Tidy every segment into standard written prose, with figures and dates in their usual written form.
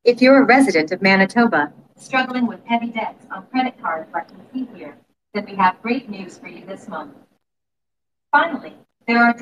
If you're a resident of Manitoba, struggling with heavy debts on credit cards like you see here, then we have great news for you this month. Finally, there are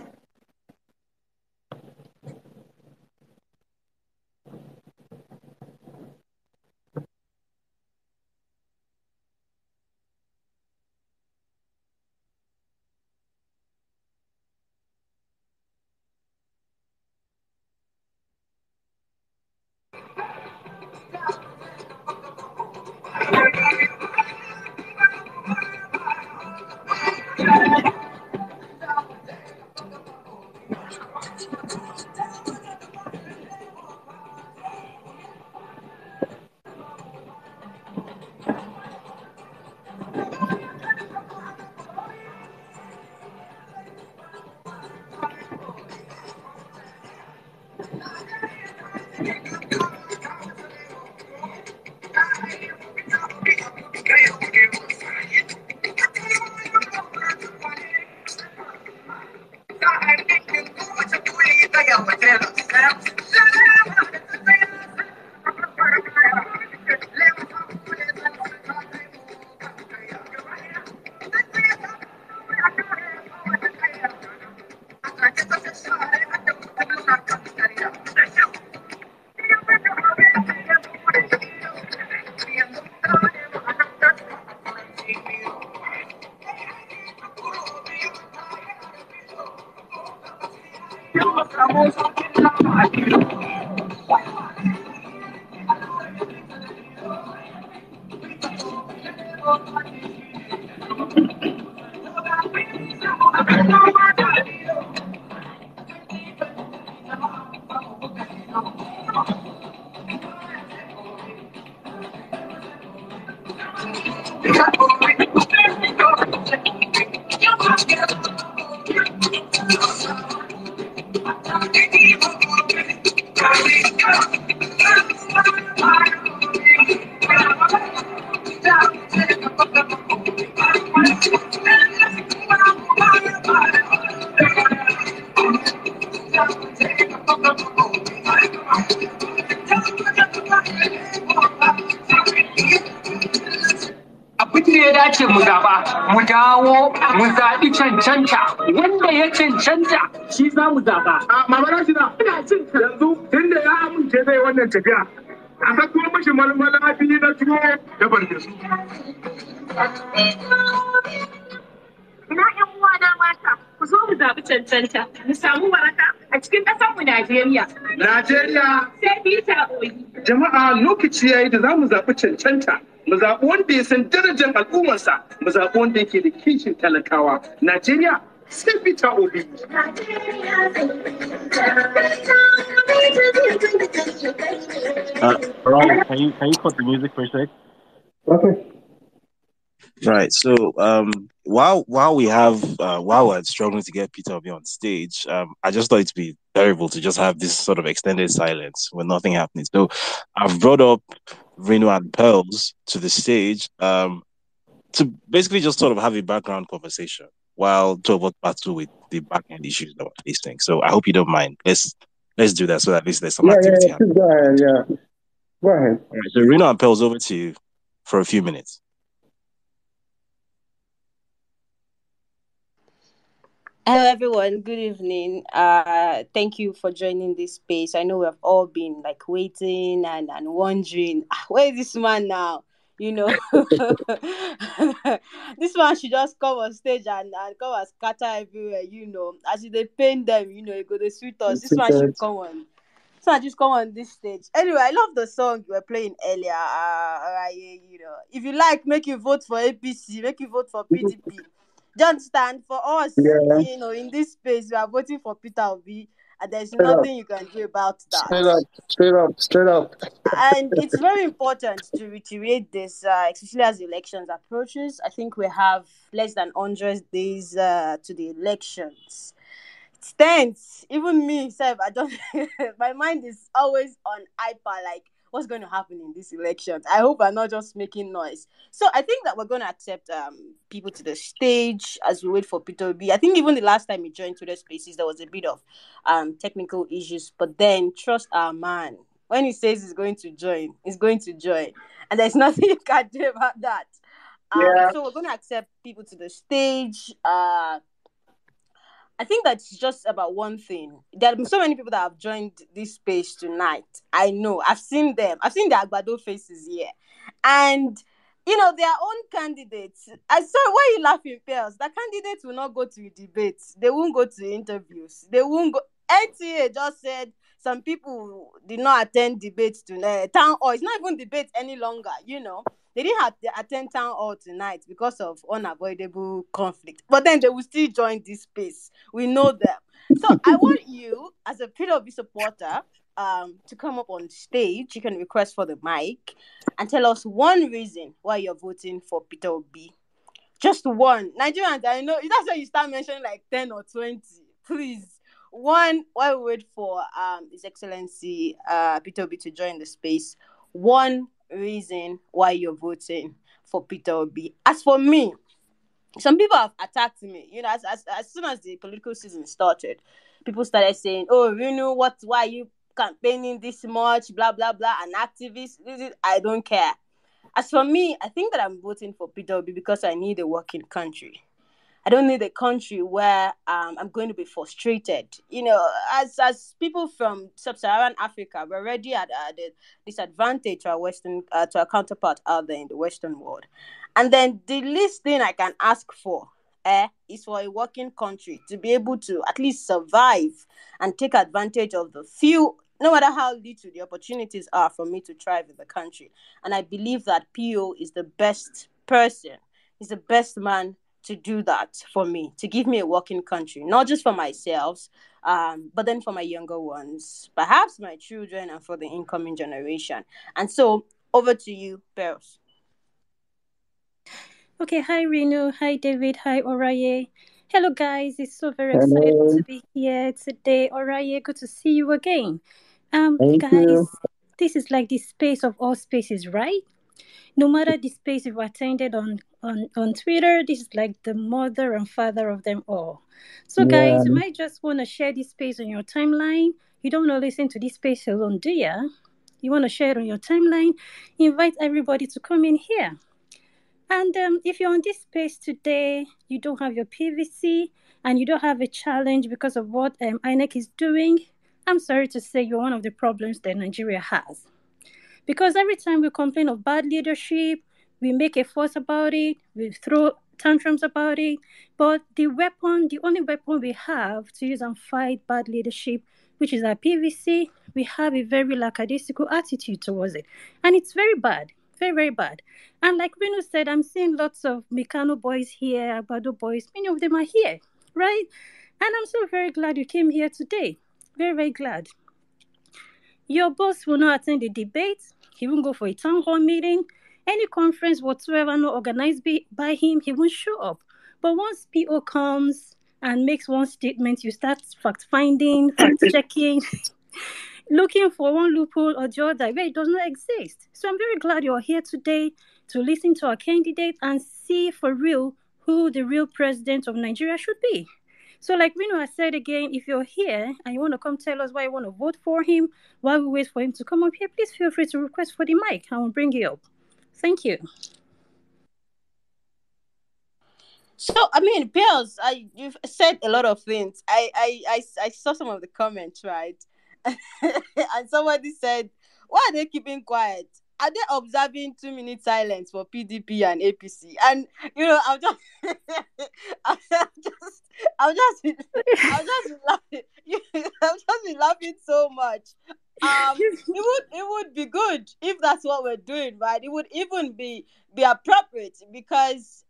dace mu zaba mu dawo mu zaɓi cancanta wanda ya cancanta shi za mu zaba. Mama Rashida, ina jin yanzu tunda ya amince zai wannan tafiya. A sako mashi malmala biyu na tuwo da barbesu. Ina ƴan uwana mata, ku zo mu zaɓi cancanta, mu samu waraka a cikin ƙasarmu Najeriya. Najeriya sai Peter Oyi. Jama'a lokaci yayi da za mu zaɓi cancanta. Mu zaɓi wanda ya san darajar al'ummarsa, mu zaɓi wanda yake da kishin talakawa. Najeriya Say Peter Obi. Ryan, can you cut the music for a sec? Okay. Right. So while we're struggling to get Peter Obi on stage, I just thought it'd be terrible to just have this sort of extended silence with nothing happening. So I've brought up Reno and Pearls to the stage to basically just sort of have a background conversation while two of us battle with the back end issues that we're facing. So I hope you don't mind. Let's do that so that at least there's some activity happening. Go ahead, yeah. Go ahead. All right, so Reno and Pearls, over to you for a few minutes. Hello, everyone. Good evening. Thank you for joining this space. I know we have all been like waiting and wondering, where is this man now? You know, this man should just come on stage and come and scatter everywhere. You know, as they paint them, you know, you go to sweet us. This man should come on. So I just come on this stage. Anyway, I love the song you were playing earlier. You know, if you like, make you vote for APC, make you vote for PDP. Don't stand for us. Yeah. You know, in this space, we are voting for Peter Obi, and there's nothing you can do about that. Straight up. And it's very important to reiterate this, especially as the elections approaches. I think we have less than 100 days to the elections. It's tense. Even me, self, I don't. My mind is always on hyper. Like, what's going to happen in these elections? I hope I'm not just making noise. So I think that we're going to accept people to the stage as we wait for Peter B. I think even the last time he joined to the spaces, there was a bit of technical issues. But then trust our man. When he says he's going to join, he's going to join, and there's nothing you can do about that. So we're going to accept people to the stage. I think that's just about one thing. There are so many people that have joined this space tonight. I know. I've seen them. I've seen their Agbado faces here. And, you know, their own candidates. I saw why you laughing, Pels. The candidates will not go to debates. They won't go to interviews. They won't go. NTA just said some people did not attend debates tonight. Town hall. It's not even debate any longer, you know. They didn't have to attend town hall tonight because of unavoidable conflict. But then they will still join this space. We know them. So I want you, as a PWB supporter, to come up on stage. You can request for the mic and tell us one reason why you're voting for Peter Obi. Just one. Nigerians, I know that's why you start mentioning like 10 or 20. Please. One, while we wait for His Excellency Peter Obi to join the space. One reason why you're voting for Peter Obi. As for me, some people have attacked me. You know, as soon as the political season started, people started saying, "Oh, you know what? Why are you campaigning this much? Blah blah blah." An activist. I don't care. As for me, I think that I'm voting for Peter Obi because I need a working country. I don't need a country where I'm going to be frustrated. You know, as people from sub-Saharan Africa, we're already at the disadvantage to our counterpart out there in the Western world. And then the least thing I can ask for is for a working country to be able to at least survive and take advantage of the few, no matter how little the opportunities are for me to thrive in the country. And I believe that PO is the best person, is the best man to do that for me, to give me a working country, not just for myself, but then for my younger ones, perhaps my children, and for the incoming generation. And so, over to you, Pearls. Okay, hi Reno, hi David, hi Oraye. Hello guys, it's so very excited to be here today. Oraye, good to see you again. Guys, this is like the space of all spaces, right? No matter the space you've attended on Twitter, this is like the mother and father of them all. So guys, you might just want to share this space on your timeline. You don't want to listen to this space alone, do you? You want to share it on your timeline. Invite everybody to come in here. And if you're on this space today, you don't have your PVC and you don't have a challenge because of what INEC is doing, I'm sorry to say you're one of the problems that Nigeria has. Because every time we complain of bad leadership, we make a fuss about it, we throw tantrums about it, but the only weapon we have to use and fight bad leadership, which is our PVC, we have a very lackadaisical attitude towards it. And it's very bad, very, very bad. And like Reno said, I'm seeing lots of Mikano boys here, Agbado boys, many of them are here, right? And I'm so very glad you came here today. Very, very glad. Your boss will not attend the debate. He won't go for a town hall meeting. Any conference whatsoever not organized by him, he won't show up. But once PO comes and makes one statement, you start fact-finding, fact-checking, looking for one loophole or the other where it does not exist. So I'm very glad you're here today to listen to our candidate and see for real who the real president of Nigeria should be. So, like Rino has said again, if you're here and you want to come tell us why you want to vote for him, while we wait for him to come up here, please feel free to request for the mic and we'll bring you up. Thank you. So, I mean, Pills, you've said a lot of things. I saw some of the comments, right? And somebody said, why are they keeping quiet? Are they observing 2 minute silence for PDP and APC? And I'm just, I'm just laughing. I'm just laughing so much. It would be good if that's what we're doing, right? It would even be appropriate because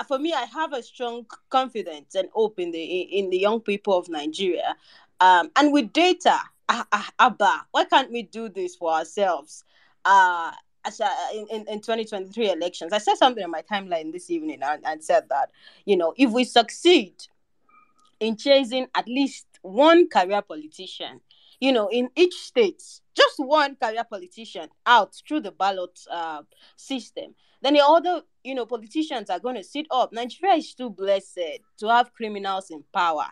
for me, I have a strong confidence and hope in the young people of Nigeria. And with data, Abba, why can't we do this for ourselves? In 2023 elections, I said something on my timeline this evening and said that, if we succeed in chasing at least one career politician, in each state, just one career politician out through the ballot system, then the other, politicians are going to sit up. Nigeria is too blessed to have criminals in power.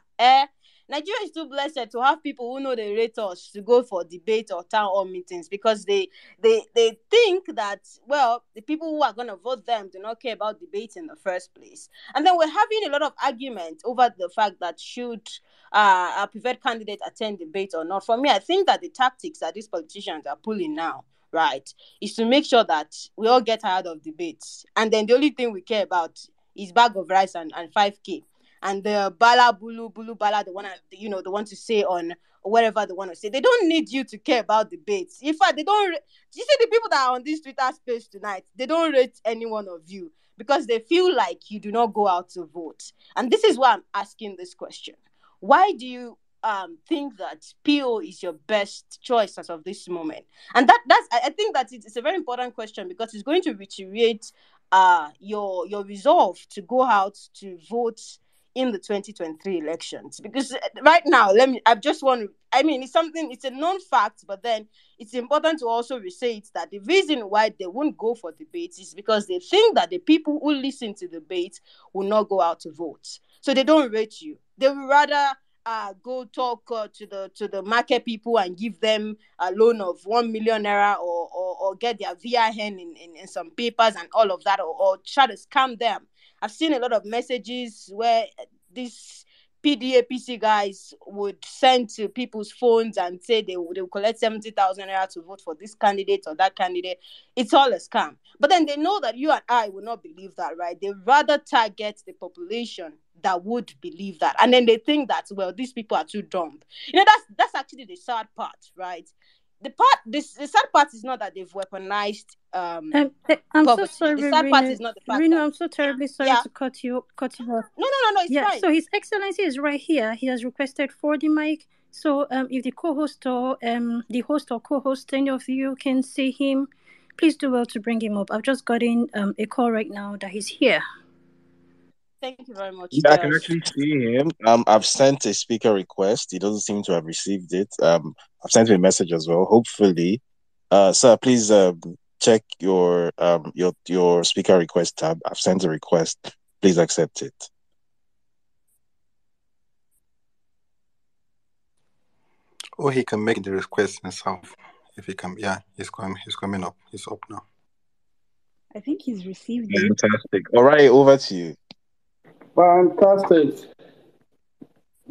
Nigeria is too blessed to have people who know the rhetorics to go for debate or town hall meetings because they think that, well, the people who are going to vote them do not care about debate in the first place. And then we're having a lot of argument over the fact that should a preferred candidate attend debate or not. For me, I think that the tactics that these politicians are pulling now, right, is to make sure that we all get tired of debates. And then the only thing we care about is bag of rice and 5K. And the bala bulu bala, the want to say on whatever they want to say. They don't need you to care about debates. In fact, they don't. You see the people that are on this Twitter space tonight, they don't rate any one of you because they feel like you do not go out to vote. And this is why I'm asking this question. Why do you think that PO is your best choice as of this moment? And I think that it's a very important question because it's going to reiterate your resolve to go out to vote in the 2023 elections. Because right now, it's a known fact, but then it's important to also restate that the reason why they won't go for debates is because they think that the people who listen to debates will not go out to vote. So they don't rate you. They would rather go talk to the market people and give them a loan of 1 million naira or get their VIN in some papers and all of that or try to scam them. I've seen a lot of messages where these PDAPC guys would send to people's phones and say they will collect 70,000 naira to vote for this candidate or that candidate. It's all a scam. But then they know that you and I will not believe that, right? They rather target the population that would believe that. And then they think that, well, these people are too dumb. That's actually the sad part, right? The sad part is not that they've weaponized I'm poverty. so sorry, The sad part is not the fact that I'm so terribly sorry to cut you off. No, it's fine. So His Excellency is right here. He has requested for the mic. So if the co-host or the host or co-host, any of you can see him, please do well to bring him up. I've just gotten a call right now that he's here. Thank you very much. Yeah, I can actually see him. I've sent a speaker request. He doesn't seem to have received it. I've sent him a message as well. Hopefully, sir, please check your speaker request tab. I've sent a request. Please accept it. Or he can make the request himself. If he can, yeah, he's coming up. He's up now. I think he's received it. Fantastic. All right, over to you. Fantastic.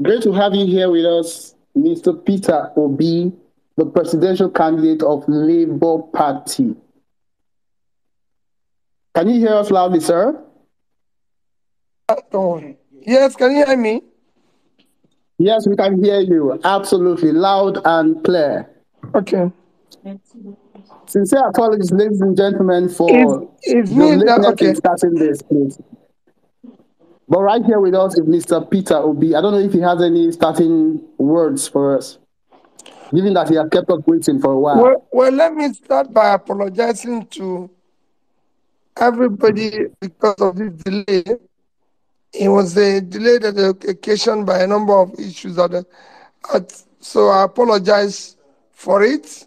Great to have you here with us, Mr. Peter Obi, the presidential candidate of Labour Party. Can you hear us loudly, sir? Yes, can you hear me? Yes, we can hear you. Absolutely. Loud and clear. Okay. Sincere apologies, ladies and gentlemen, for Is me the okay. starting this, please. But right here with us is Mr. Peter Obi. I don't know if he has any starting words for us, given that he has kept us waiting for a while. Well, let me start by apologizing to everybody because of this delay. It was a delay that was occasioned by a number of issues so I apologize for it.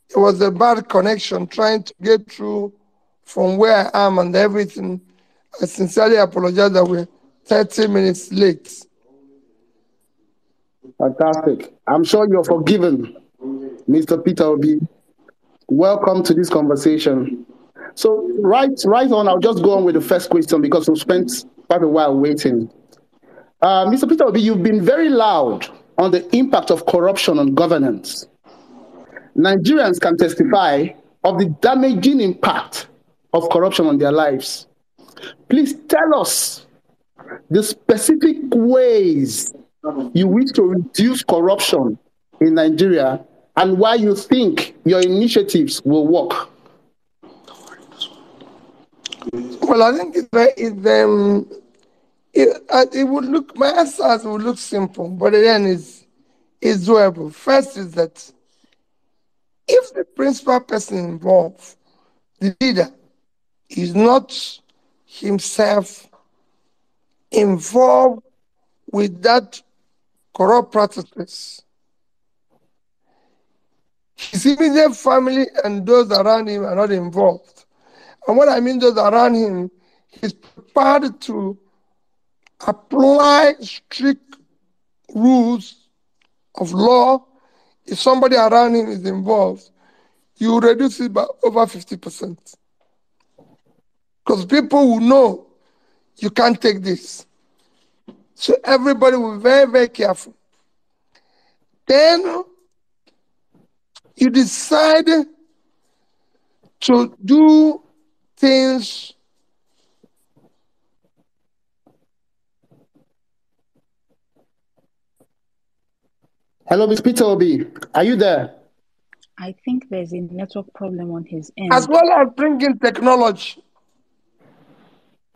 It was a bad connection trying to get through from where I am and everything. I sincerely apologize that we're 30 minutes late. Fantastic. I'm sure you're forgiven, Mr. Peter Obi. Welcome to this conversation. So right on, I'll just go on with the first question because we spent quite a while waiting. Mr. Peter Obi, you've been very loud on the impact of corruption on governance. Nigerians can testify of the damaging impact of corruption on their lives. Please tell us the specific ways you wish to reduce corruption in Nigeria and why you think your initiatives will work. Well, I think it would look, my answers would look simple, but then it's doable. First is that if the principal person involved, the leader, is not himself involved with that corrupt practices, his immediate family and those around him are not involved. And what I mean those around him, he's prepared to apply strict rules of law. If somebody around him is involved, you reduce it by over 50%. Because people will know you can't take this. So everybody will be very, very careful. Then you decide to do things Hello, Ms. Peter Obi. Are you there? I think there's a network problem on his end. as well as bringing technology.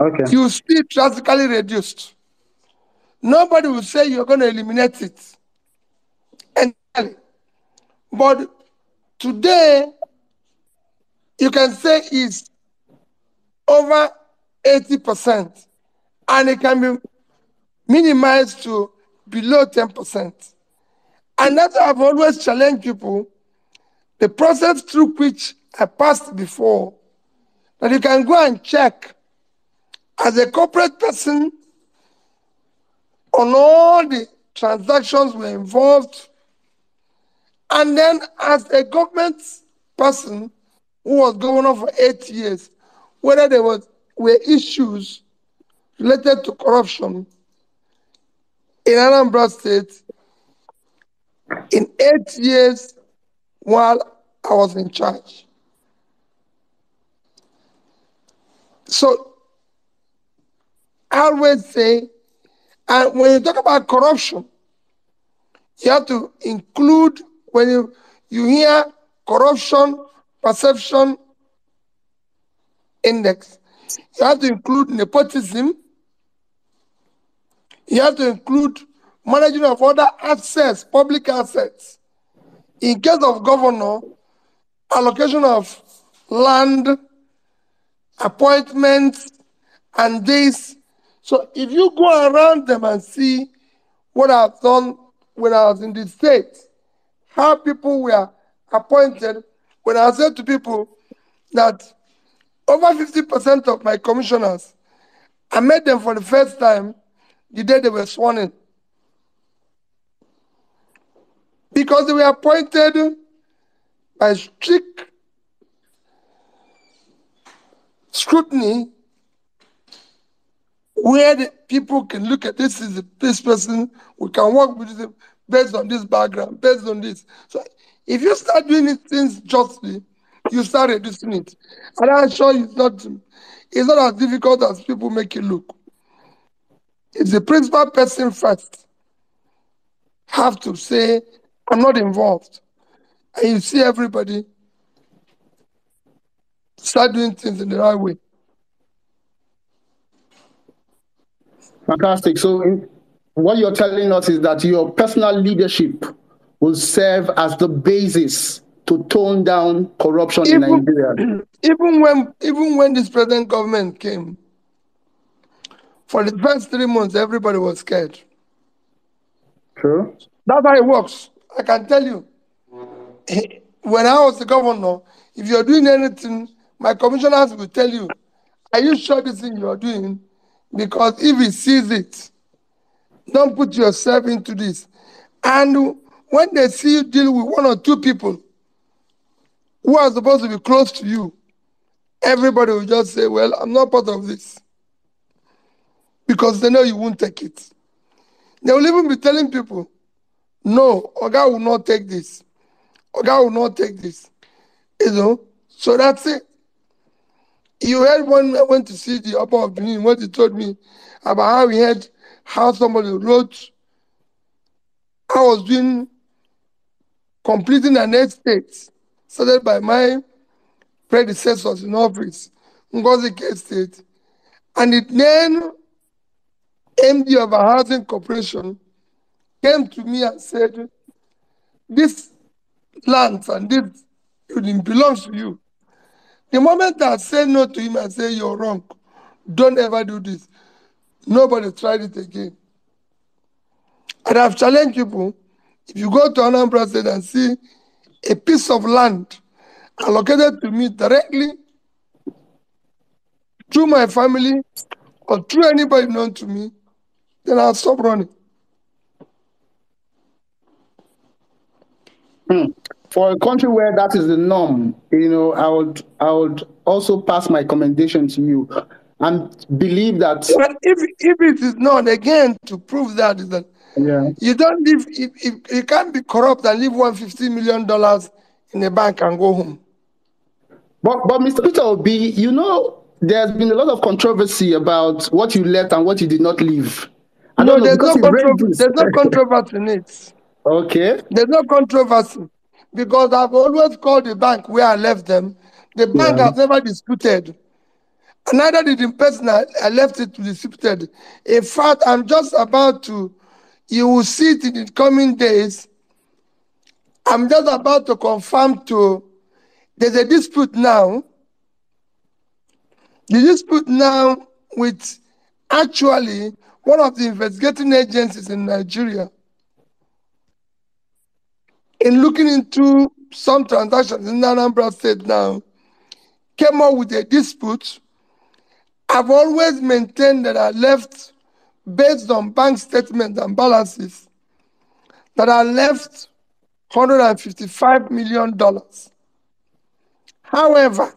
Okay. You see drastically reduced. Nobody will say you're going to eliminate it entirely. But today, you can say it's over 80%, and it can be minimized to below 10%. And that's why I've always challenged people, the process through which I passed before, that you can go and check as a corporate person on all the transactions were involved, and then as a government person who was governor for 8 years, whether there were issues related to corruption in Anambra State in 8 years while I was in charge. So I always say, and when you talk about corruption, you have to include, when you hear corruption perception index, you have to include nepotism, you have to include managing of other assets, public assets. In case of governor, allocation of land, appointments, and this. So if you go around them and see what I've done when I was in the state, how people were appointed, when I said to people that over 50% of my commissioners, I met them for the first time the day they were sworn in. Because they were appointed by strict scrutiny, where the people can look at this person, we can work with them based on this background, based on this. So if you start doing things justly, you start reducing it. And I'm sure it's not as difficult as people make it look. It's the principal person first have to say, I'm not involved. And you see everybody start doing things in the right way. Fantastic. So what you're telling us is that your personal leadership will serve as the basis to tone down corruption in Nigeria. Even when this present government came, for the first 3 months, everybody was scared. True. That's how it works. I can tell you. When I was the governor, if you're doing anything, my commissioners will tell you, are you sure this thing you're doing? Because if he sees it, don't put yourself into this. And when they see you deal with 1 or 2 people who are supposed to be close to you, everybody will just say, well, I'm not part of this. Because they know you won't take it. They will even be telling people, no, Oga will not take this. Oga will not take this. You know, so that's it. You heard when I went to see the Upper of Benin, what he told me about how he had how somebody wrote, I was completing an estate started by my predecessors in office, Ngozi Estate, and it then MD of a housing corporation came to me and said, this land and this building belongs to you. The moment I said no to him and say you're wrong, don't ever do this, nobody tried it again. And I've challenged people, if you go to Anambra State and see a piece of land allocated to me directly through my family or through anybody known to me, then I'll stop running. For a country where that is the norm, I would also pass my commendation to you and believe that. But if it is not, again, to prove that is that you don't live, if you can't be corrupt and leave $150 million in a bank and go home. But Mr. Peter Obi, there's been a lot of controversy about what you left and what you did not leave. There's no controversy in it. Okay. There's no controversy because I've always called the bank where I left them. The bank has never disputed. And neither did the person I left it to disputed. In fact, I'm just about to, you will see it in the coming days. I'm just about to confirm there's a dispute now. The dispute now with actually one of the investigating agencies in Nigeria in looking into some transactions in Anambra State now, came up with a dispute. I've always maintained that I left, based on bank statements and balances, that I left $155 million. However,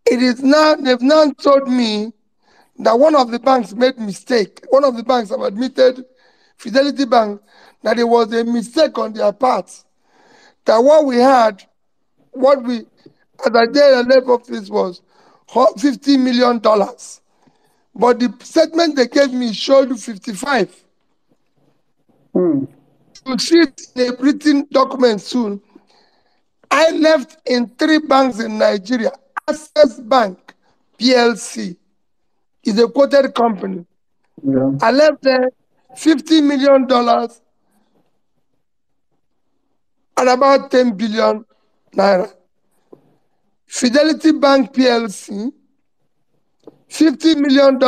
they've now told me that one of the banks made mistake. One of the banks have admitted, Fidelity Bank, that it was a mistake on their part. That what we had, as I did I left office was $50 million. But the statement they gave me showed 55. You'll see it in a written document soon. I left in 3 banks in Nigeria. Access Bank, PLC, is a quoted company. I left there $50 million and about 10 billion naira. Fidelity Bank PLC, $50 million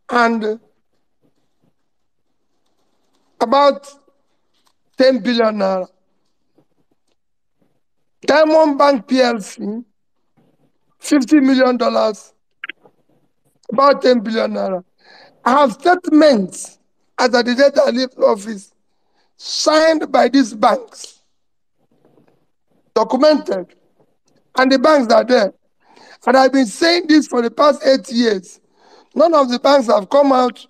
and about 10 billion naira. Diamond Bank PLC, $50 million, about 10 billion naira. I have statements as at the date I left office, signed by these banks, documented, and the banks are there. And I've been saying this for the past 8 years. None of the banks have come out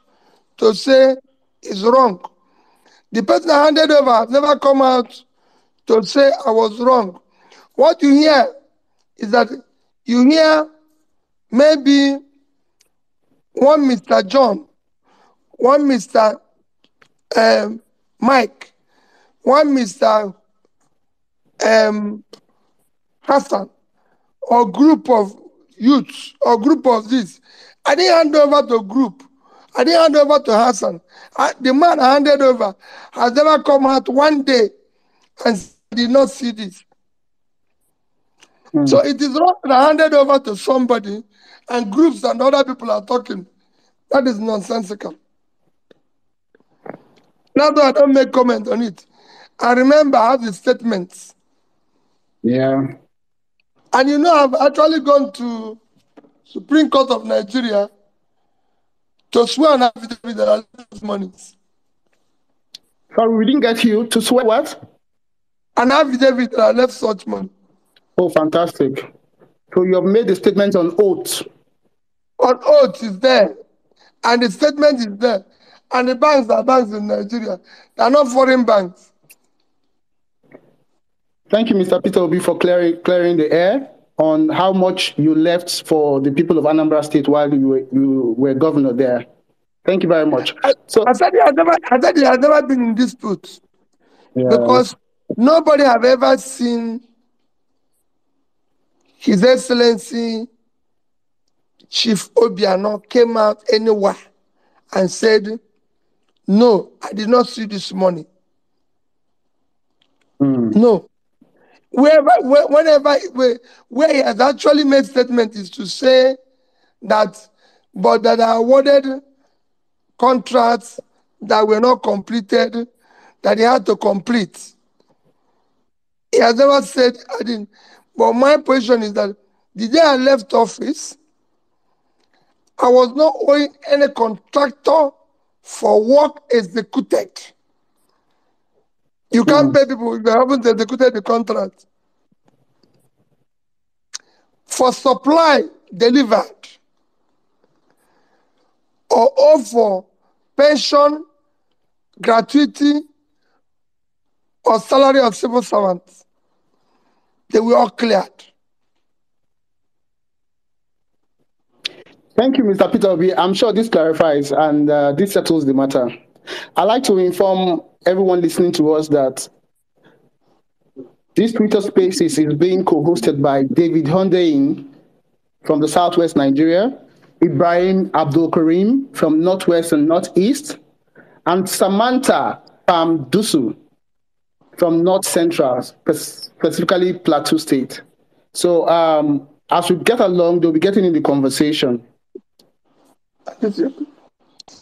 to say it's wrong. The person I handed over have never come out to say I was wrong. What you hear is that you hear maybe one Mr. John, one Mr. Mike, one Mr. Hassan, or group of youths or group of this. I didn't hand over to group. I didn't hand over to Hassan. The man I handed over has never come out one day and did not see this. So it is wrong that I handed over to somebody and groups and other people are talking. That is nonsensical. Now that I don't make comment on it, I remember I have the statements. Yeah. And you know, I've actually gone to Supreme Court of Nigeria to swear an affidavit that I left money. Sorry, we didn't get you to swear what? An affidavit that I left such money. Oh, fantastic. So you have made the statement on oath. On oath is there. And the statement is there. And the banks are banks in Nigeria. They are not foreign banks. Thank you, Mr. Peter Obi, for clearing the air on how much you left for the people of Anambra State while you were governor there. Thank you very much. I said he has never been in dispute. Yeah. Because nobody have ever seen His Excellency Chief Obiano came out anywhere and said, no, I did not see this money. No. Where he has actually made statement is to say that, but that are awarded contracts that were not completed, that he had to complete. He has never said, I didn't. But my position is that the day I left office, I was not owing any contractor for work executed. You can't pay people if they haven't executed the contract. For supply delivered or for pension, gratuity, or salary of civil servants, they were all cleared. Thank you, Mr. Peter Obi. I'm sure this clarifies and this settles the matter. I'd like to inform everyone listening to us that this Twitter Spaces is being co-hosted by David Hondein from the Southwest Nigeria, Ibrahim Abdul Karim from Northwest and Northeast, and Samantha Dusu from North Central, specifically Plateau State. So as we get along, they'll be getting in the conversation.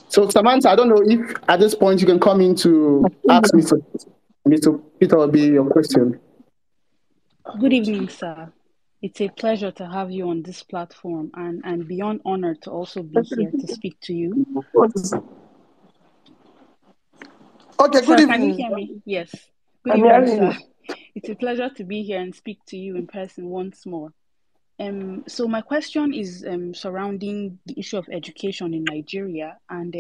So Samantha, I don't know if at this point you can come in to ask Mr. Peter Obi your question. Good evening, sir. It's a pleasure to have you on this platform and beyond honored to also be here to speak to you. Okay, good sir, evening. Can you hear me? Yes. Good evening, sir. It's a pleasure to be here and speak to you in person once more. So my question is surrounding the issue of education in Nigeria, and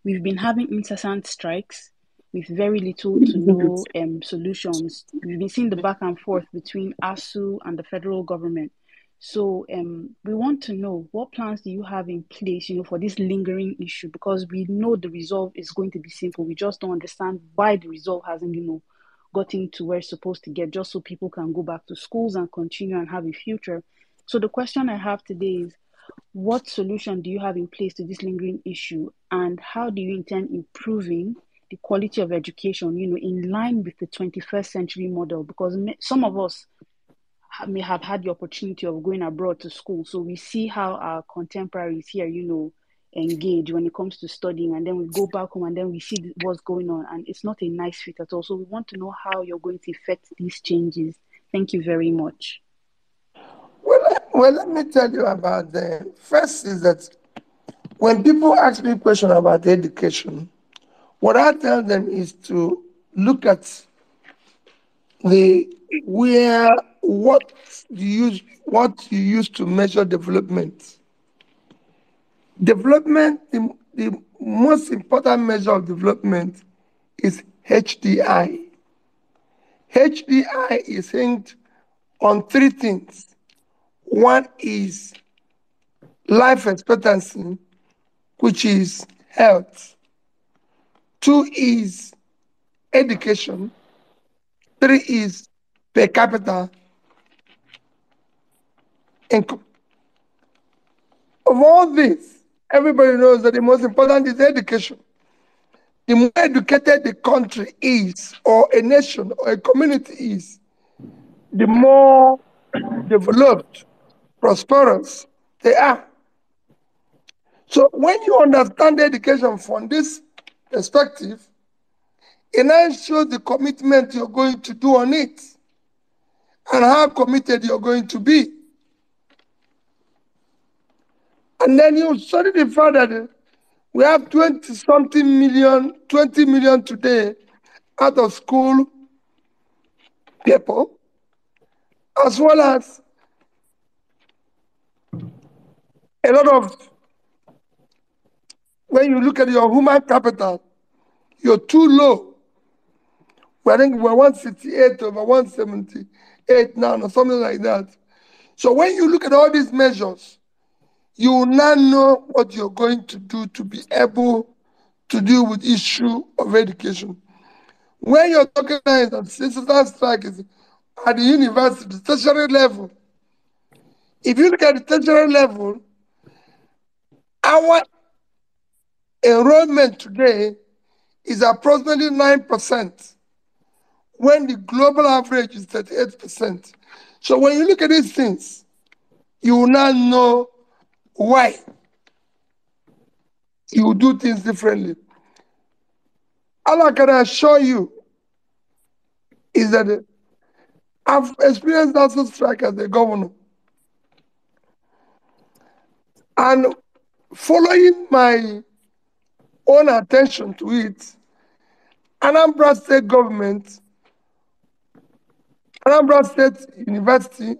we've been having incessant strikes with very little to no solutions. We've been seeing the back and forth between ASU and the federal government. So we want to know, what plans do you have in place, for this lingering issue? Because we know the resolve is going to be simple. We just don't understand why the resolve hasn't, gotten to where it's supposed to get, just so people can go back to schools and continue and have a future. So the question I have today is, what solution do you have in place to this lingering issue, and how do you intend improving the quality of education, in line with the 21st century model? Because some of us may have had the opportunity of going abroad to school, so we see how our contemporaries here, engage when it comes to studying, and then we go back home and then we see what's going on, and it's not a nice fit at all. So we want to know how you're going to effect these changes. Thank you very much. Well, let me tell you about the first is that when people ask me a question about education, what I tell them is to look at what you use to measure development. Development, the most important measure of development is HDI. HDI is hinged on three things. One is life expectancy, which is health. Two is education. Three is per capita income. of all this, everybody knows that the most important is education. The more educated the country is, or a nation, or a community is, the more developed, prosperous they are. So when you understand education from this perspective, it now shows the commitment you're going to do on it and how committed you're going to be. And then you study the fact that we have 20 million today out of school people, as well as a lot of, when you look at your human capital, you're too low. I think we're 168 over 178 now, or something like that. So when you look at all these measures, you will now know what you're going to do to be able to deal with issue of education. When you're talking about citizen strike is at the university, the tertiary level, if you look at the tertiary level, our enrollment today is approximately 9%, when the global average is 38%. So when you look at these things, you will now know why you do things differently. All I can assure you is that I've experienced national strike as a governor. And following my own attention to it, Anambra State government, Anambra State University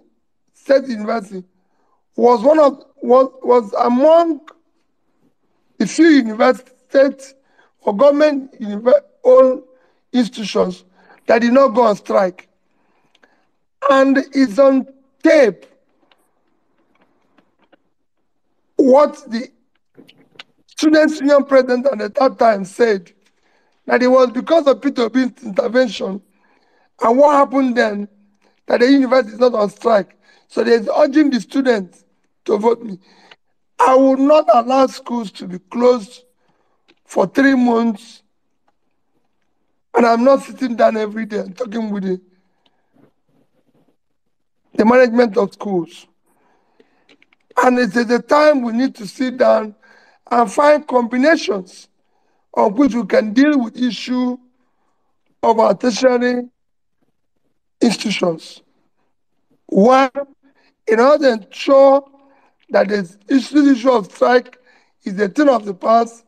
was among the few university, state or government owned institutions that did not go on strike. And it's on tape what the Students' Union president at that time said, that it was because of Peter Obin's intervention and what happened then that the university is not on strike. So they're urging the students to vote me. I will not allow schools to be closed for 3 months, and I'm not sitting down every day and talking with the management of schools. And it is a time we need to sit down and find combinations of which we can deal with issue of our tertiary institutions. One, in order to ensure that the issue of strike is a thing of the past,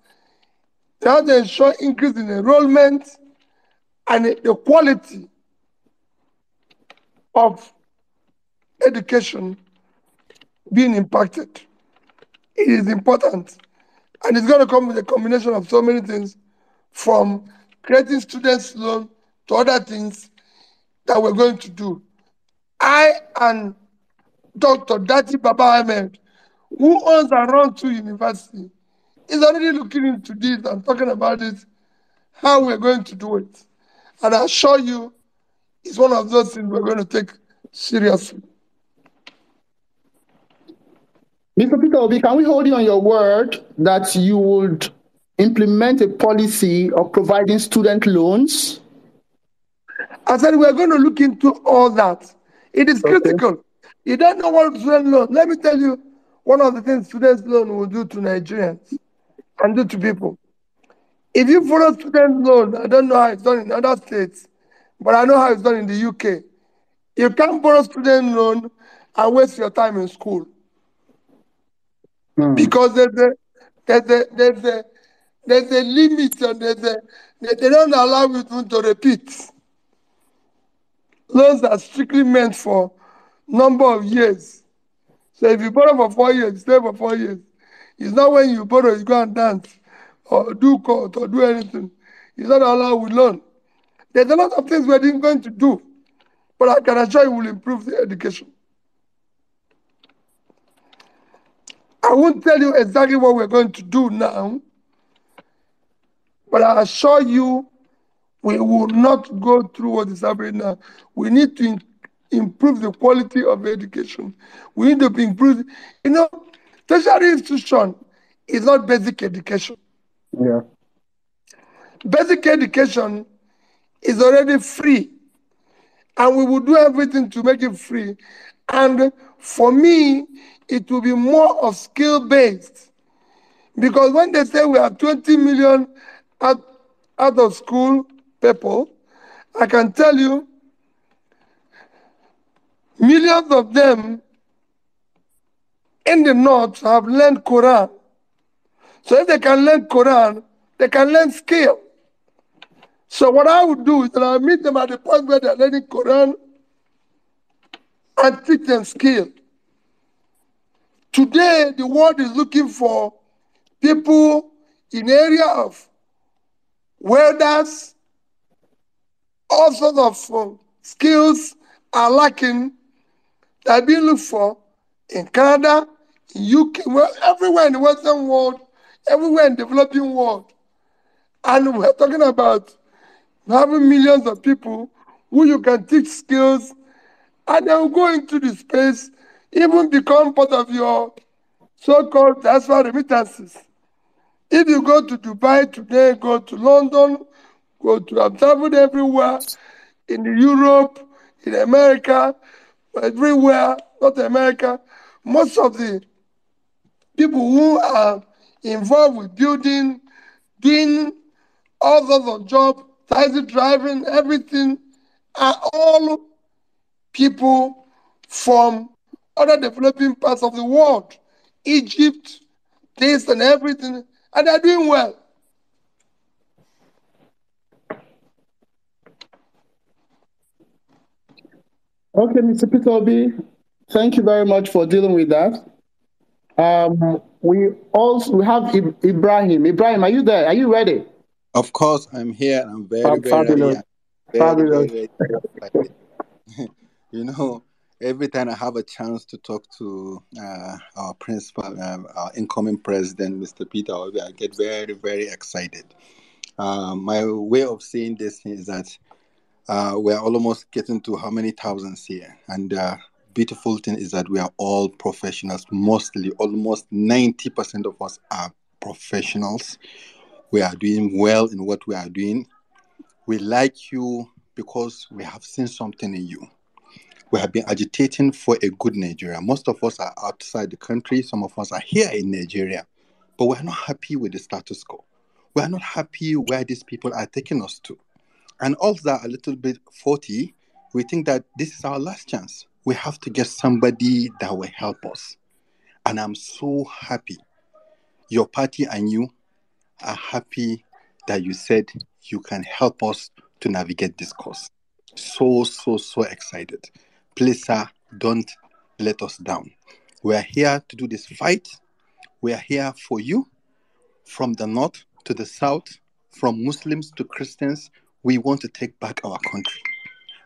in order to ensure increase in enrollment and the quality of education being impacted. It is important. And it's going to come with a combination of so many things, from creating students' loan to other things that we're going to do. I and Dr. Dati Baba Ahmed, who owns around 2 universities, is already looking into this and talking about it, how we're going to do it. And I assure you, it's one of those things we're going to take seriously. Mr. Peter Obi, can we hold you on your word that you would implement a policy of providing student loans? I said we're going to look into all that. It is critical. You don't know what student loan. Let me tell you one of the things student loan will do to Nigerians and do to people. If you follow student loan, I don't know how it's done in other states, but I know how it's done in the UK. You can't borrow student loan and waste your time in school. Because there's a limit, and they don't allow you to repeat. Loans are strictly meant for number of years. So if you borrow for 4 years, stay for 4 years. It's not when you borrow, you go and dance or do court or do anything. It's not allowed with loan. There's a lot of things we're going to do, but I can assure you will improve the education. I won't tell you exactly what we're going to do now, but I assure you we will not go through what is happening now. We need to improve the quality of education. We need to improve, tertiary institution is not basic education. Yeah. Basic education is already free, and we will do everything to make it free. And for me, it will be more of skill-based. Because when they say we have 20 million out of school people, I can tell you millions of them in the north have learned Quran. So if they can learn Quran, they can learn skill. So what I would do is that I'll meet them at the point where they're learning Quran and teach them skill. Today, the world is looking for people in area of welders, all sorts of skills are lacking that are being looked for in Canada, in UK, well, everywhere in the Western world, everywhere in the developing world. And we're talking about having millions of people who you can teach skills, and they will go into the space, even become part of your so-called diaspora remittances. If you go to Dubai today, go to London, I've traveled everywhere, in Europe, in America, everywhere, not America. Most of the people who are involved with building, doing all sorts of jobs, taxi driving, everything, are all people from other developing parts of the world, Egypt, this and everything, and they're doing well. Okay, Mr. Peter Obi, thank you very much for dealing with that. We have Ibrahim. Ibrahim, are you there? Are you ready? Of course, I'm here. I'm very, very Fabulous. ready. Very, very excited. You know, every time I have a chance to talk to our principal, our incoming president, Mr. Peter Obi, I get very, very excited. My way of saying this is that we're almost getting to how many thousands here. And beautiful thing is that we are all professionals. Mostly, almost 90% of us are professionals. We are doing well in what we are doing. We like you because we have seen something in you. We have been agitating for a good Nigeria. Most of us are outside the country. Some of us are here in Nigeria. But we're not happy with the status quo. We are not happy where these people are taking us to. And also a little bit 40, we think that this is our last chance. We have to get somebody that will help us. And I'm so happy. Your party and you are happy that you said you can help us to navigate this course. So excited. Please, sir, don't let us down. We are here to do this fight. We are here for you. From the north to the south, from Muslims to Christians, we want to take back our country.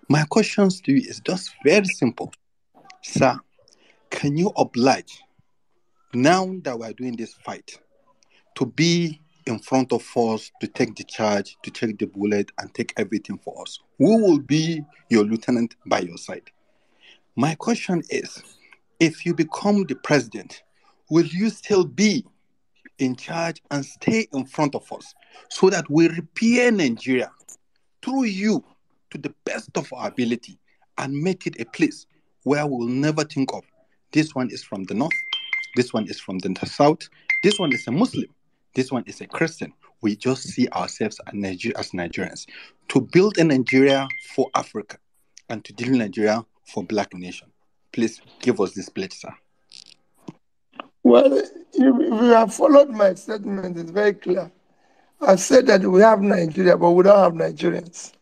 My questions to you is just very simple. Sir, can you oblige, now that we are doing this fight, to be in front of us, to take the charge, to take the bullet, and take everything for us? Who will be your lieutenant by your side? My question is, if you become the president, will you still be in charge and stay in front of us so that we repair Nigeria through you to the best of our ability and make it a place where we'll never think of this one is from the north, this one is from the south, this one is a Muslim, this one is a Christian. We just see ourselves as Nigerians. To build a Nigeria for Africa and to build Nigeria for Black nation. Please give us this pledge, sir. Well, if you have followed my statement, it's very clear. I said that we have Nigeria, but we don't have Nigerians.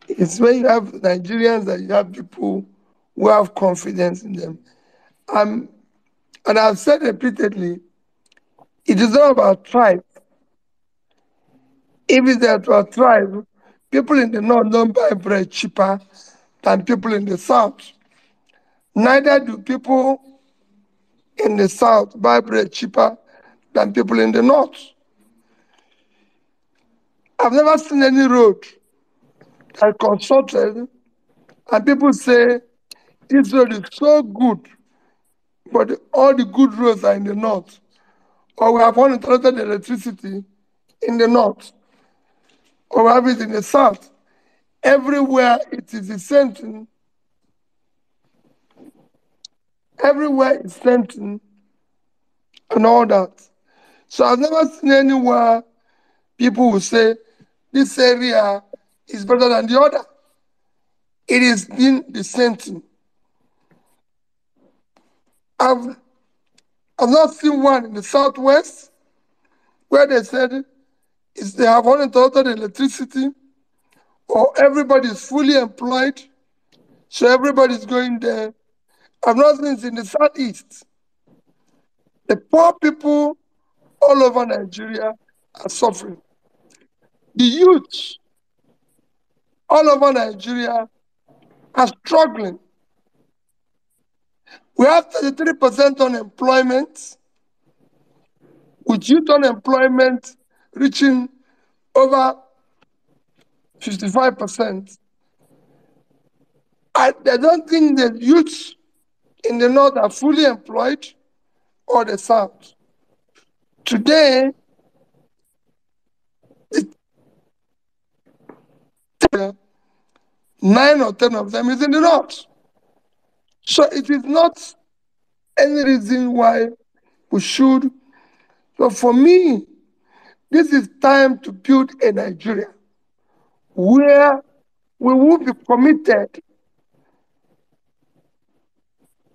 It's when you have Nigerians that you have people who have confidence in them. And I've said repeatedly, it is not about tribe. If it's about tribe, people in the north don't buy bread cheaper than people in the south. Neither do people in the south buy bread cheaper than people in the north. I've never seen any road I constructed and people say this road is so good but all the good roads are in the north. Or we have uninterrupted electricity in the north. Or we have it in the south. Everywhere it is the same thing. Everywhere it's same thing and all that. So I've never seen anywhere people will say this area is better than the other. It is been the same thing. I've not seen one in the southwest where they said they have uninterrupted electricity or everybody is fully employed, so everybody's going there. I've not seen it in the southeast. The poor people all over Nigeria are suffering. The youth all over Nigeria are struggling. We have 33% unemployment, with youth unemployment reaching over 55%. I don't think the youth in the north are fully employed or the south. Today, 9 or 10 of them is in the north. So it is not any reason why we should. So for me, this is time to build a Nigeria where we will be committed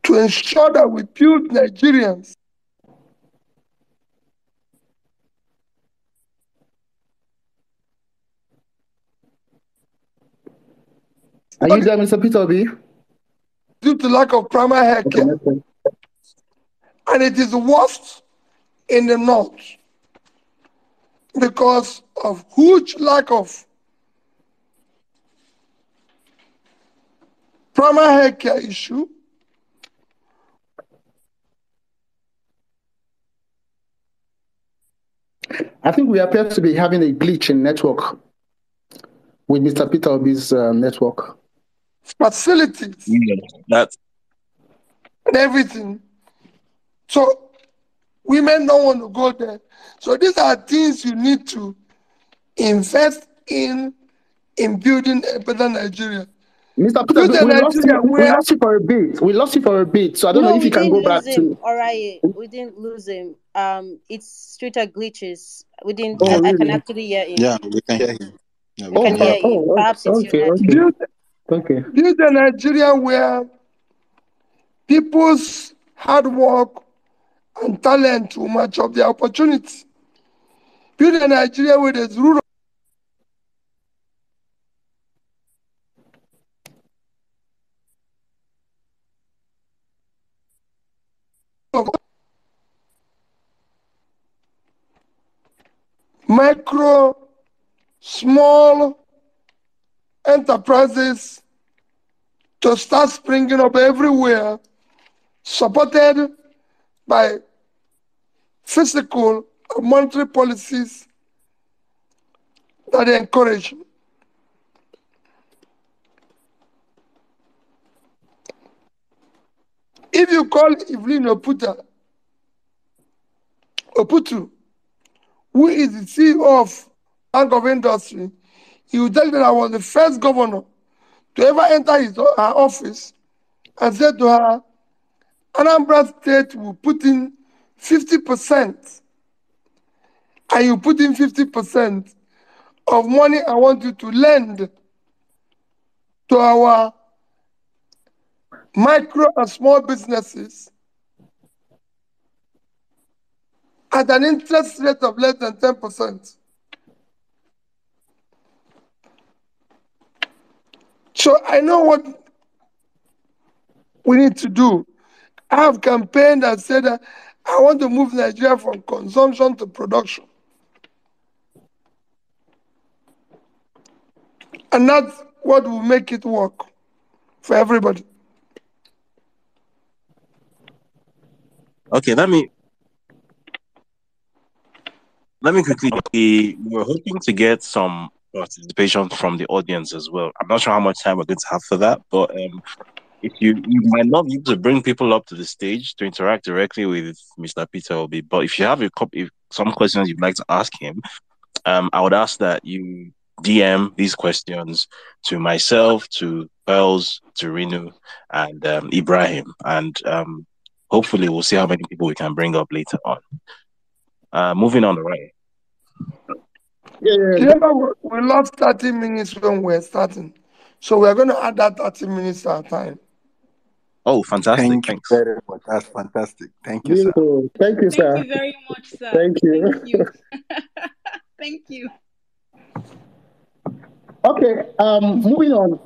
to ensure that we build Nigerians. Are you there, Mr. Peter B? Due to lack of primary health care. Okay. And it is worst in the north because of huge lack of primary health care issue. I think we appear to be having a glitch in network with Mr. Peter Obi's network. Facilities. Yeah, that's and everything. So women don't want to go there. So these are things you need to invest in building a better Nigeria. Mr. Peter, we lost you for a bit. We lost you for a bit. So I don't know if you can go back to. All right, we didn't lose him. It's Twitter glitches. We didn't. Oh, really? I can actually hear him. Yeah, we can hear him. Yeah, we can hear him. Perhaps it's your network. Okay. Build a Nigeria where people's hard work and talent will match up their opportunity. Build a Nigeria where there's rural. Micro, small enterprises to start springing up everywhere, supported by fiscal and monetary policies that they encourage. If you call Evelyn Oputu, who is the CEO of Bank of Industry, he will tell you that I was the first governor to ever enter her office and said to her, Anambra State will put in 50%, and you put in 50% of money I want you to lend to our micro and small businesses at an interest rate of less than 10%. So I know what we need to do. I have campaigned and said that I want to move Nigeria from consumption to production. And that's what will make it work for everybody. okay. Let me quickly. We're hoping to get some participation from the audience as well. I'm not sure how much time we're going to have for that, but you might not be able to bring people up to the stage to interact directly with Mr. Peter Obi, but if you have some questions you'd like to ask him, I would ask that you DM these questions to myself, to Pearls, to Rinu, and Ibrahim, and hopefully we'll see how many people we can bring up later on. Moving on, right? Remember, we lost 30 minutes when we're starting. So we're going to add that 30 minutes to our time. Oh, fantastic. Thanks very much. That's fantastic. Thank you, Beautiful. sir. Thank you, sir. Thank you very much, sir. Thank you. Thank you. Thank you. Okay, moving on.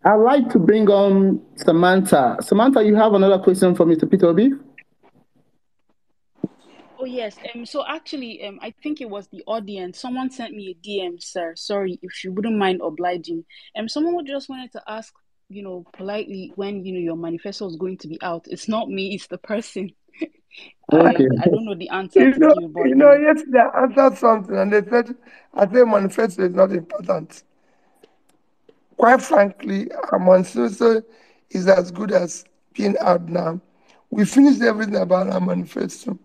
I'd like to bring on Samantha. Samantha, you have another question for Mr. Peter Obi? Oh yes. So actually, I think it was the audience. Someone sent me a DM, sir. Sorry, if you wouldn't mind obliging. Someone just wanted to ask, politely when your manifesto is going to be out. It's not me, it's the person. Okay. I don't know the answer to give, but yesterday I answered something and they said, I think manifesto is not important. Quite frankly, our manifesto is as good as being out now. We finished everything about our manifesto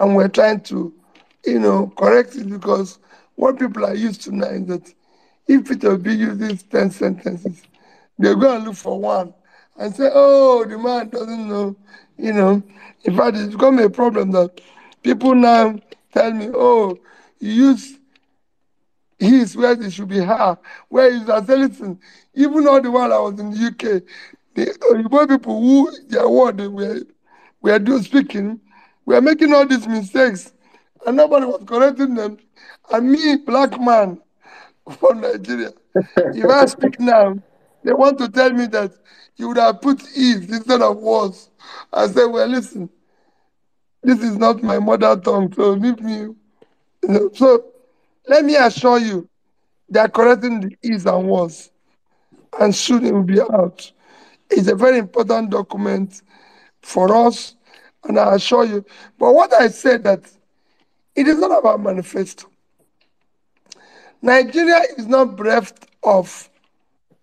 and we're trying to, correct it, because what people are used to now is that if it will be uses 10 sentences, they'll go and look for one and say, oh, the man doesn't know, In fact, it's become a problem that people now tell me, oh, you use his where it should be her. Where is that? Listen, even all the while I was in the UK, the Igbo people who their word they were doing speaking, were making all these mistakes, and nobody was correcting them. And me, black man from Nigeria, if I speak now, they want to tell me that you would have put is instead of was. I say, well, listen, this is not my mother tongue, so leave me. So let me assure you, they are correcting the is and was, and soon it will be out. It's a very important document for us, and I assure you. But what I said that it is not about manifesto. Nigeria is not bereft of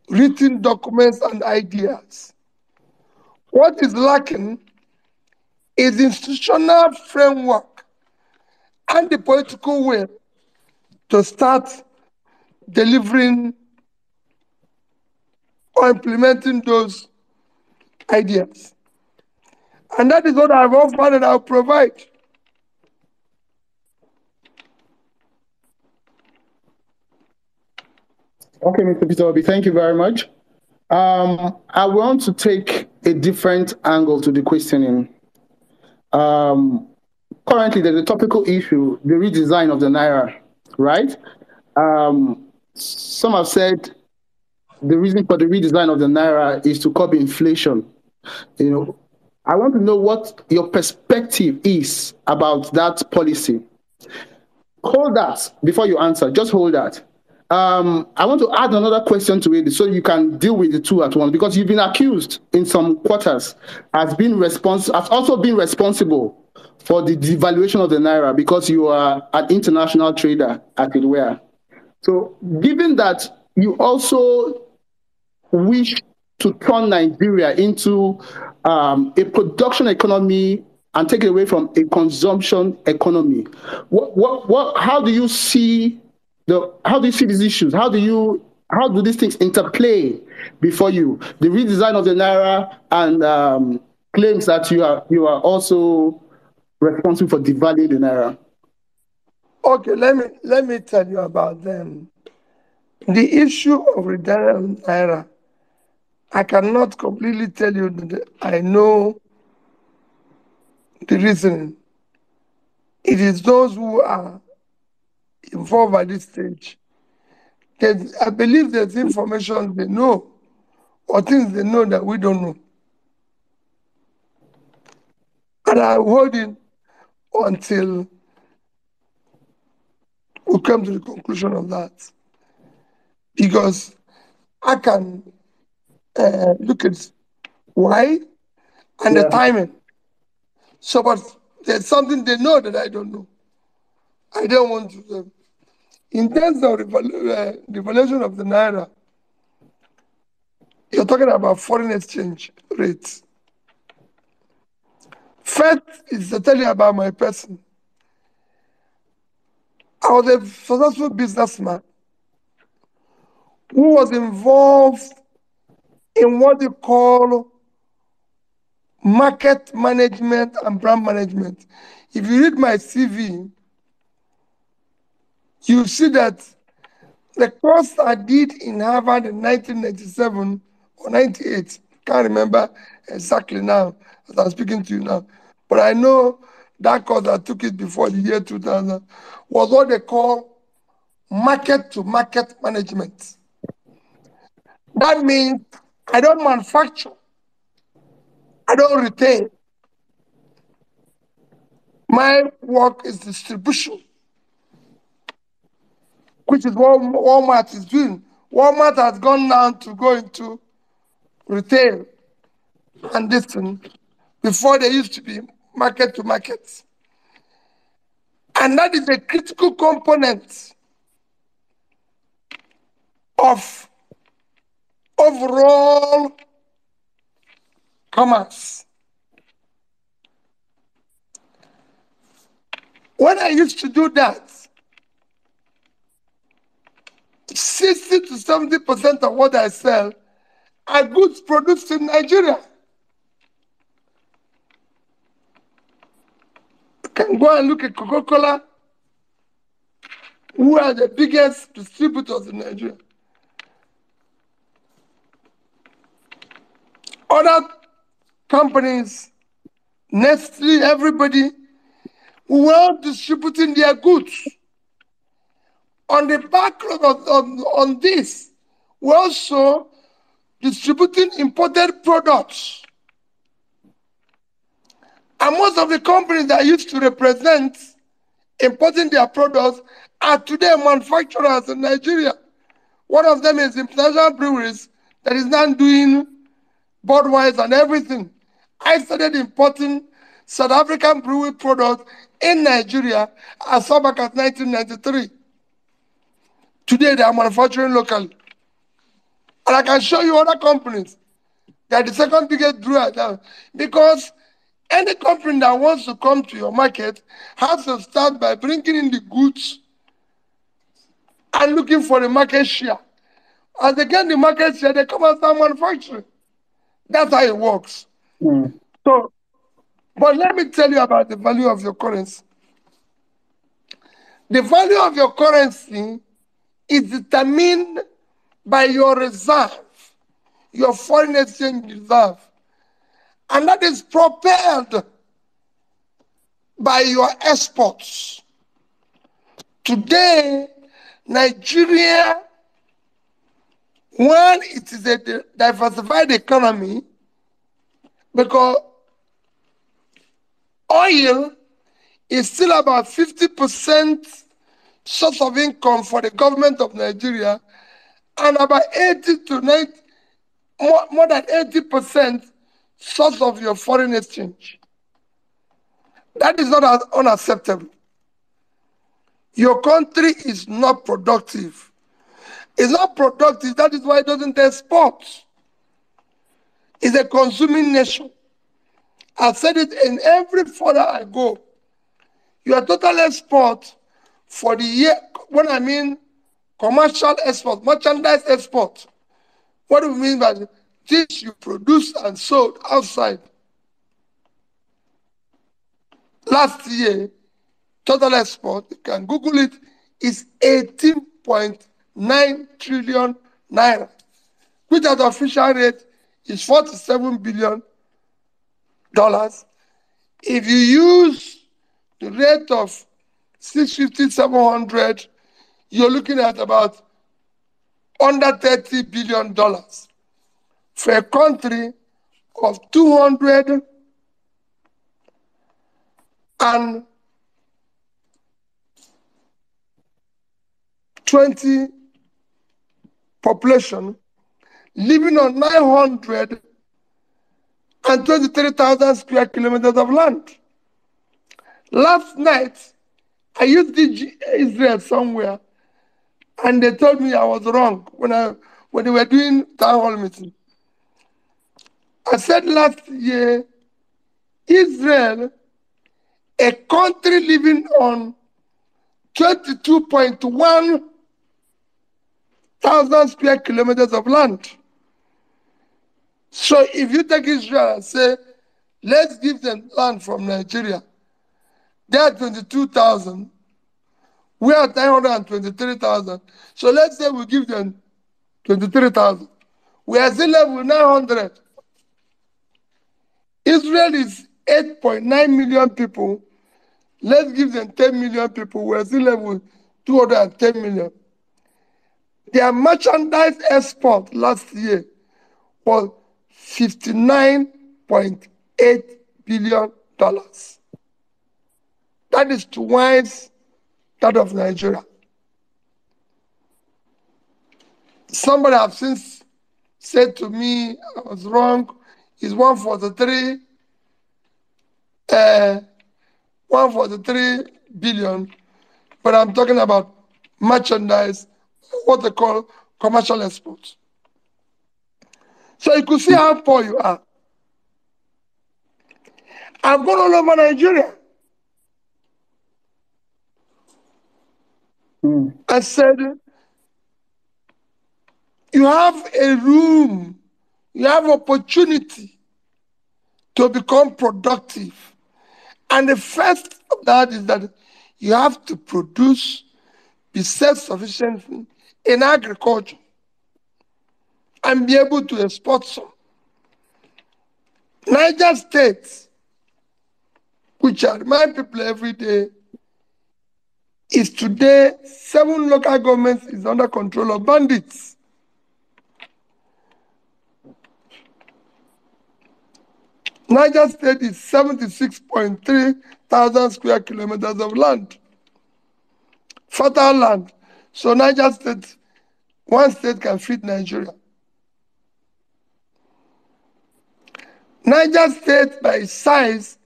written documents and ideas. What is lacking is institutional framework and the political will to start delivering or implementing those ideas. And that is what I've offered and I'll provide. Okay, Mr. Peter Obi, thank you very much. I want to take a different angle to the questioning. Currently, there's a topical issue, the redesign of the Naira, right? Some have said the reason for the redesign of the Naira is to curb inflation. I want to know what your perspective is about that policy. Hold that before you answer. Just hold that. I want to add another question to it so you can deal with the two at once, because you've been accused in some quarters as also being responsible for the devaluation of the Naira because you are an international trader, as it were. So given that you also wish to turn Nigeria into a production economy and take it away from a consumption economy, how do you see these issues? How do these things interplay before you? The redesign of the Naira and claims that you are also responsible for devaluing the Naira. Okay, let me tell you about them. The issue of redesign of Naira, I cannot completely tell you that I know the reason. It is those who are involved at this stage. I believe there's information they know or things they know that we don't know. And I'm holding until we come to the conclusion of that. Because I can look at why and the timing. So, but there's something they know that I don't know. I don't want to. In terms of the valuation of the Naira, You're talking about foreign exchange rates. First is to tell you about my person. I was a successful businessman who was involved in what you call market management and brand management. If you read my CV, you see that the course I did in Harvard in 1997 or 98, can't remember exactly now as I'm speaking to you now, but I know that course I took it before the year 2000 was what they call market-to-market management. That means I don't manufacture, I don't retail. My work is distribution, which is what Walmart is doing. Walmart has gone down to go into retail and this thing. Before they used to be market to market. And that is a critical component of overall commerce. When I used to do that, 60 to 70% of what I sell are goods produced in Nigeria. You can go and look at Coca-Cola, who are the biggest distributors in Nigeria. Other companies, Nestle, everybody, who are distributing their goods. On the backlog on this, we're also distributing imported products. And most of the companies that used to represent importing their products are today manufacturers in Nigeria. One of them is International Breweries that is now doing Budweiser and everything. I started importing South African brewery products in Nigeria as far back as 1993. Today they are manufacturing locally. And I can show you other companies that are the second biggest brewer now. Because any company that wants to come to your market has to start by bringing in the goods and looking for the market share. As they get the market share, they come and start manufacturing. That's how it works. So, but let me tell you about the value of your currency. The value of your currency is determined by your reserve, your foreign exchange reserve. And that is propelled by your exports. Today, Nigeria, one, it is a diversified economy because oil is still about 50% source of income for the government of Nigeria and about 80 to 90, more than 80% source of your foreign exchange. That is not unacceptable. Your country is not productive. It's not productive, that is why it doesn't export. It's a consuming nation. I said it in every further I go. Your total export for the year, when I mean commercial export, merchandise export, what do we mean by this you produce and sold outside? Last year, total export, you can Google it, is 18.9 trillion naira, which at the official rate is $47 billion. If you use the rate of 650, 700, you're looking at about under $30 billion for a country of 220 population, living on 923,000 square kilometers of land. Last night, I used Israel somewhere, and they told me I was wrong when they were doing town hall meeting. I said last year, Israel, a country living on 22.1 thousand square kilometers of land. So if you take Israel and say, let's give them land from Nigeria, they are 22,000. We are 923,000. So let's say we give them 23,000. We are still left with 900. Israel is 8.9 million people. Let's give them 10 million people. We are still left with 210 million. Their merchandise export last year was $59.8 billion. That is twice that of Nigeria. Somebody have since said to me I was wrong. It's 143 billion, but I'm talking about merchandise, what they call commercial exports. So you could see how poor you are. I've gone all over Nigeria. I said, you have a room, you have opportunity to become productive. And the first of that is that you have to produce, be self-sufficient in agriculture, and be able to export some. Niger State, which I remind people every day, is today 7 local governments is under control of bandits. Niger State is 76.3 thousand square kilometers of land, fertile land. So Niger State, one state can feed Nigeria. Niger State, by size,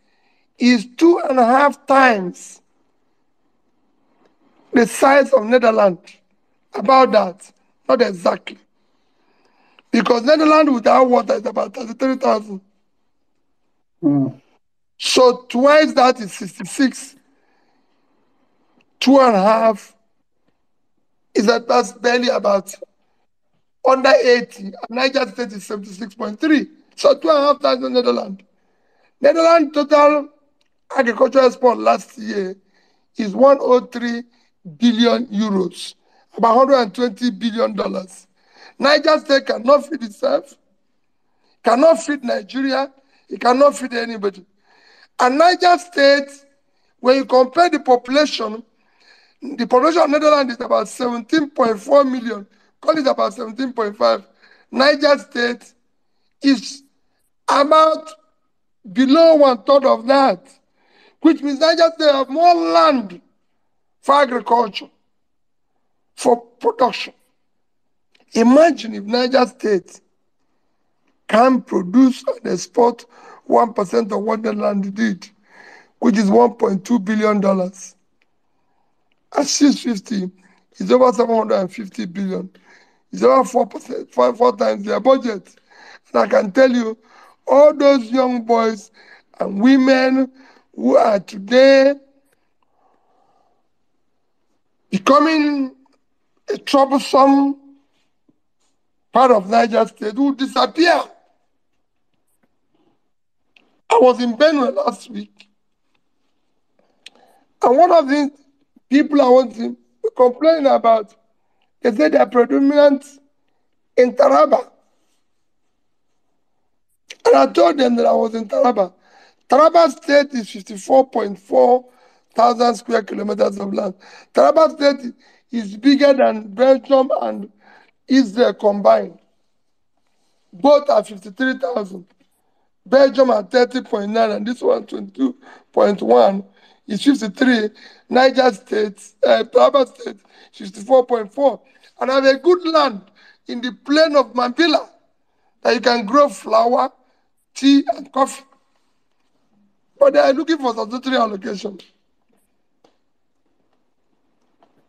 is 2.5 times the size of Netherlands. About that, not exactly. Because Netherlands without water is about 33,000. So twice that is 66. 2.5 is that's barely about under 80. And Niger State is 76.3. So 2.5 times the Netherlands. Netherlands total agricultural export last year is 103 billion euros, about $120 billion. Niger State cannot feed itself, cannot feed Nigeria, it cannot feed anybody. And Niger State, when you compare the population of Netherlands is about 17.4 million, call it about 17.5. Niger State is about below 1/3 of that, which means Niger State have more land for agriculture, for production. Imagine if Niger State can produce and export 1% of what the land did, which is $1.2 billion. At 650, it's over 750 billion. It's over 4%, four times their budget. And I can tell you, all those young boys and women who are today becoming a troublesome part of Niger State will disappear. I was in Benue last week, and one of the people I want to complain about, they say they are predominant in Taraba. And I told them that I was in Taraba. Taraba State is 54.4 thousand square kilometers of land. Taraba State is bigger than Belgium and Israel combined. Both are 53,000. Belgium at 30.9 and this one 22.1 is 53. Niger State, Taraba State, 54.4. And I have a good land in the plain of Mambila that you can grow flour, tea, and coffee. But they are looking for statutory allocation.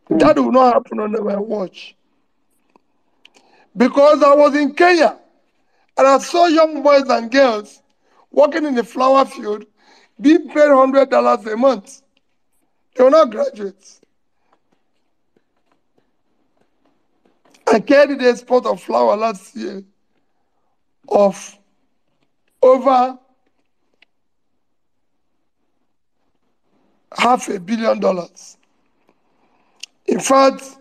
That will not happen on my watch. Because I was in Kenya And I saw young boys and girls working in the flower field being paid $100 a month. They were not graduates. I carried the export of flour last year of over $500 million. In fact,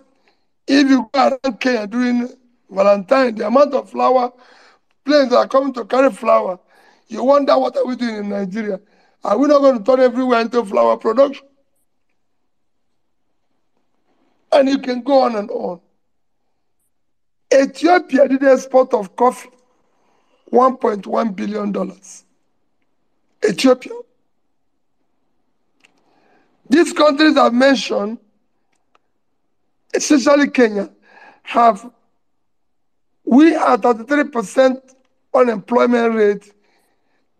if you go around Kenya during Valentine, the amount of flour, planes that are coming to carry flour, you wonder what are we doing in Nigeria? Are we not going to turn everywhere into flour production? And you can go on and on. Ethiopia did export of coffee, $1.1 billion. Ethiopia. These countries I've mentioned, especially Kenya, we are 33% unemployment rate.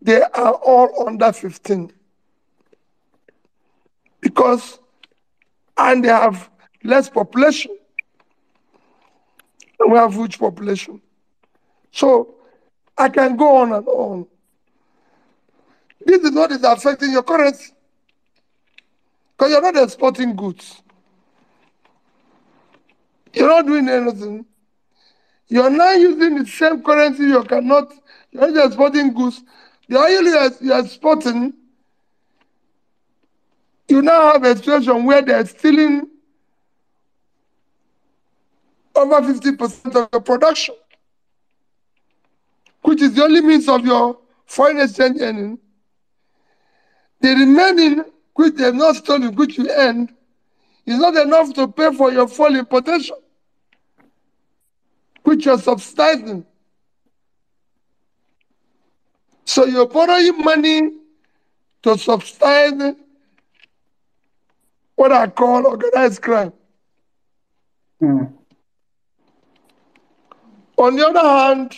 They are all under 15. And they have less population. And we have huge population. So I can go on and on. This is what is affecting your currency. Because you're not exporting goods. You're not doing anything. You're not using the same currency. You're not exporting goods. The oil you're exporting, you now have a situation where they're stealing over 50% of your production, which is the only means of your foreign exchange earning. The remaining, which they have not stolen, which you earned, is not enough to pay for your full importation, which you're subsidizing. So you're borrowing money to subsidize what I call organized crime. On the other hand,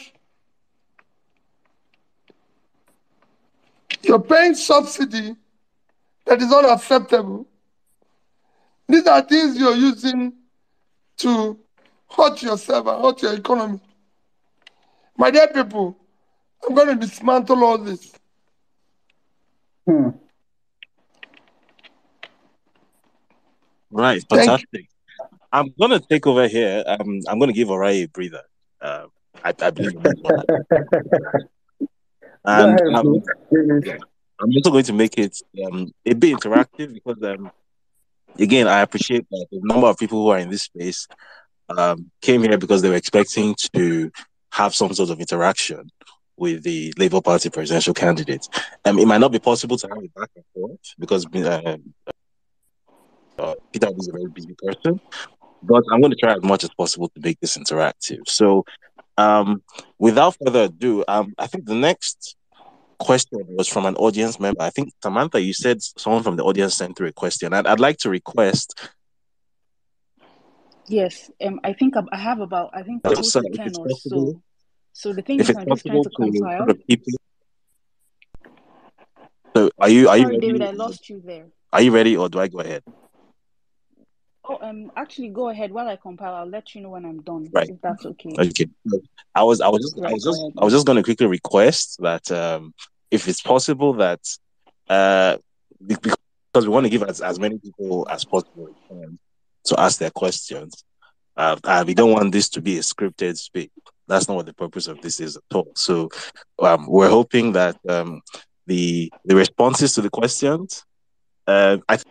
you're paying subsidy that is unacceptable. These are things you're using to hurt yourself and hurt your economy. My dear people, I'm going to dismantle all this. Right, fantastic. I'm going to take over here. I'm going to give Orai a breather. I believe in that. And I'm also going to make it a bit interactive because, again, I appreciate that the number of people who are in this space came here because they were expecting to have some sort of interaction with the Labour Party presidential candidate. It might not be possible to have it back and forth because Peter is a very busy person, but I'm going to try as much as possible to make this interactive. So without further ado, I think the next question was from an audience member. I think, Samantha, you said someone from the audience sent through a question. I'd like to request. Yes, I think I have about, close to 10 or so. So the thing is, I'm just trying to compile. So are you Sorry, ready? David, I lost you there. Are you ready, or do I go ahead? Oh, actually, go ahead while I compile. I'll let you know when I'm done. Right. If that's okay. Okay. I was just going to quickly request that if it's possible that because we want to give as many people as possible to ask their questions. And we don't want this to be a scripted speech. That's not what the purpose of this is at all. So we're hoping that the responses to the questions, I think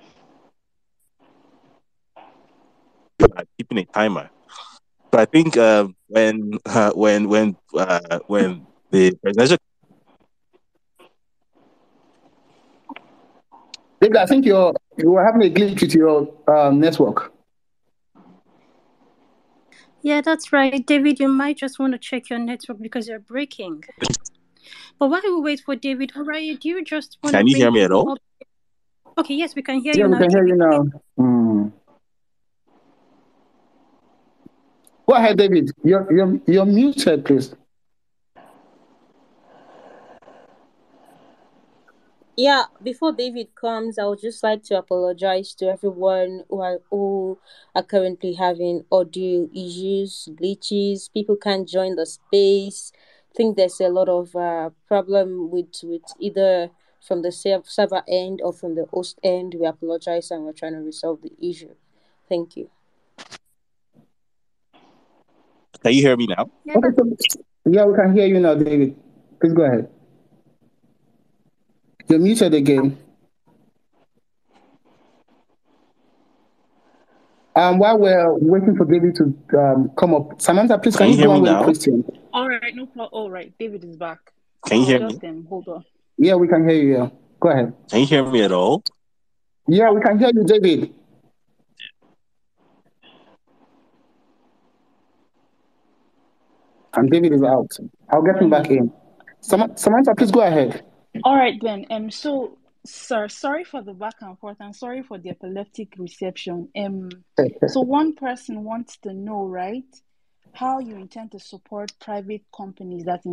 keeping a timer. So I think when the presidential. David, I think you were having a glitch with your network. Yeah, that's right. David, you might just want to check your network because you're breaking. But while we wait for David, Orai, do you just want to... Can you hear me at all? Okay, yes, we can hear you now. We can hear you now. Go ahead, David. You're muted, please. Yeah, before David comes, I would just like to apologize to everyone who are currently having audio issues, glitches. People can't join the space. think there's a lot of problem with either from the server end or from the host end. We apologize and we're trying to resolve the issue. Thank you. Can you hear me now? Yeah, yeah, we can hear you now, David. Please go ahead. You're muted again. While we're waiting for David to come up, Samantha, please can you go on with the question? All right, no problem. All right, David is back. Can you hear me? Hold on. Yeah, we can hear you. Yeah. Go ahead. Can you hear me at all? Yeah, we can hear you, David. And David is out. I'll get him back in. Samantha, please go ahead. All right then. So, sir, sorry for the back and forth, and sorry for the epileptic reception. So one person wants to know, right, how you intend to support private companies that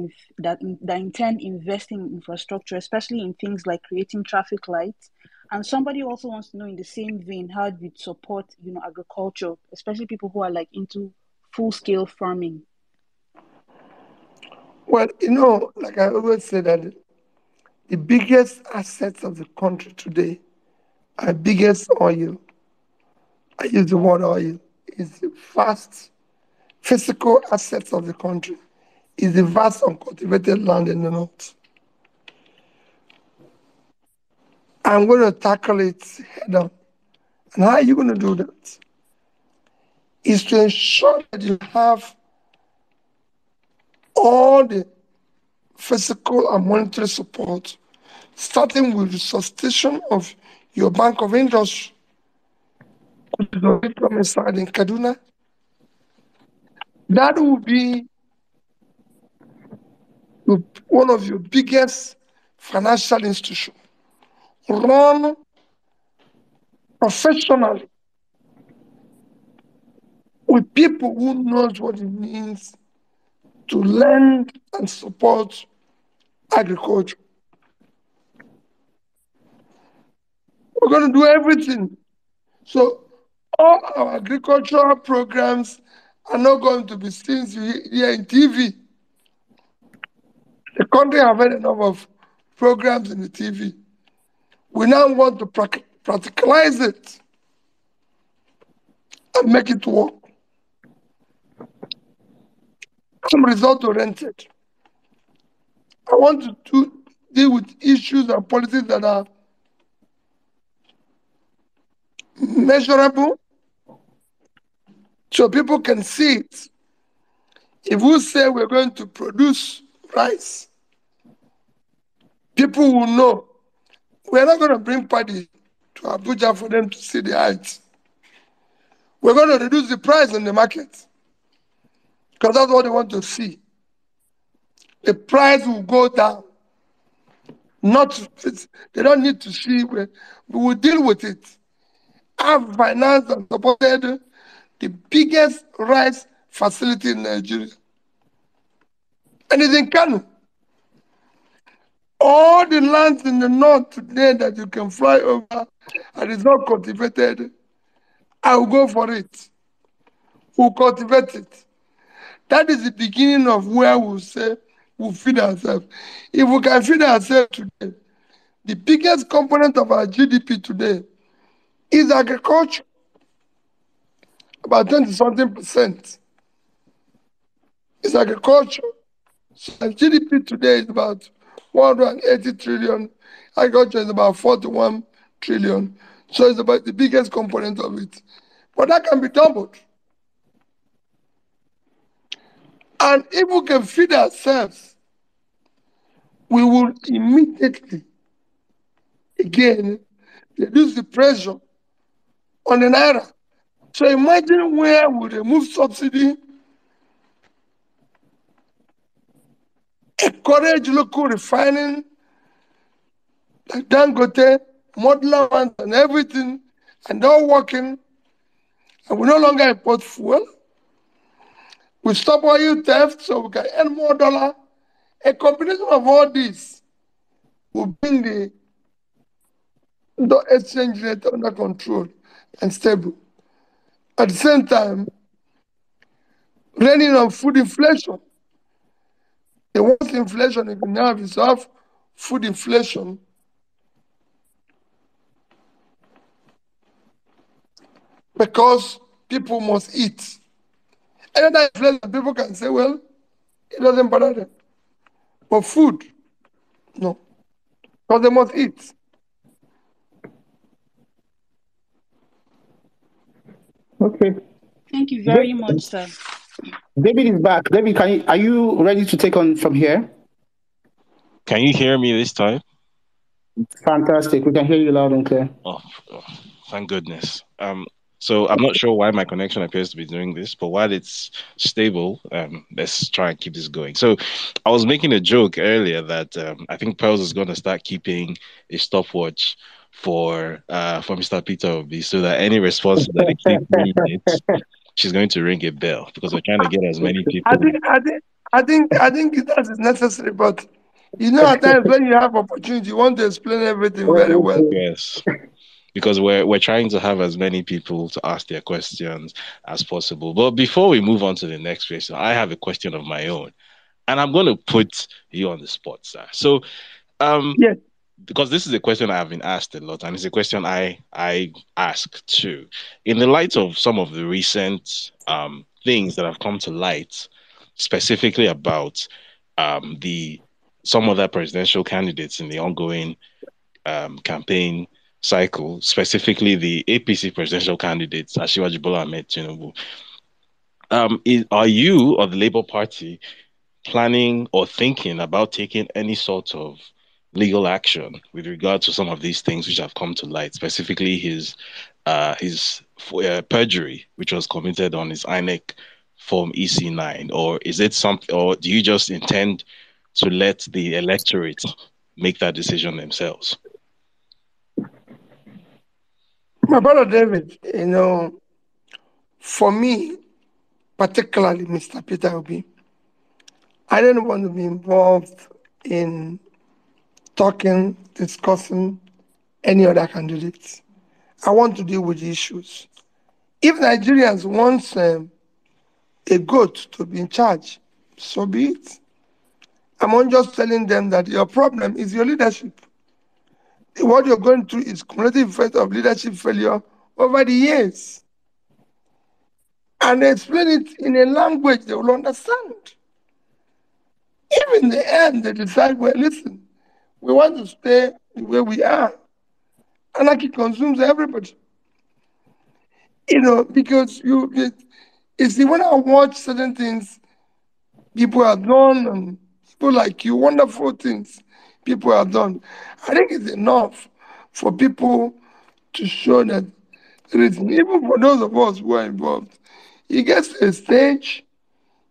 intend investing in infrastructure, especially in things like creating traffic lights. And somebody also wants to know, in the same vein, how you support, agriculture, especially people who are like into full-scale farming. Well, like I always say, that the biggest assets of the country today are biggest oil. I use the word oil. Is the vast physical assets of the country. Is the vast uncultivated land in the north. I'm going to tackle it head on. And how are you going to do that? Is to ensure that you have all the physical and monetary support, starting with the sustain of your Bank of Industry, which is already domiciled in Kaduna. That will be one of your biggest financial institutions, run professionally with people who knows what it means to lend and support agriculture. We're going to do everything. So all our agricultural programs are not going to be seen here in TV. The country have had enough of programs in the TV. We now want to practicalize it and make it work. I'm result-oriented. I want to deal with issues and policies that are measurable so people can see it. If we say we're going to produce rice, people will know. We're not going to bring party to Abuja for them to see the heights. We're going to reduce the price in the market because that's what they want to see. The price will go down. They don't need to see. We will deal with it. I've financed and supported the biggest rice facility in Nigeria. And it's in Kano. All the lands in the north today that you can fly over and it's not cultivated, I will go for it. We'll cultivate it. That is the beginning of where we'll say we'll feed ourselves. If we can feed ourselves today, the biggest component of our GDP today is agriculture. About 20-something% is agriculture. So GDP today is about 180 trillion. Agriculture is about 41 trillion. So it's about the biggest component of it. But that can be doubled. And if we can feed ourselves, we will immediately, again, reduce the pressure on the naira. So imagine where we remove subsidy, encourage local refining, like Dangote, modular ones and everything, and all working, and we no longer import fuel. We stop oil theft so we can earn more dollar. A combination of all this will bring the exchange rate under control and stable. At the same time, reining on food inflation. The worst inflation you can have is have food inflation. Because people must eat. Another inflation, people can say, well, it doesn't bother them. But food, no. Because they must eat. Okay. Thank you very much, sir. David is back. David, are you ready to take on from here? Can you hear me this time? Fantastic. We can hear you loud and clear. Oh, thank goodness. So I'm not sure why my connection appears to be doing this, but while it's stable, let's try and keep this going. So I was making a joke earlier that I think Pearls is going to start keeping a stopwatch for Mr. Peter Obi, so that any response that exceeds 3 minutes, she's going to ring a bell, because we're trying to get as many people. I think that is necessary, but at times when you have opportunity, you want to explain everything very well. Yes. Because we're trying to have as many people to ask their questions as possible. But before we move on to the next question, I have a question of my own, and I'm going to put you on the spot, sir. So, yes, because this is a question I have been asked a lot, and it's a question I ask too. In the light of some of the recent things that have come to light, specifically about some other presidential candidates in the ongoing campaign cycle, specifically the APC presidential candidates, Asiwaju Bola Ahmed Tinubu. Are you or the Labour Party planning or thinking about taking any sort of legal action with regard to some of these things which have come to light, specifically his perjury, which was committed on his INEC form EC9, or is it something, or do you just intend to let the electorate make that decision themselves? my brother David, for me, particularly Mr. Peter Obi, I didn't want to be involved in talking, discussing any other candidates. I want to deal with the issues. If Nigerians want a goat to be in charge, so be it. I'm not just telling them that your problem is your leadership. What you're going through is cumulative effect of leadership failure over the years. And they explain it in a language they will understand. If in the end they decide, well, listen, we want to stay the way we are, anarchy consumes everybody. Because it's the when I watch certain things people have done, and people like you, wonderful things people have done, I think it's enough for people to show that even for those of us who are involved, it gets to a stage,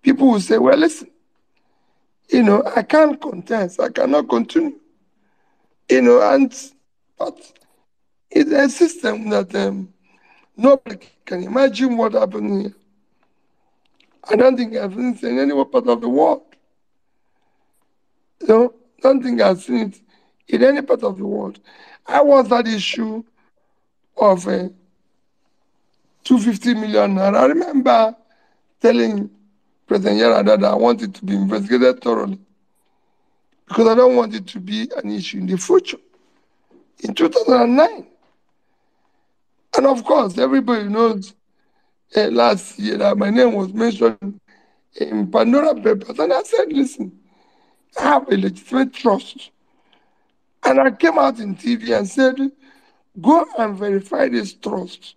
people will say, well, listen, I can't contest, I cannot continue. But it's a system that nobody can imagine what happened here. I don't think I've seen it in any part of the world. Don't think I've seen it in any part of the world. I want that issue of 250 million naira. I remember telling President Yar'Adua that I want it to be investigated thoroughly, because I don't want it to be an issue in the future. In 2009, and of course, everybody knows last year that my name was mentioned in Pandora Papers, and I said, listen, I have a legitimate trust. And I came out in TV and said, go and verify this trust.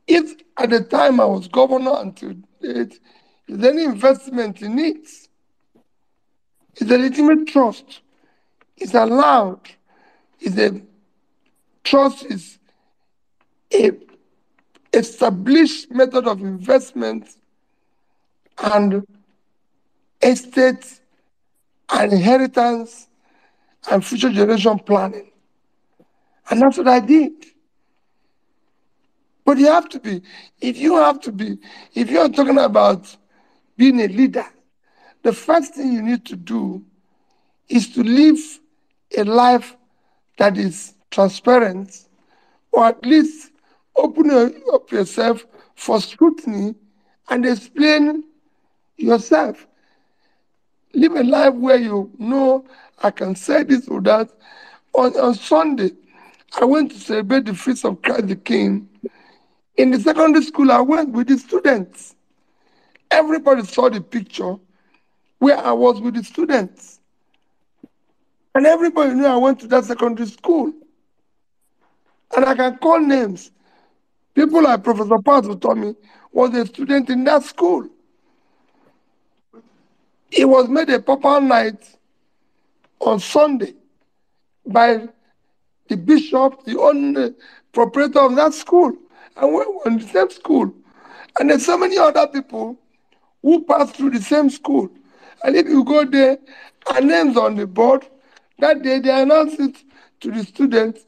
If at the time I was governor until date, is there any investment in it? It's a legitimate trust. It's allowed. Trust is a established method of investment and estate and inheritance and future generation planning. And that's what I did. But you have to be, if you're talking about being a leader, the first thing you need to do is to live a life that is transparent, or at least open up yourself for scrutiny and explain yourself. live a life where you know I can say this or that. On Sunday, I went to celebrate the feast of Christ the King. In the secondary school, I went with the students. Everybody saw the picture where I was with the students. And everybody knew I went to that secondary school. And I can call names. People like Professor Paz, who told me, was a student in that school. It was made a proper night on Sunday by the bishop, the only proprietor of that school. And we were in the same school. And there's so many other people who passed through the same school. And if you go there, our names on the board, that day they announced it to the students.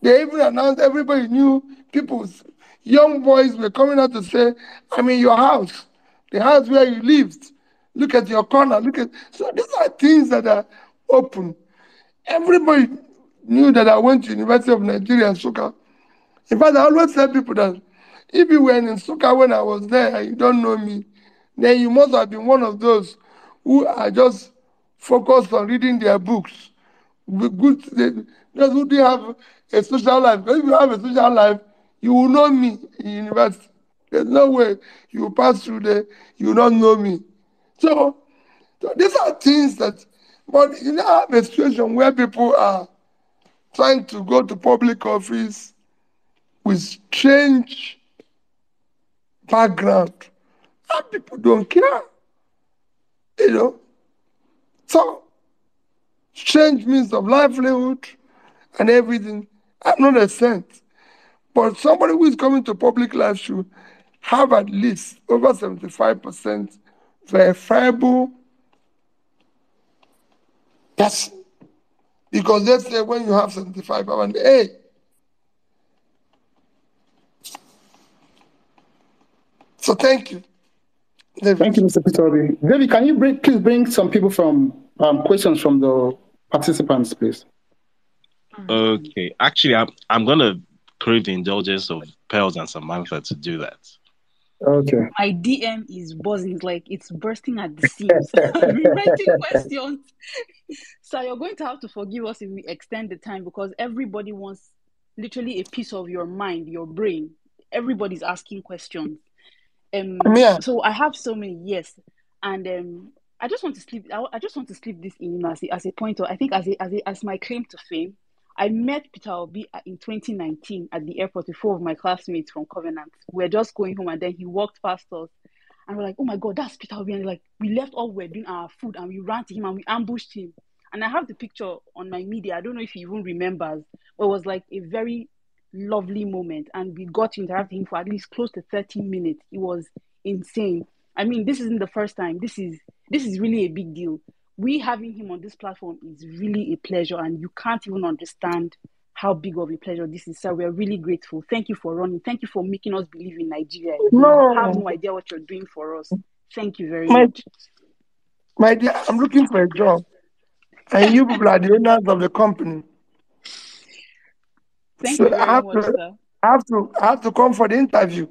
They even announced everybody knew people's young boys were coming out to say, I'm in your house, the house where you lived. Look at your corner. So these are things that are open. Everybody knew that I went to University of Nigeria in Nsukka. In fact, I always tell people that if you were in Nsukka when I was there and you don't know me, then you must have been one of those who are just focused on reading their books. Those who do have a social life. Because if you have a social life, you will know me in university. There's no way you will pass through there, you will not know me. So these are things that, but you now have a situation where people are trying to go to public office with strange background. And people don't care. So strange means of livelihood and everything. I'm not a saint. But somebody who is coming to public life should have at least over 75% verifiable person. Because they say when you have 75, hey. So thank you. David. Thank you, Mr. Peter Obi. David, can you please bring some people from questions from the participants, please? Okay. Actually, I'm gonna crave the indulgence of Pearls and Samantha to do that. Okay. My DM is buzzing, like it's bursting at the seams. I've been writing questions. So you're going to have to forgive us if we extend the time, because everybody wants literally a piece of your mind, your brain. Everybody's asking questions. So I have so many, yes. And I just want to slip this in as a pointer. I think as my claim to fame. I met Peter Obi in 2019 at the airport with 4 of my classmates from Covenant. We were just going home and then he walked past us and we're like, oh my God, that's Peter Obi. And like, we left all, we were doing our food and we ran to him and we ambushed him. And I have the picture on my media. I don't know if he even remembers, but it was like a very lovely moment. And we got to interact with him for at least close to 30 minutes. It was insane. I mean, this isn't the first time. This is really a big deal. We having him on this platform is really a pleasure, and you can't even understand how big of a pleasure this is. So we're really grateful. Thank you for running. Thank you for making us believe in Nigeria. You have no idea what you're doing for us. Thank you very much. My dear, I'm looking for a job, and you people are the owners of the company. Thank you very much, sir. I have to come for the interview.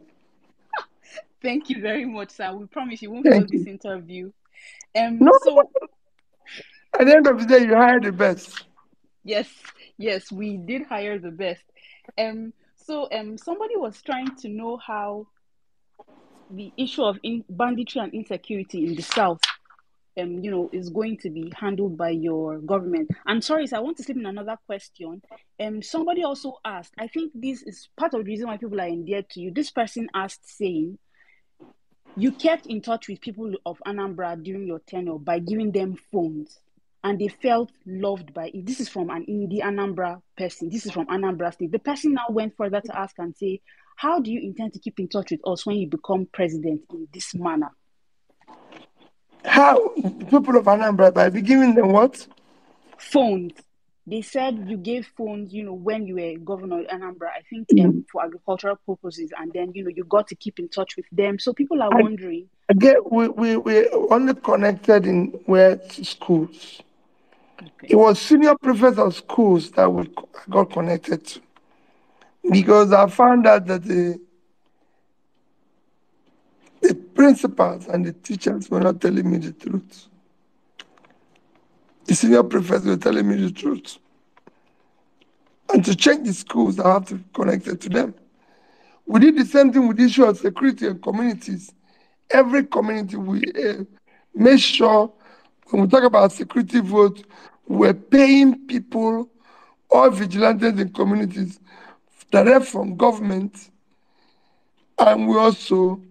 Thank you very much, sir. We promise you won't fail this interview. So at the end of the day, you hire the best. Yes, we did hire the best. So somebody was trying to know how the issue of banditry and insecurity in the South, is going to be handled by your government. I'm sorry, sir, I want to slip in another question. Somebody also asked, I think this is part of the reason why people are endeared to you. This person asked, saying, you kept in touch with people of Anambra during your tenure by giving them phones, and they felt loved by it. This is from an Indie Anambra person. This is from Anambra State. The person now went further to ask and say, how do you intend to keep in touch with us when you become president in this manner? How? People of Anambra, by giving them what? Phones. They said you gave phones, when you were governor of Anambra, I think for agricultural purposes, and then, you got to keep in touch with them. So people are wondering. Again, we only connected in schools. Okay. It was senior prefects of schools that I got connected to. Because I found out that the principals and the teachers were not telling me the truth. The senior prefects were telling me the truth. And to change the schools, I have to be connected to them. We did the same thing with the issue of security and communities. Every community, we make sure when we talk about security vote, we're paying people or vigilantes in communities direct from government, and we also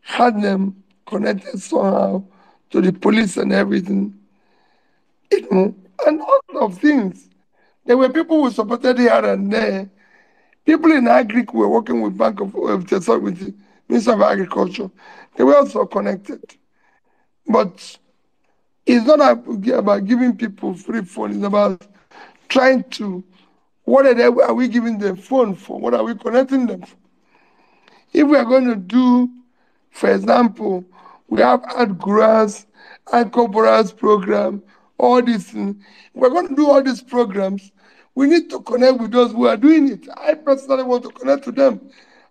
had them connected somehow to the police and everything, and all of things. There were people who supported here and there. People in Agric were working with with the Minister of Agriculture. They were also connected. But it's not about giving people free phone. It's about trying to, what are we giving them phone for? What are we connecting them for? If we are going to do, for example, we have ad grants, ad corporate program, all these things. We're going to do all these programs. We need to connect with those who are doing it. I personally want to connect to them.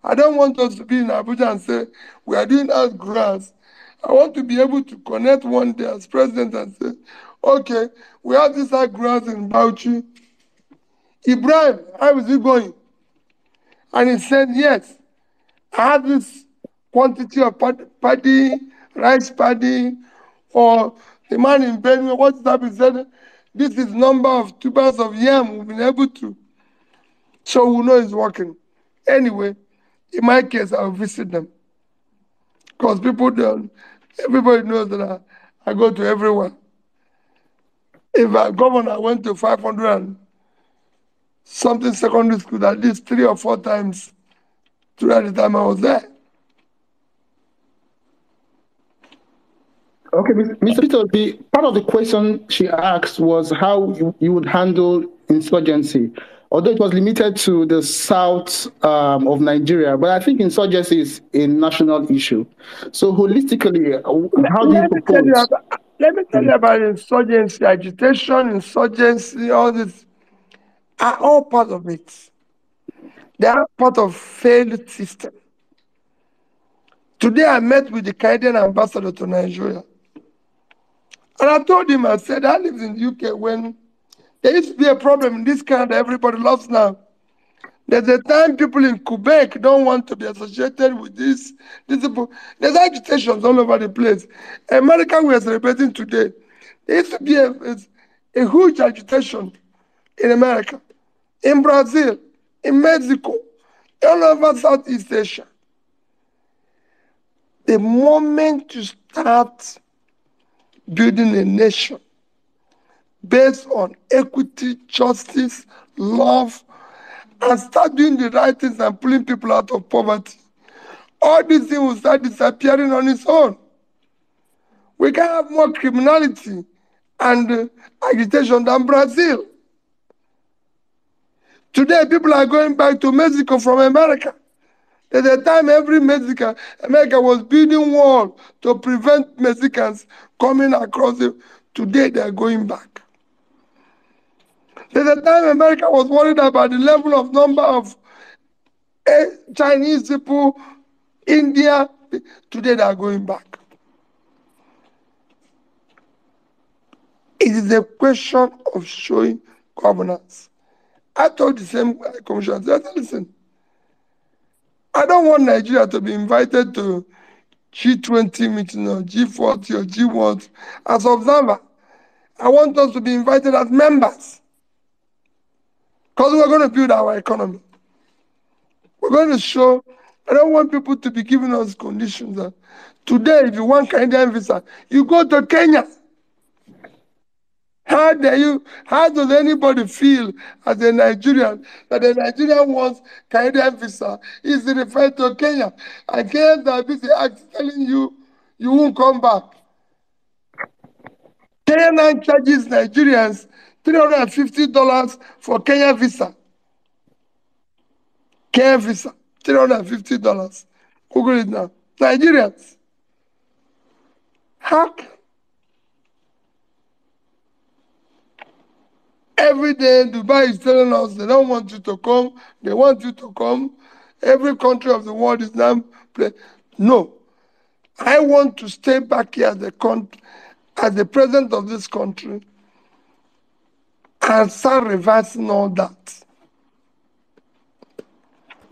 I don't want us to be in Abuja and say, we are doing ad grants. I want to be able to connect one day as president and say, okay, we have this ad grants in Bauchi. Ibrahim, how is it going? And he said, yes. I have this quantity of paddy, rice paddy, or the man in Benue, what's that? He said, this is number of tubers of yam we've been able to. So we know it's working. Anyway, in my case, I'll visit them. Because people don't, everybody knows that I go to everyone. If a governor went to 500 and something secondary school at least 3 or 4 times throughout the time I was there. Okay, Mr. Peter, part of the question she asked was how you would handle insurgency, although it was limited to the south of Nigeria, but I think insurgency is a national issue. So holistically, how do you propose? Let me tell you about insurgency, agitation, insurgency, all this are all part of it. They are part of failed system. Today I met with the Canadian ambassador to Nigeria. And I told him, I said, I lived in the UK when there used to be a problem in this Canada everybody loves now. There's a time people in Quebec don't want to be associated with this. There's agitations all over the place. America, we are celebrating today. There used to be a huge agitation in America, in Brazil, in Mexico, all over Southeast Asia. The moment you start building a nation based on equity, justice, love, and start doing the right things and pulling people out of poverty, all these things will start disappearing on its own. We can have more criminality and agitation than Brazil. Today, people are going back to Mexico from America. There's a time America was building walls to prevent Mexicans coming across it. Today, they are going back. There's a time America was worried about the level of number of Chinese people, India. Today, they are going back. It is a question of showing governance. I told the same commission, I said, listen, I don't want Nigeria to be invited to G20 meeting or G40 or G1 as observer. I want us to be invited as members. Because we're going to build our economy. We're going to show, I don't want people to be giving us conditions. Today, if you want Canadian visa, you go to Kenya. How does anybody feel as a Nigerian that a Nigerian wants Canadian visa is referred to Kenya? And Kenyans are busy telling you, you won't come back. Kenya charges Nigerians $350 for Kenya visa. Kenya visa, $350. Google it now. Nigerians. How? Every day, Dubai is telling us they don't want you to come. They want you to come. Every country of the world is now playing. No. I want to stay back here as the president of this country and start reversing all that.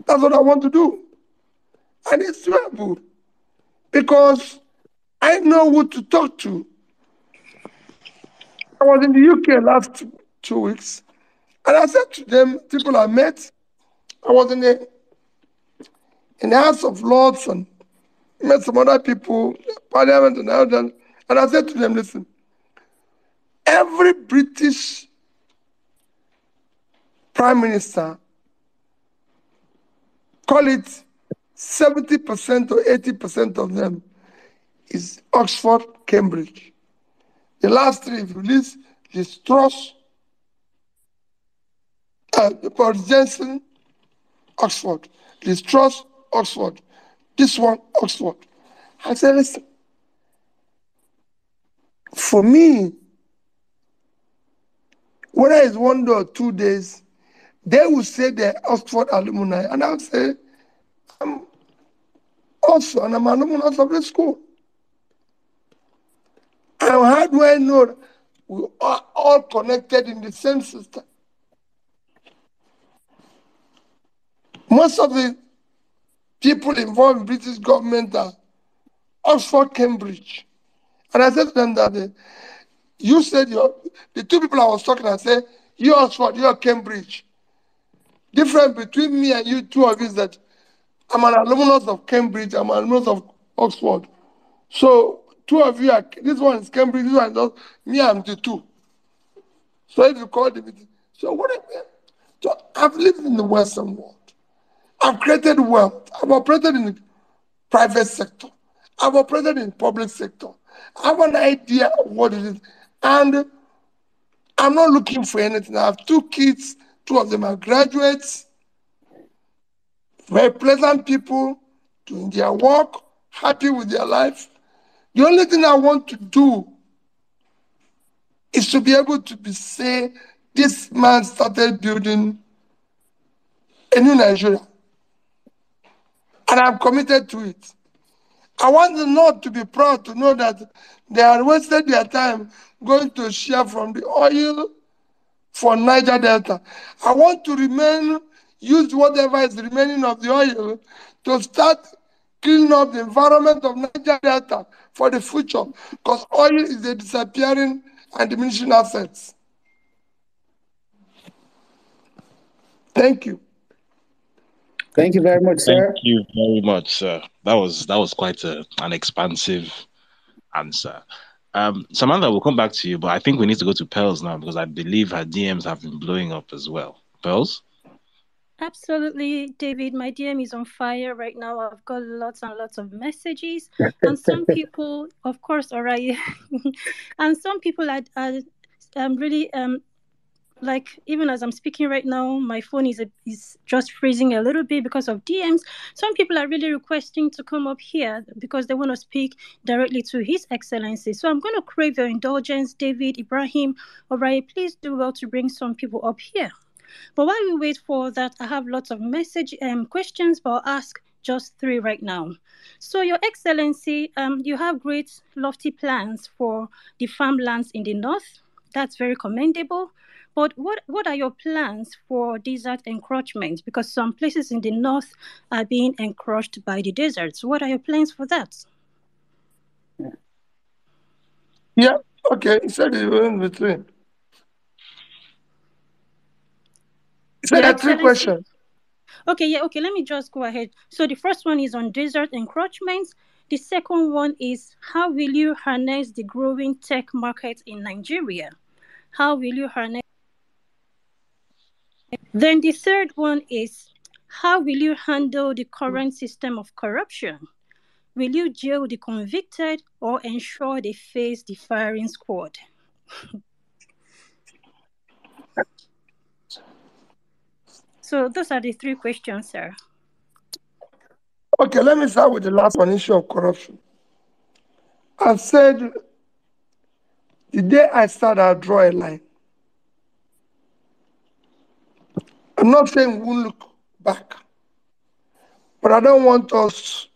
That's what I want to do. And it's doable because I know who to talk to. I was in the UK last 2 weeks, and I said to them, people I met, I was in the House of Lords and met some other people, Parliament and others, and I said to them, listen, every British Prime Minister, call it 70% or 80% of them is Oxford, Cambridge. The last three, if you list, is Truss, Boris Johnson, Oxford. Liz Truss, Oxford. This one, Oxford. I said, listen, for me, whether it's 1 day or 2 days, they will say they're Oxford alumni, and I'll say, I'm also, and I'm an alumnus of the school. And how do I know we are all connected in the same system? Most of the people involved in British government are Oxford, Cambridge. And I said to them that you said the two people I was talking, I said, you're Oxford, you're Cambridge. Difference between me and you two of you is that I'm an alumnus of Cambridge, I'm an alumnus of Oxford. So two of you are, this one is Cambridge, this one is not, me, I'm the two. So if you call the meeting, so what I mean, so I've lived in the Western world. I've created wealth. I've operated in the private sector. I've operated in the public sector. I have an idea of what it is. And I'm not looking for anything. I have 2 kids. 2 of them are graduates. Very pleasant people, doing their work, happy with their life. The only thing I want to do is to be able to say, this man started building a new Nigeria. And I'm committed to it. I want the North to be proud to know that they had wasted their time going to share from the oil for Niger Delta. I want to use whatever is remaining of the oil to start cleaning up the environment of Niger Delta for the future, because oil is a disappearing and diminishing assets. Thank you. Thank you very much, sir. Thank you very much, sir. That was quite an expansive answer. Samantha, we'll come back to you, but I think we need to go to Pearls now because I believe her DMs have been blowing up as well. Pearls? Absolutely, David. My DM is on fire right now. I've got lots and lots of messages, and some people, of course, all right, and some people are really like, even as I'm speaking right now, my phone is just freezing a little bit because of DMs. Some people are really requesting to come up here because they want to speak directly to His Excellency. So I'm going to crave your indulgence, David, Ibrahim, O'Reilly. Please do well to bring some people up here. But while we wait for that, I have lots of questions, but I'll ask just 3 right now. So, Your Excellency, you have great, lofty plans for the farmlands in the north. That's very commendable. But what are your plans for desert encroachment? Because some places in the north are being encroached by the deserts. What are your plans for that? Yeah, okay. He said it was in between. So there are 3 questions. Okay, let me just go ahead. So the first one is on desert encroachments. The second one is, how will you harness the growing tech market in Nigeria? How will you harness? Then the third one is, how will you handle the current system of corruption? Will you jail the convicted or ensure they face the firing squad? So those are the 3 questions, sir. Okay, let me start with the last one, issue of corruption. I said, the day I start, I'll draw a line. I'm not saying we won't look back, but I don't want us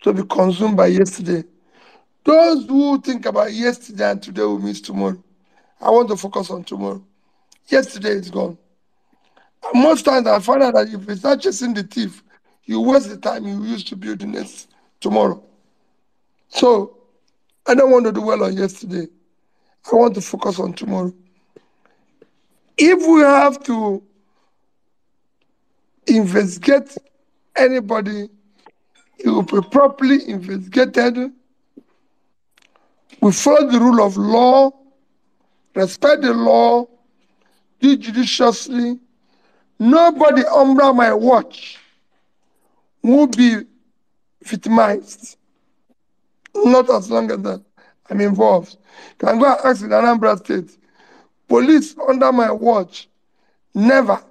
to be consumed by yesterday. Those who think about yesterday and today will miss tomorrow. I want to focus on tomorrow. Yesterday is gone. And most times I find out that if you start chasing the thief, you waste the time you used to build the next tomorrow. So I don't want to do well on yesterday. I want to focus on tomorrow. If we have to investigate anybody, it will be properly investigated. We follow the rule of law, respect the law, do judiciously. Nobody under my watch will be victimized. Not as long as I'm involved. Can go and ask in Anambra State. Police under my watch, never.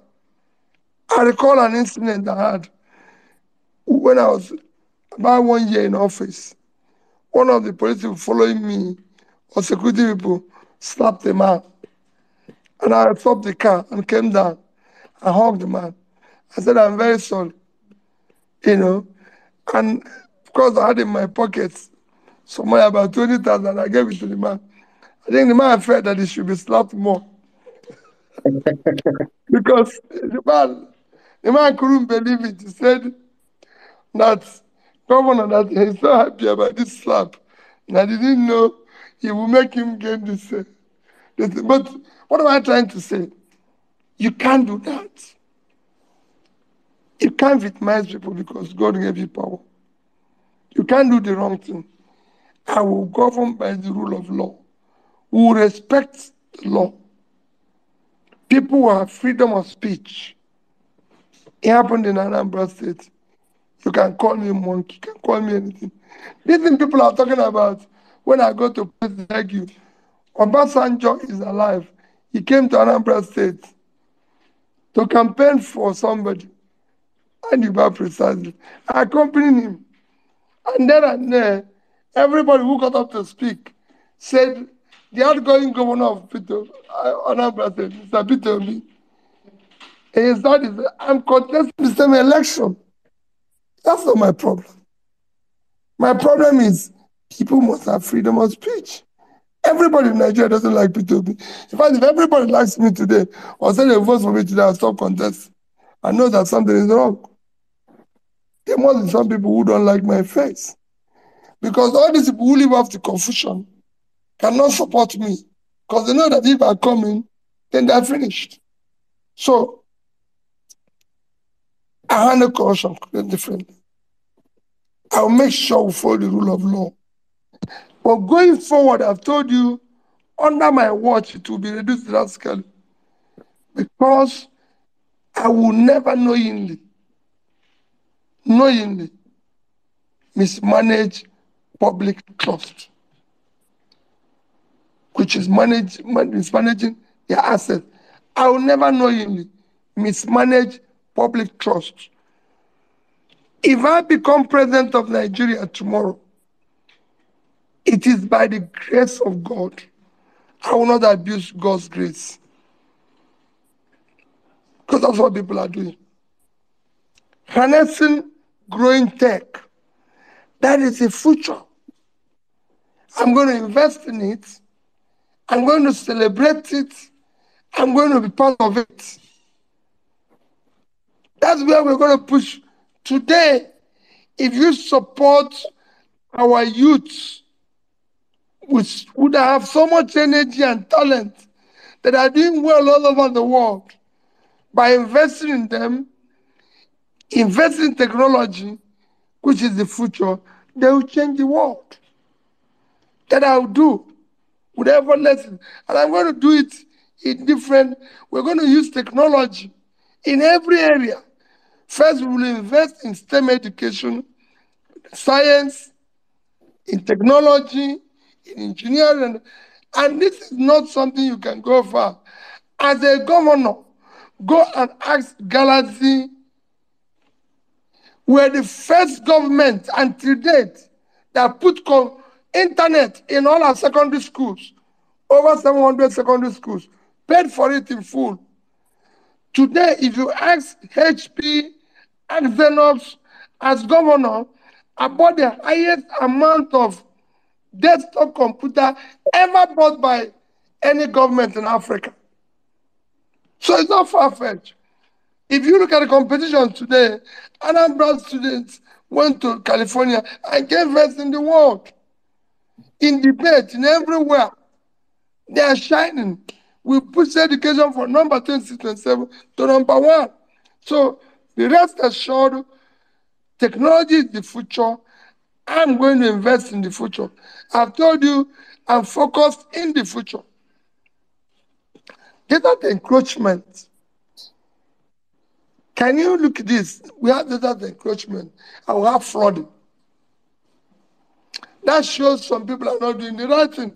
I recall an incident I had when I was about 1 year in office. One of the police people following me, or security people, slapped the man. And I stopped the car and came down. I hugged the man. I said, I'm very sorry. And because I had in my pockets some money, about 20,000, I gave it to the man. I think the man felt that he should be slapped more. Because the man couldn't believe it. He said that governor, that he's so happy about this slap. And I didn't know he would make him gain this. But what am I trying to say? You can't do that. You can't victimize people because God gave you power. You can't do the wrong thing. I will govern by the rule of law. We will respect the law. People who have freedom of speech. It happened in Anambra State. You can call me a monkey, you can call me anything. This thing people are talking about when I go to places like you. Obasanjo is alive. He came to Anambra State to campaign for somebody. And you were precisely. I accompanied him. And there, everybody who got up to speak said, the outgoing governor of Anambra State, Mr. Peter Obi, and he started, I'm contesting the same election. That's not my problem. My problem is people must have freedom of speech. Everybody in Nigeria doesn't like Peter Obi. In fact, if everybody likes me today, or say they vote for me today, I'll stop contesting. I know that something is wrong. There must be some people who don't like my face. Because all these people who live off the confusion cannot support me. Because they know that if I come in, then they're finished. So, I handle corruption differently. I'll make sure we follow the rule of law. But going forward, I've told you, under my watch, it will be reduced drastically. Because I will never knowingly mismanage public trust, which is mismanaging their assets. I will never knowingly mismanage public trust. If I become president of Nigeria tomorrow, it is by the grace of God. I will not abuse God's grace. Because that's what people are doing. Harnessing growing tech. That is the future. I'm going to invest in it. I'm going to celebrate it. I'm going to be part of it. That's where we're going to push. Today, if you support our youth, which would have so much energy and talent that are doing well all over the world, by investing in them, investing in technology, which is the future, they will change the world. That I'll do with every lesson. And I'm going to do it in different, we're going to use technology in every area. First, we will invest in STEM education, science, in technology, in engineering. And this is not something you can go far. As a governor, go and ask Galaxy. We're the first government until date that put internet in all our secondary schools. Over 700 secondary schools. Paid for it in full. Today, if you ask HP, ask Xerox, as governor, about the highest amount of desktop computer ever bought by any government in Africa. So it's not far-fetched. If you look at the competition today, Anambra students went to California and came first in the world. In debate, in everywhere, they are shining. We push education from number 26, 27 to number 1. So the rest assured, technology is the future. I'm going to invest in the future. I've told you, I'm focused in the future. Data encroachment. Can you look at this? We have data encroachment and we have flooding. That shows some people are not doing the right thing.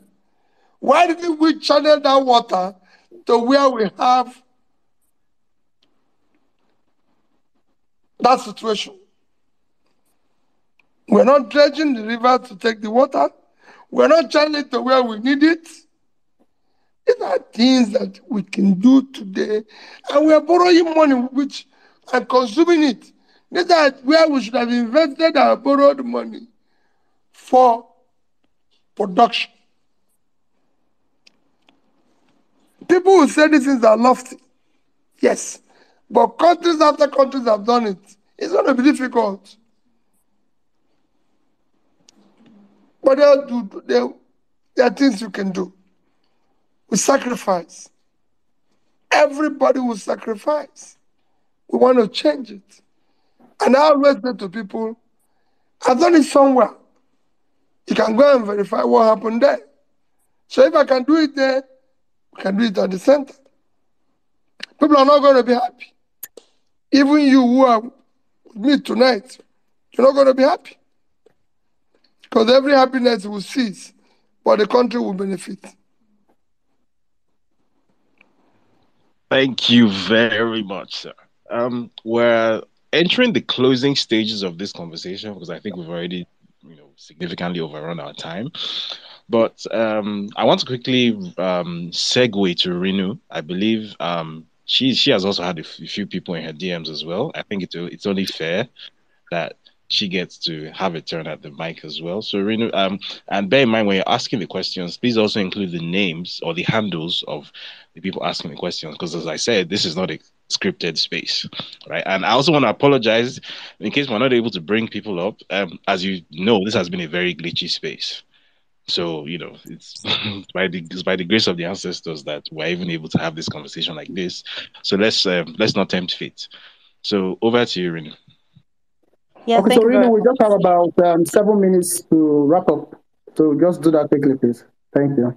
Why didn't we channel that water to where we have that situation? We're not dredging the river to take the water. We're not channeling it to where we need it. These are things that we can do today, and we are borrowing money and consuming it. These are where we should have invested our borrowed money for production. People will say these things are lofty. Yes. But countries after countries have done it. It's going to be difficult. But there are things you can do. We sacrifice. Everybody will sacrifice. We want to change it. And I always say to people, I've done it somewhere. You can go and verify what happened there. So if I can do it there, I can do it at the center. People are not going to be happy. Even you who are with me tonight, you're not going to be happy. Because every happiness will cease, but the country will benefit. Thank you very much, sir. We're entering the closing stages of this conversation because I think we've already, significantly overrun our time. But I want to quickly segue to Rinu. I believe she has also had a few people in her DMs as well. I think it's only fair that she gets to have a turn at the mic as well. So Rinu, and bear in mind when you're asking the questions, please also include the names or the handles of the people asking the questions, because as I said, this is not a scripted space, right? And I also want to apologize in case we're not able to bring people up. As you know, this has been a very glitchy space. So, it's by the grace of the ancestors that we're even able to have this conversation like this. So let's not tempt fate. So over to you, Rinu. Yeah, okay, so Rinu, we just have about 7 minutes to wrap up. So just do that quickly, please. Thank you.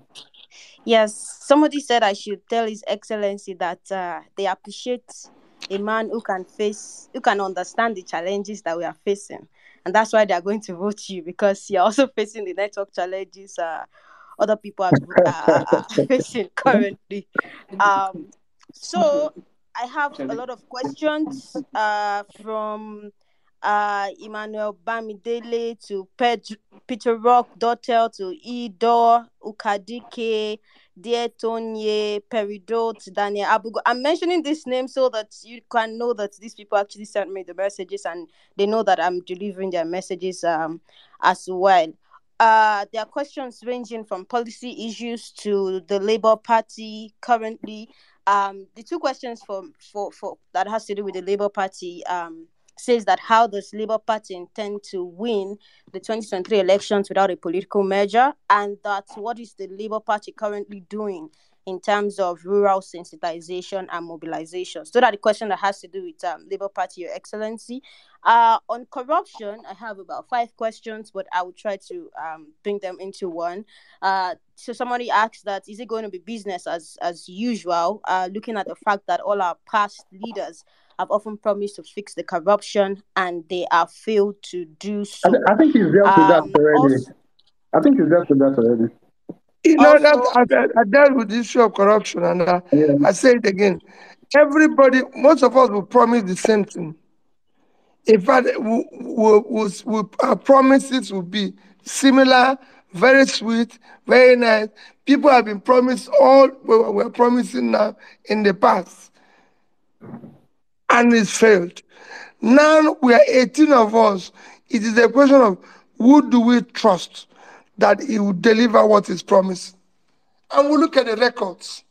Yes, somebody said I should tell His Excellency that they appreciate a man who can understand the challenges that we are facing. And that's why they are going to vote you, because you're also facing the network challenges other people are facing currently. So I have a lot of questions from Emmanuel Bamidele to Peter Rock, Dotel to Idor, Ukadike, Dear Tonye, Peridot, Daniel Abugo. I'm mentioning this name so that you can know that these people actually sent me the messages and they know that I'm delivering their messages as well. There are questions ranging from policy issues to the Labour Party currently. The two questions for that has to do with the Labour Party says that how does Labour Party intend to win the 2023 elections without a political merger, and that what is the Labour Party currently doing in terms of rural sensitization and mobilization. So that the question that has to do with Labour Party, Your Excellency. On corruption, I have about 5 questions, but I will try to bring them into one. So somebody asked that, is it going to be business as usual, looking at the fact that all our past leaders have often promised to fix the corruption and they have failed to do so. I think he's dealt with that already. I think he's dealt with that already. I dealt with the issue of corruption, and I say it again. Everybody, most of us will promise the same thing. In fact, our promises will be similar, very sweet, very nice. People have been promised all we're promising now in the past, and it's failed. Now we are 18 of us. It is a question of who do we trust that he will deliver what is promised. And we look at the records.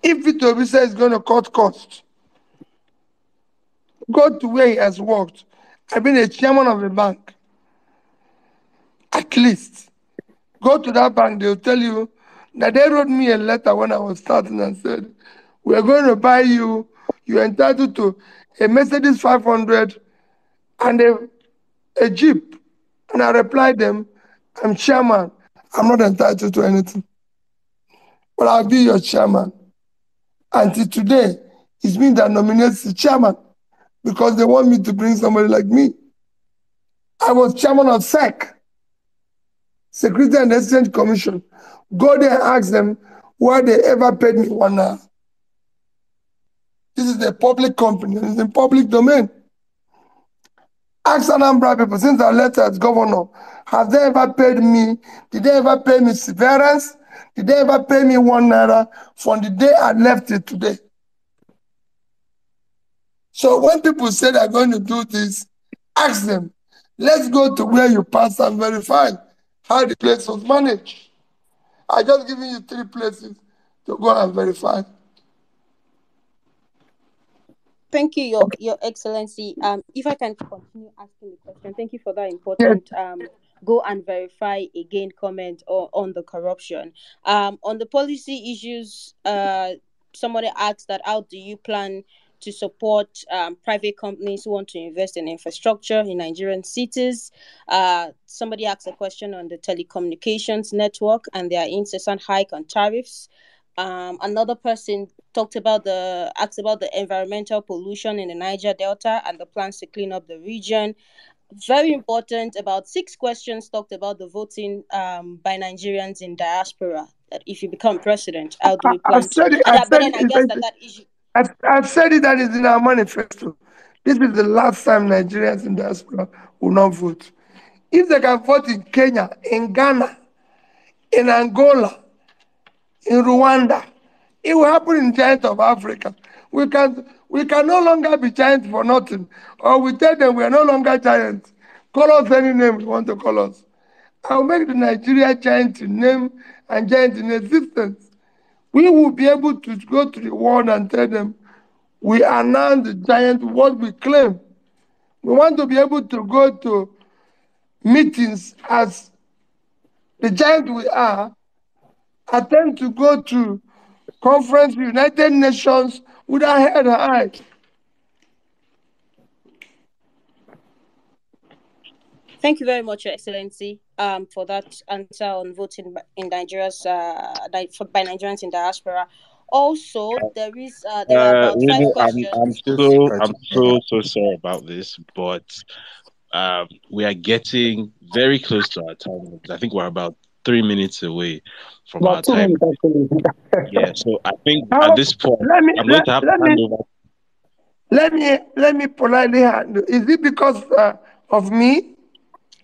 If Peter Obi says it's going to cut costs, go to where he has worked. I've been a chairman of a bank. At least. Go to that bank, they'll tell you that they wrote me a letter when I was starting and said, we're going to buy you, you're entitled to a Mercedes 500 and a Jeep. And I replied them, I'm chairman. I'm not entitled to anything. But I'll be your chairman. Until today, it's me that nominates the chairman because they want me to bring somebody like me. I was chairman of SEC, Security and Exchange Commission. Go there and ask them why they ever paid me $1. This is a public company, it's in public domain. Ask Anambra people, since I left as governor, have they ever paid me? Did they ever pay me severance? Did they ever pay me $1 from the day I left it today? So when people say they're going to do this, ask them, let's go to where you pass and verify how the place was managed. I just given you 3 places to go and verify. Thank you, Your Excellency. If I can continue asking the question, thank you for that important go and verify again comment on the corruption. On the policy issues, somebody asked that how do you plan to support private companies who want to invest in infrastructure in Nigerian cities? Somebody asked a question on the telecommunications network and their incessant hike on tariffs. Another person asked about the environmental pollution in the Niger Delta and the plans to clean up the region. Very important, about 6 questions talked about the voting by Nigerians in diaspora. That if you become president, how do we plan to? I've said it, that is in our manifesto. This is the last time Nigerians in diaspora will not vote. If they can vote in Kenya, in Ghana, in Angola, in Rwanda, it will happen in giant of Africa. We can no longer be giant for nothing. Or we tell them we are no longer giants. Call us any name you want to call us. I'll make the Nigeria giant in name and giant in existence. We will be able to go to the world and tell them we are now the giant, what we claim. We want to be able to go to meetings as the giant we are, attempt to go to conference, United Nations, with our head high. Thank you very much, Your Excellency, for that answer on voting in by Nigerians in diaspora. Also, there are about 5 questions. I'm so sorry about this, but we are getting very close to our time. I think we're about 3 minutes away from our time. Yeah, so I think at this point, I'm going to have to hand over. Let me politely handle. Is it because of me?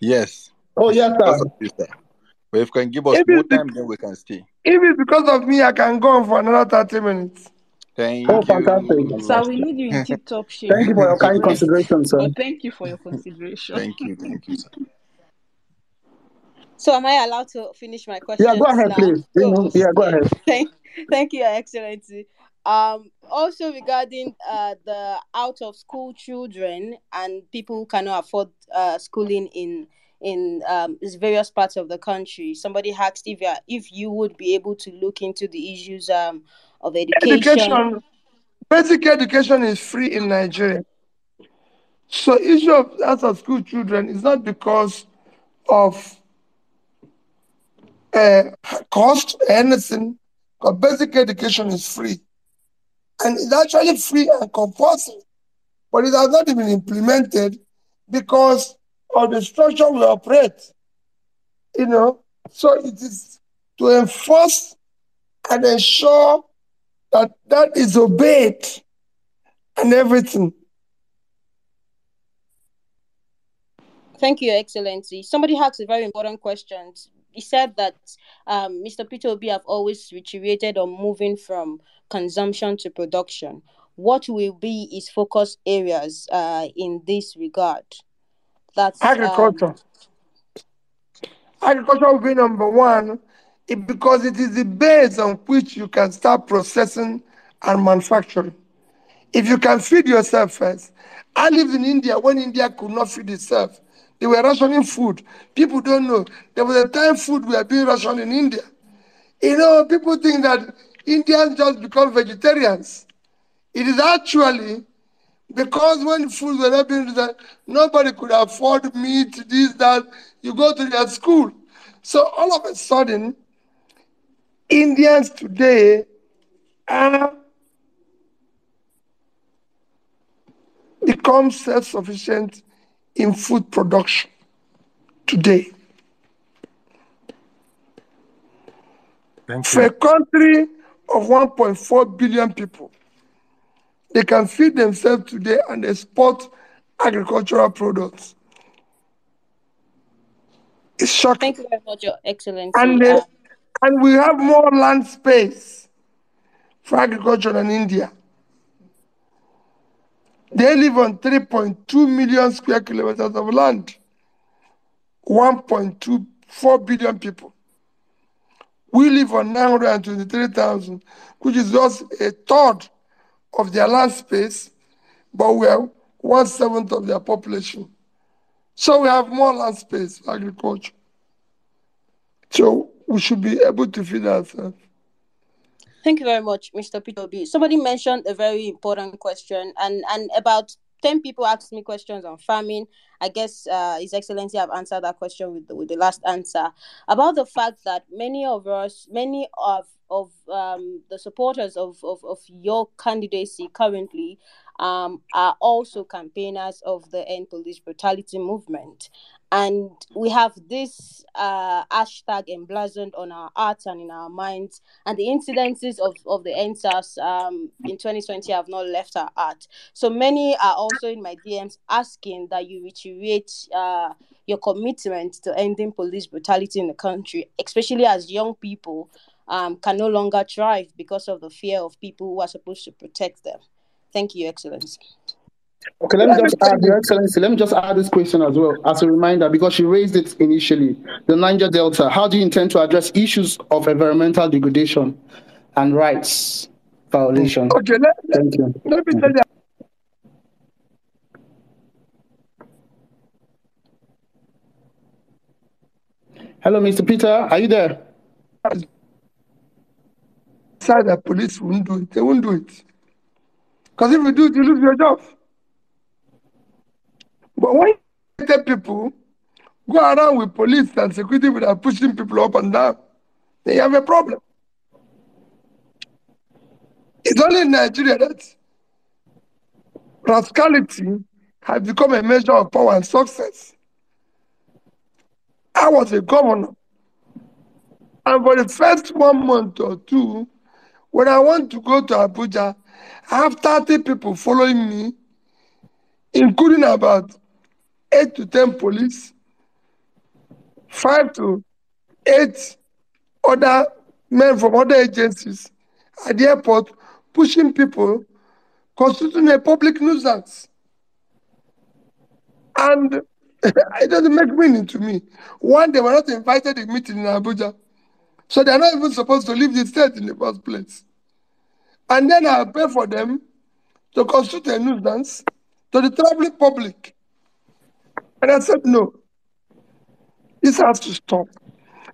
Yes. Oh, yes, sir. But if you can give us more time, then we can stay. If it's because of me, I can go on for another 30 minutes. Thank you. Fantastic. So we need you in tip-top shape. Thank you for your kind consideration, sir. But thank you for your consideration. Thank you, sir. So am I allowed to finish my question? Yeah, go ahead, now? please. Go ahead. Thank you, Your Excellency. Also regarding the out-of-school children and people who cannot afford schooling in various parts of the country, somebody asked if you would be able to look into the issues of education. Basic education is free in Nigeria. So issue of out-of-school children is not because of cost or anything, but basic education is free. And it's actually free and compulsory, but it has not been implemented because of the structure we operate. So it is to enforce and ensure that that is obeyed and everything. Thank you, Your Excellency. Somebody asked a very important question. He said that Mr. Peter Obi have always reiterated on moving from consumption to production. What will be his focus areas in this regard? That's agriculture. Agriculture will be number 1 because it is the base on which you can start processing and manufacturing. If you can feed yourself first. I lived in India when India could not feed itself. They were rationing food. People don't know. There was a time food were being rationed in India. You know, people think that Indians just become vegetarians. It is actually because when food were not being that nobody could afford meat, this, that, you go to their school. So all of a sudden, Indians today are become self-sufficient in food production today. For a country of 1.4 billion people, they can feed themselves today and export agricultural products. It's shocking. Thank you very much, Your Excellency. And we have more land space for agriculture than India. They live on 3.2 million square kilometers of land. 1.24 billion people. We live on 923,000, which is just a third of their land space, but we are 1/7 of their population. So we have more land space for agriculture. So we should be able to feed ourselves. Thank you very much, Mr. Peter B. Somebody mentioned a very important question, and about 10 people asked me questions on farming. I guess His Excellency have answered that question with the last answer about the fact that many of the supporters of your candidacy currently are also campaigners of the End Police Brutality movement. And we have this hashtag emblazoned on our hearts and in our minds. And the incidences of the NSAS in 2020 have not left our heart. So many are also in my DMs asking that you reiterate your commitment to ending police brutality in the country, especially as young people can no longer thrive because of the fear of people who are supposed to protect them. Thank you, Your Excellency. Okay, let me just add, Your Excellency, let me just add this question as well as a reminder, because she raised it initially. The Niger Delta, how do you intend to address issues of environmental degradation and rights violation? Okay, thank you. Let me tell you. Hello, Mr. Peter, are you there? Say that police won't do it. They won't do it. Because if you do it, you lose your job. But when you tell people go around with police and security without pushing people up and down, they have a problem. It's only in Nigeria that rascality has become a measure of power and success. I was a governor, and for the first 1 month or two, when I want to go to Abuja, I have 30 people following me, including about 8 to 10 police, 5 to 8 other men from other agencies at the airport, pushing people, constituting a public nuisance. And it doesn't make meaning to me. One, they were not invited to a meeting in Abuja, so they're not even supposed to leave the state in the first place. And then I pay for them to constitute a nuisance to the traveling public. And I said, no, this has to stop.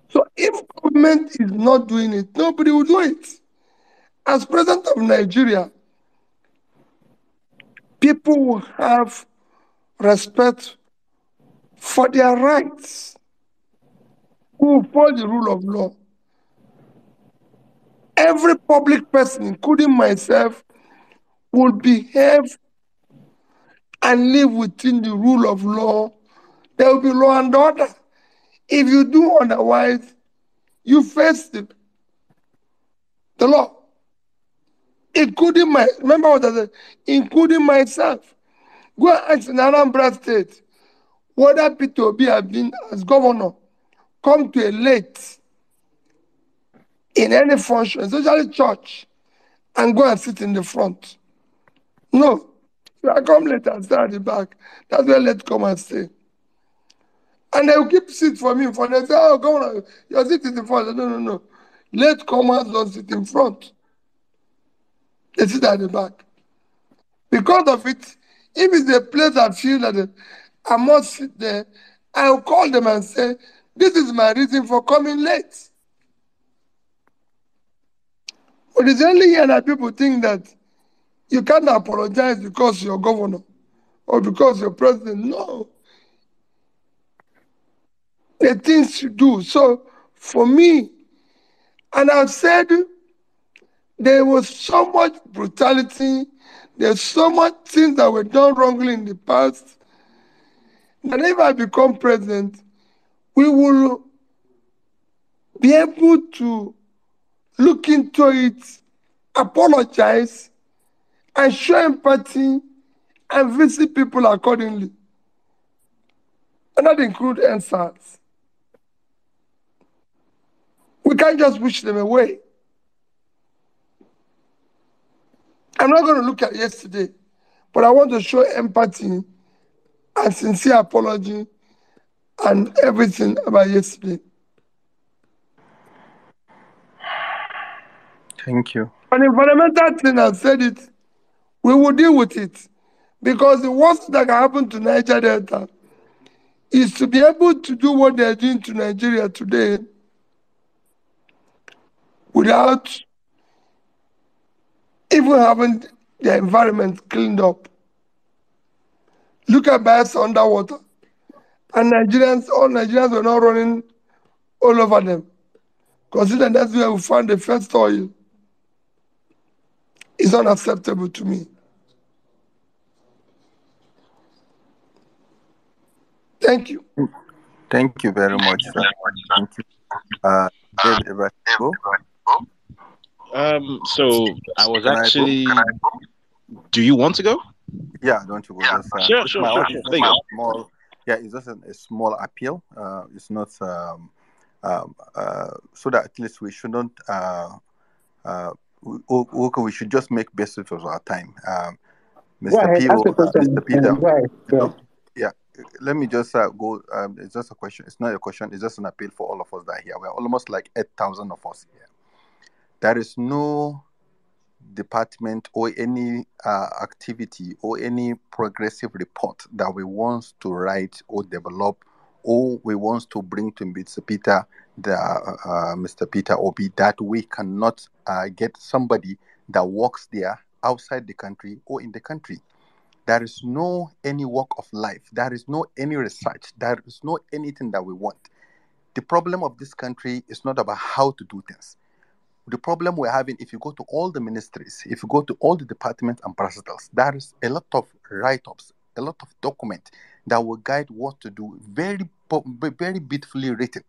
So if government is not doing it, nobody will do it. As president of Nigeria, people will have respect for their rights, who will follow the rule of law. Every public person, including myself, will behave and live within the rule of law. There will be law and order. If you do otherwise, you face the law. Including remember what I said, including myself. Go and ask in Anambra State whether Peter Obi has been, as governor, come to a late in any function, especially church, and go and sit in the front. No. So I come late and stay at the back. That's where let come and stay. And they will keep seat for me. For they say, oh, governor, you're sitting in the front. No. Late comers don't sit in front. They sit at the back. Because of it, if it's a place I feel that I must sit there, I'll call them and say, this is my reason for coming late. But it's only here that people think that you can't apologize because you're governor or because you're president. No. The things you do. So for me, and I've said there was so much brutality, there's so much things that were done wrongly in the past, that if I become president, we will be able to look into it, apologize, and show empathy and visit people accordingly. And that includes NSAS. We can't just push them away. I'm not going to look at yesterday, but I want to show empathy and sincere apology and everything about yesterday. Thank you. On the fundamental thing, I've said it, we will deal with it. Because the worst that can happen to Niger Delta is to be able to do what they're doing to Nigeria today without even having the environment cleaned up. Look at Bayelsa underwater. And all Nigerians were not running all over them. Considering that's where we found the first oil. It's unacceptable to me. Thank you. Thank you very much, sir. Thank you. David, go. So I was actually. Do you want to go? Yeah, don't you go? Just, sure. Yeah, it's just a small appeal. It's not so that at least we shouldn't. We should just make best of our time. Mr. Peter. Yeah, let me just go. It's just a question. It's not a question. It's just an appeal for all of us that are here. We're almost like 8,000 of us here. There is no department or any activity or any progressive report that we want to write or develop or we want to bring to Mr. Peter Obi that we cannot get somebody that works there outside the country or in the country. There is no any walk of life. There is no any research. There is no anything that we want. The problem of this country is not about how to do things. The problem we're having, if you go to all the ministries, if you go to all the departments and parastatals, there is a lot of write-ups, a lot of documents that will guide what to do, very beautifully written.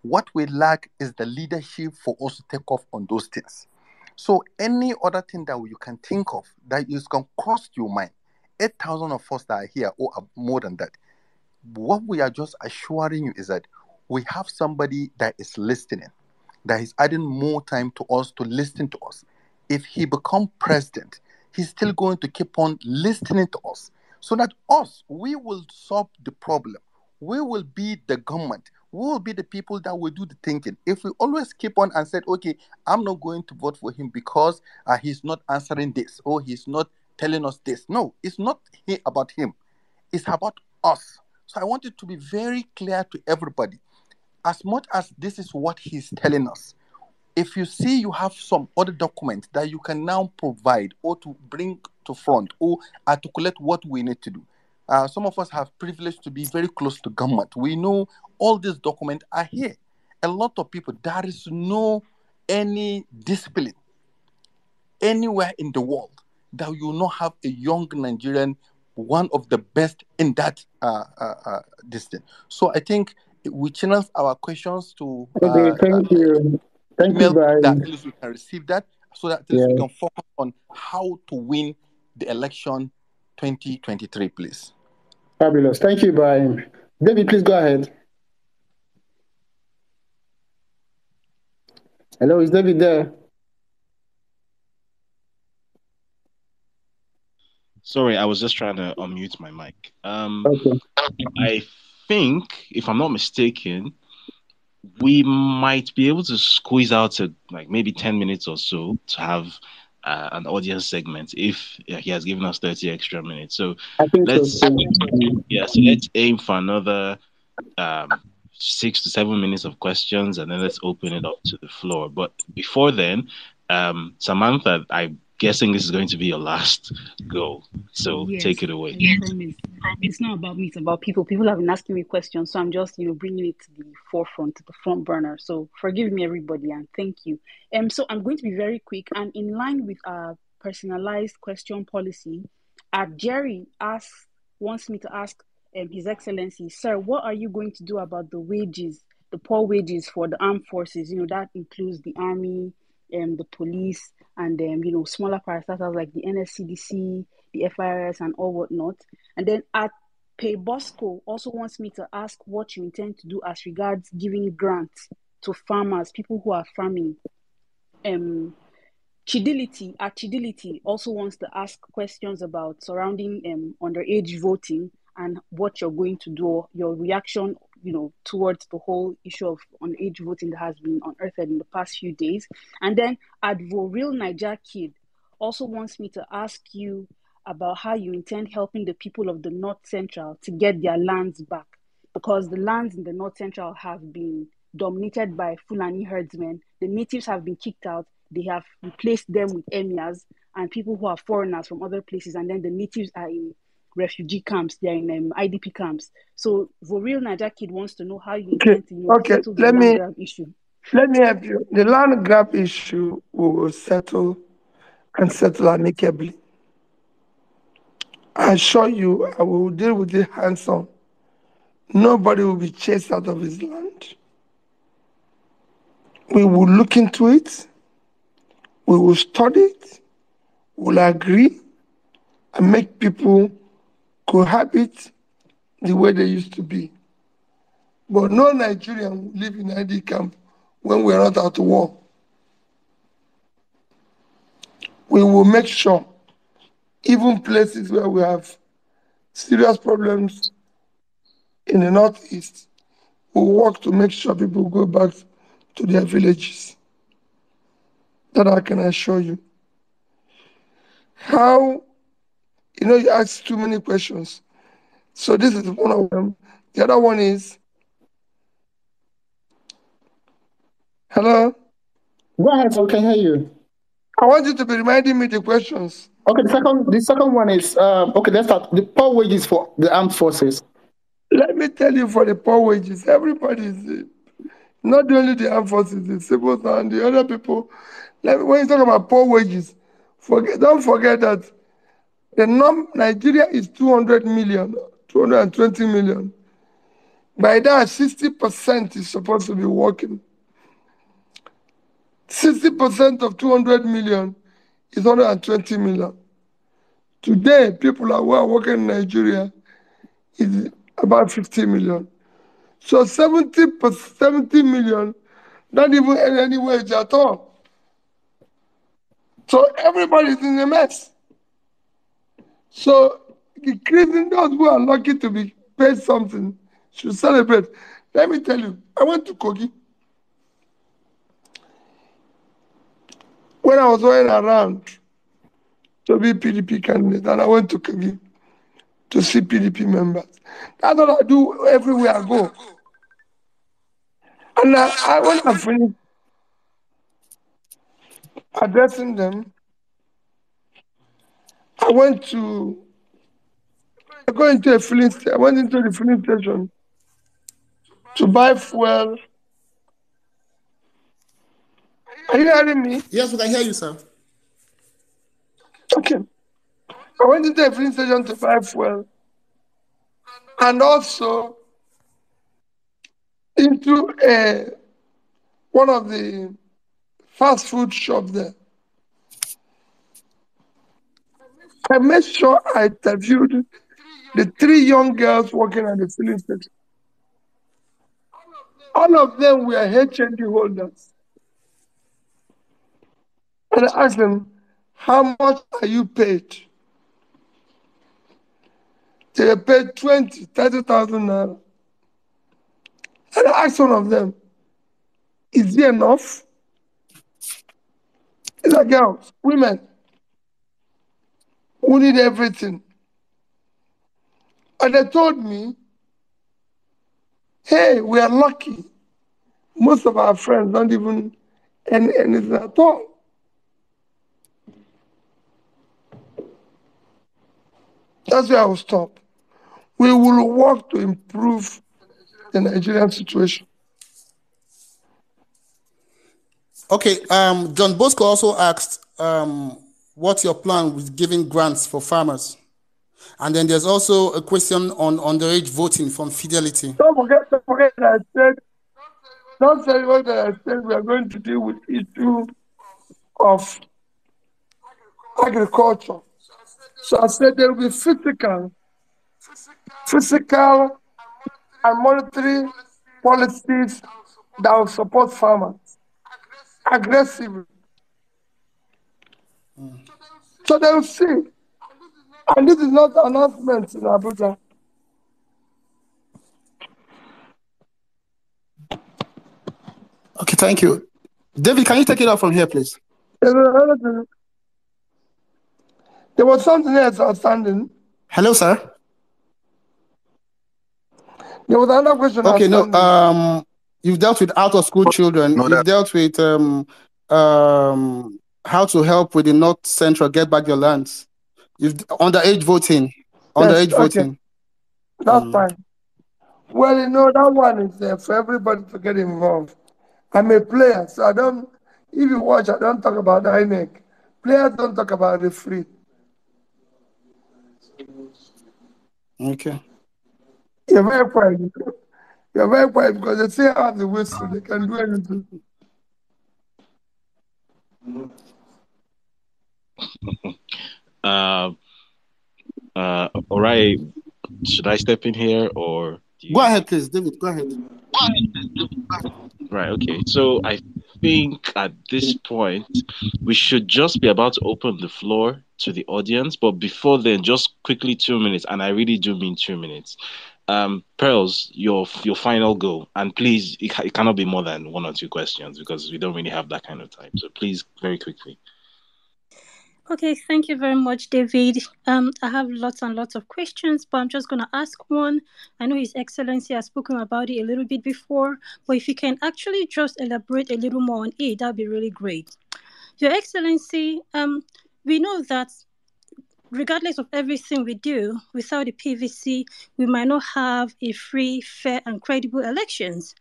What we lack is the leadership for us to take off on those things. So any other thing that you can think of that is going to cross your mind, 8,000 of us that are here or more than that, what we are just assuring you is that we have somebody that is listening, that is adding more time to us to listen to us. If he becomes president, he's still going to keep on listening to us so that we will solve the problem. We will be the government. We will be the people that will do the thinking. If we always keep on and said, okay, I'm not going to vote for him because he's not answering this or he's not telling us this. No, it's not about him. It's about us. So I want it to be very clear to everybody. As much as this is what he's telling us, if you see you have some other document that you can now provide or to bring to front or articulate what we need to do. Some of us have privilege to be very close to government. We know all these documents are here. A lot of people, there is no any discipline anywhere in the world that you will not have a young Nigerian, one of the best in that distance. So I think we channel our questions to thank you. Thank email you, Brian. that at least we can receive that so that at least we can focus on how to win the election 2023, please. Fabulous. Thank you, Brian. David, please go ahead. Hello, is David there? Sorry, I was just trying to unmute my mic. Okay. I think, if I'm not mistaken, we might be able to squeeze out like maybe 10 minutes or so to have an audience segment if he has given us 30 extra minutes. So I think so let's too. so let's aim for another 6 to 7 minutes of questions, and then let's open it up to the floor. But before then, Samantha, I'm guessing this is going to be your last go. So Yes, take it away. I promise. It's not about me, it's about people. People have been asking me questions, so I'm just, bringing it to the forefront, to the front burner. So forgive me, everybody, and thank you. So I'm going to be very quick, and in line with our personalized question policy, Jerry wants me to ask His Excellency, sir, what are you going to do about the wages, the poor wages for the armed forces? That includes the army, the police, and smaller parastatals like the NSCDC, the FIRS, and all whatnot. And then at Bosco also wants me to ask what you intend to do as regards giving grants to farmers, people who are farming. Chidility also wants to ask questions about surrounding underage voting and what you're going to do, your reaction, towards the whole issue of underage voting that has been unearthed in the past few days. And then Advo Real Niger Kid also wants me to ask you about how you intend helping the people of the North Central to get their lands back, because the lands in the North Central have been dominated by Fulani herdsmen. The natives have been kicked out. They have replaced them with emirs and people who are foreigners from other places, and then the natives are in refugee camps. They're in IDP camps. So Voril Niger Kid wants to know how you intend to settle the land grab issue. Let me help you. The land grab issue we will settle amicably. I assure you, I will deal with it hands-on. Nobody will be chased out of his land. We will look into it. We will study it. We'll agree and make people cohabit the way they used to be. But no Nigerian will live in ID camp when we're not at war. We will make sure, even places where we have serious problems in the Northeast, we'll work to make sure people go back to their villages. That I can assure you. How, you asked too many questions. So this is one of them. The other one is, hello? Go ahead, so we can hear you. I want you to be reminding me the questions. Okay, the second one is, okay, let's start. The poor wages for the armed forces. Let me tell you, for the poor wages, everybody is, not only the armed forces, the civil and the other people. When you talk about poor wages, don't forget that Nigeria is 200 million, 220 million. By that, 60% is supposed to be working. 60% of 200 million is 120 million. Today, people who are working in Nigeria is about 50 million. So 70 million, not even any wage at all. So everybody is in a mess. So increasing those who are lucky to be paid something should celebrate. Let me tell you, I went to Kogi. When I was going around to be PDP candidate, and I went to Kogi to see PDP members. That's what I do everywhere I go. And when I finished addressing them, I went into the filling station to buy fuel. Are you hearing me? Yes, we can hear you, sir. Okay. I went into a filling station to buy fuel, and also into one of the fast food shops there. I made sure I interviewed the 3 young girls working at the filling station. All of them were HND holders. And I asked them, how much are you paid? They were paid 30,000 naira. And I asked one of them, is it enough? These are girls, women. who need everything. And they told me, hey, we are lucky. Most of our friends don't even earn anything at all. That's where I will stop. We will work to improve the Nigerian situation. Okay, John Bosco also asked, what's your plan with giving grants for farmers? And then there's also a question on underage voting from Fidelity. Don't forget that I said, don't say what I said, we are going to deal with issue of agriculture. So I said there will be physical and monetary policies that will support farmers aggressively. So they will see. And this is not an announcement in Abuja. Okay, thank you. David, can you take it up from here, please? There was something else outstanding. Hello, sir. There was another question. Okay, no. You've dealt with out-of-school children. You've dealt with how to help with the North Central get back your lands. You've underage voting. Underage voting. That's fine. Well, that one is there for everybody to get involved. I'm a player, so I don't. If you watch, I don't talk about the INEC. Players don't talk about the free. Okay. You're very quiet. You're very quiet because they say out the whistle, they can do anything. All right. Should I step in here or? Go ahead, please, David. Go ahead. Right. Okay. So I think at this point we should just be about to open the floor to the audience, but before then, just quickly 2 minutes, and I really do mean 2 minutes. Pearls, your final go, and please, it cannot be more than 1 or 2 questions because we don't really have that kind of time. So please, very quickly. Okay, thank you very much, David. I have lots and lots of questions, but I'm just going to ask one. I know His Excellency has spoken about it a little bit before, but if you can actually just elaborate a little more on it, that'd be really great. Your Excellency, we know that regardless of everything we do, without the PVC, we might not have a free, fair, and credible elections.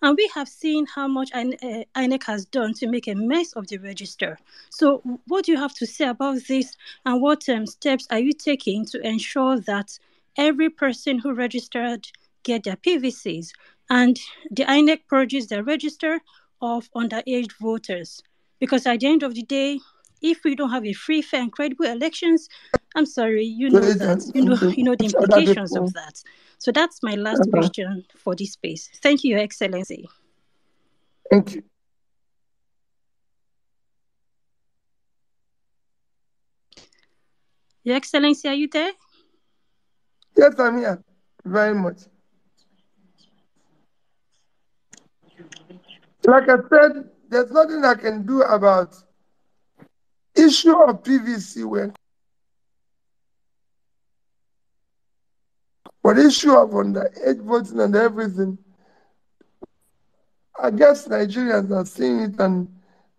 And we have seen how much INEC has done to make a mess of the register. So what do you have to say about this, and what steps are you taking to ensure that every person who registered get their PVCs and the INEC purges their register of underage voters? Because at the end of the day, if we don't have a free, fair, and credible elections, I'm sorry, you know that. You know the implications of that. So that's my last question for this space. Thank you, Your Excellency. Thank you. Your Excellency, are you there? Yes, I'm here. Very much. Like I said, there's nothing I can do about issue of PVC but issue of underage voting and everything. I guess Nigerians are seeing it and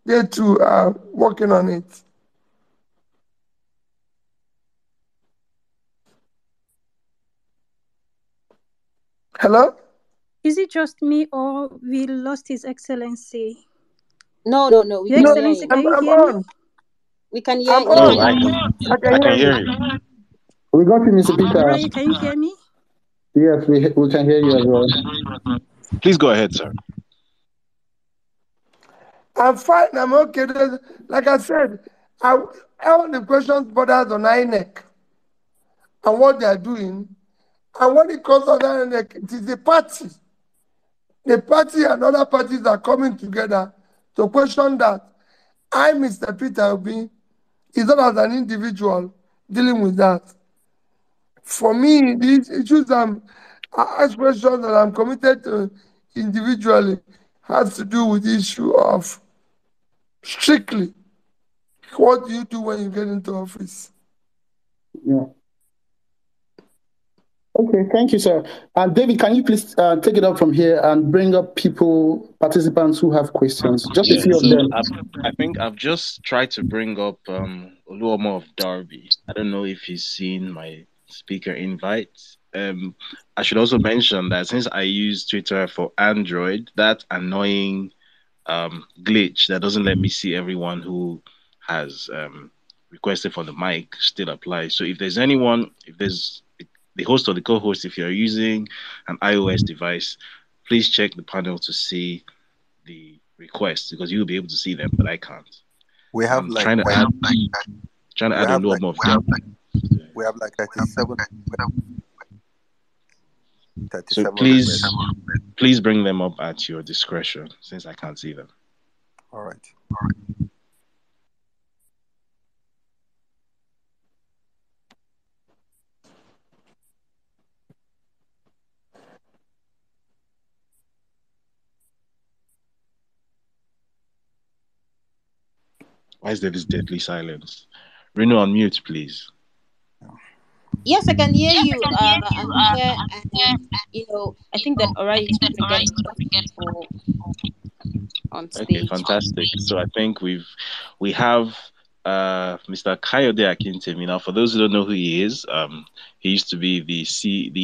they too are working on it. Hello? Is it just me or we lost His Excellency? No. Your Excellency, can you hear me? We can hear you. Oh, I can hear you. We got you, Mr. Peter. Alright, can you hear me? Yes, we can hear you as well. Please go ahead, sir. I'm fine. I'm okay. Like I said, all the questions borders on INEC and what they are doing. And when it comes to INEC, it is the party. The party and other parties are coming together to question that. I, Mr. Peter Obi, is not as an individual dealing with that. For me, these issues I ask questions that I'm committed to individually has to do with the issue of strictly what do you do when you get into office? Yeah. Okay, thank you, sir. David, can you please take it up from here and bring up participants who have questions? Just a Yeah, few of so them. I think I've just tried to bring up Oluomo of Derby. I don't know if he's seen my speaker invite. I should also mention that since I use Twitter for Android, that annoying glitch that doesn't let me see everyone who has requested for the mic still applies. So if there's anyone, if there's the host or the co-host, if you're using an iOS device, please check the panel to see the requests because you'll be able to see them, but I can't. We have I'm like trying to add a have little like more of them. we have like 37. So please bring them up at your discretion since I can't see them. All right. Why is there this deadly silence? Reno, on mute, please. Yes, I can hear you. I'm here, and I think that Ora is trying to get people on stage. Okay, fantastic. So I think we have Mr. Kayode Akintemi. Now, for those who don't know who he is, he used to be the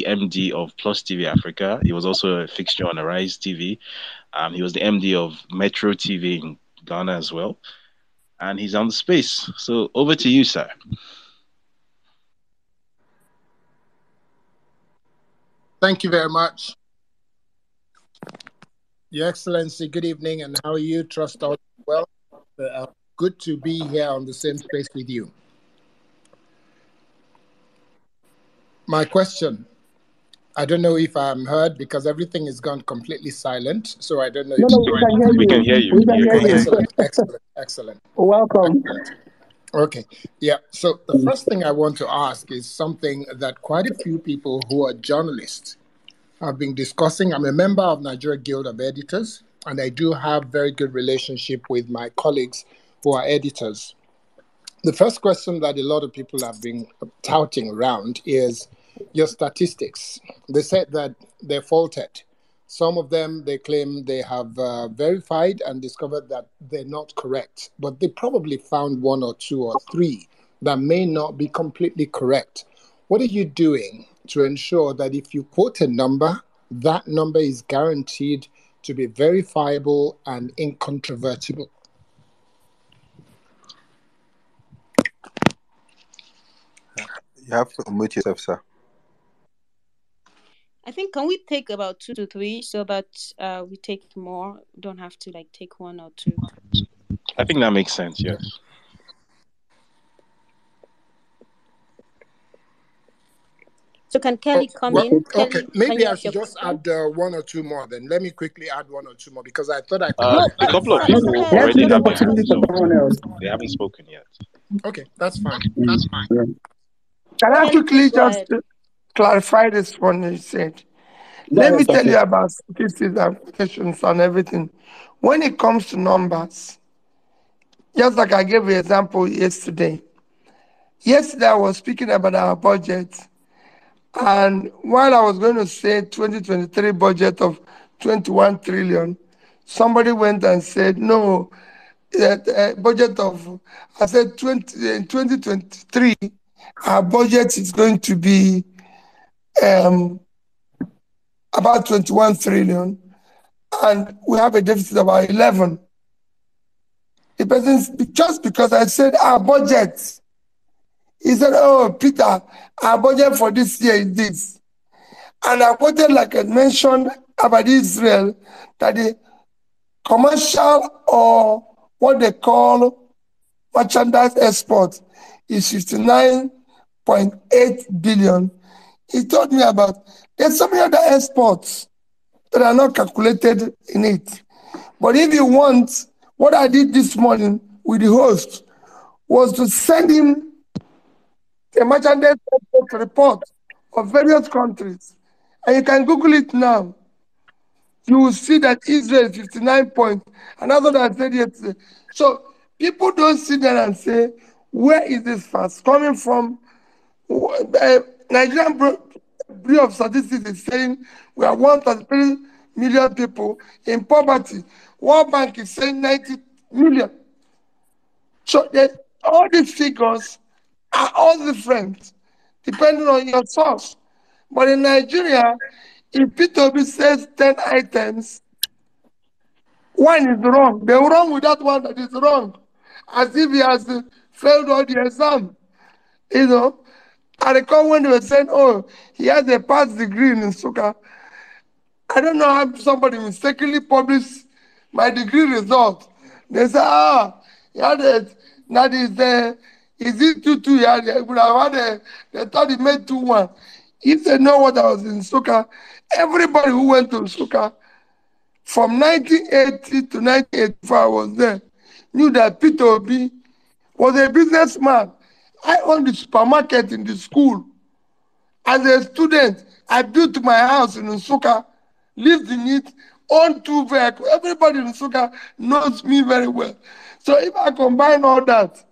MD of Plus TV Africa. He was also a fixture on Arise TV. He was the MD of Metro TV in Ghana as well. And he's on the space. So over to you, sir. Thank you very much. Your Excellency, good evening, and how are you? Trust all well. Good to be here on the same space with you. My question, I don't know if I'm heard because everything has gone completely silent, so I don't know if... We can hear you. We can hear you. Excellent. Welcome. Excellent. Okay, yeah. So the first thing I want to ask is something that quite a few people who are journalists have been discussing. I'm a member of Nigeria Guild of Editors, and I do have very good relationship with my colleagues who are editors. The first question that a lot of people have been touting around is your statistics. They said that they're faulted. Some of them, they claim they have verified and discovered that they're not correct, but they probably found one or two or three that may not be completely correct. What are you doing to ensure that if you quote a number, that number is guaranteed to be verifiable and incontrovertible? You have to unmute yourself, sir. I think, can we take about 2 to 3 so that we take more? We don't have to take 1 or 2. I think that makes sense, yes. So can Kelly come in? Okay, Kelly, maybe I should just add 1 or 2 more then. Let me quickly add 1 or 2 more because I thought I could... A couple of people already have their hands up. They haven't spoken yet. Okay, that's fine. That's fine. Yeah. Can I quickly just clarify this one you said? Let me tell you about statistics and applications and everything. When it comes to numbers, just like I gave you an example yesterday. Yesterday, I was speaking about our budget. And while I was going to say 2023 budget of 21 trillion, somebody went and said, no, budget of, I said in 2023, our budget is going to be about 21 trillion, and we have a deficit of about 11. The person, just because I said our budget, he said, oh, Peter, our budget for this year is this. And I quoted, like I mentioned about Israel, that the commercial or what they call merchandise export is 59.8 billion. He told me about, there's so many other exports that are not calculated in it. But if you want, what I did this morning with the host was to send him a merchandise export report of various countries. And you can Google it now. You will see that Israel is 59 points. Another that I said yesterday. So people don't sit there and say, where is this fast coming from? Nigerian Bureau of Statistics is saying we are 133 million people in poverty. World Bank is saying 90 million. So all these figures are all different depending on your source. But in Nigeria, if P2B says 10 items, one is wrong. They're wrong with that one that is wrong. As if he has failed all the exam. You know, I recall when they were saying, oh, he has a past degree in Nsukka. I don't know how somebody mistakenly published my degree result. They say, he had it. That is it 2-2? He would have had they thought he made 2-1. If they know what I was in Nsukka, everybody who went to Nsukka from 1980 to 1984, I was there, knew that Peter Obi was a businessman. I owned the supermarket in the school. As a student, I built my house in Nsukka, lived in it, owned 2 vehicles. Everybody in Nsukka knows me very well. So if I combine all that,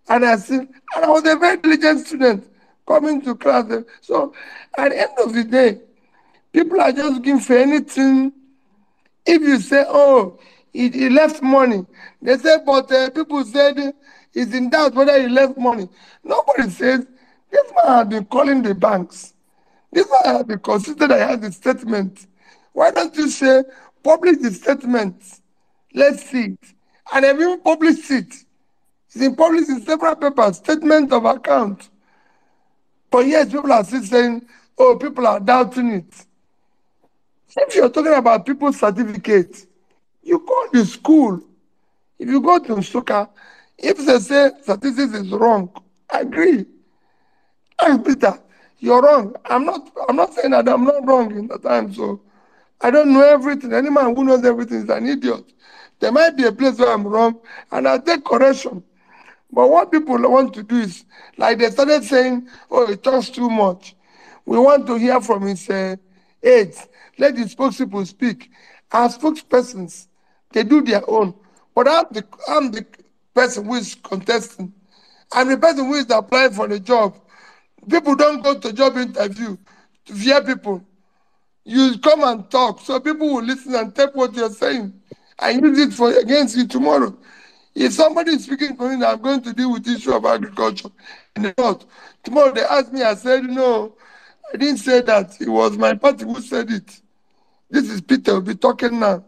and I was a very diligent student coming to class. So at the end of the day, people are just looking for anything. If you say, oh, he left money, they say, but people said he's in doubt whether he left money. Nobody says, this man has been calling the banks. This man has been consistent that he has the statement. Why don't you say, publish the statement? Let's see it. And they've even published it. It's been published in several papers, statement of account. But yes, people are still saying, oh, people are doubting it. If you're talking about people's certificates, you call the school. If you go to Nsukka, if they say statistics is wrong, I agree. Ask Peter, you're wrong. I'm not saying that I'm not wrong in the time, so I don't know everything. Any man who knows everything is an idiot. There might be a place where I'm wrong, and I'll take correction. But what people want to do is, like they started saying, oh, he talks too much. We want to hear from his aides. Let the spokespeople speak. Our spokespersons, they do their own. But I'm the person who is contesting. I'm the person who is applying for the job. People don't go to job interview to hear people. You come and talk, so people will listen and take what you're saying and use it against you tomorrow. If somebody is speaking to me that I'm going to deal with the issue of agriculture in the north, tomorrow they ask me, I said, no, I didn't say that. It was my party who said it. This is Peter, we'll be talking now.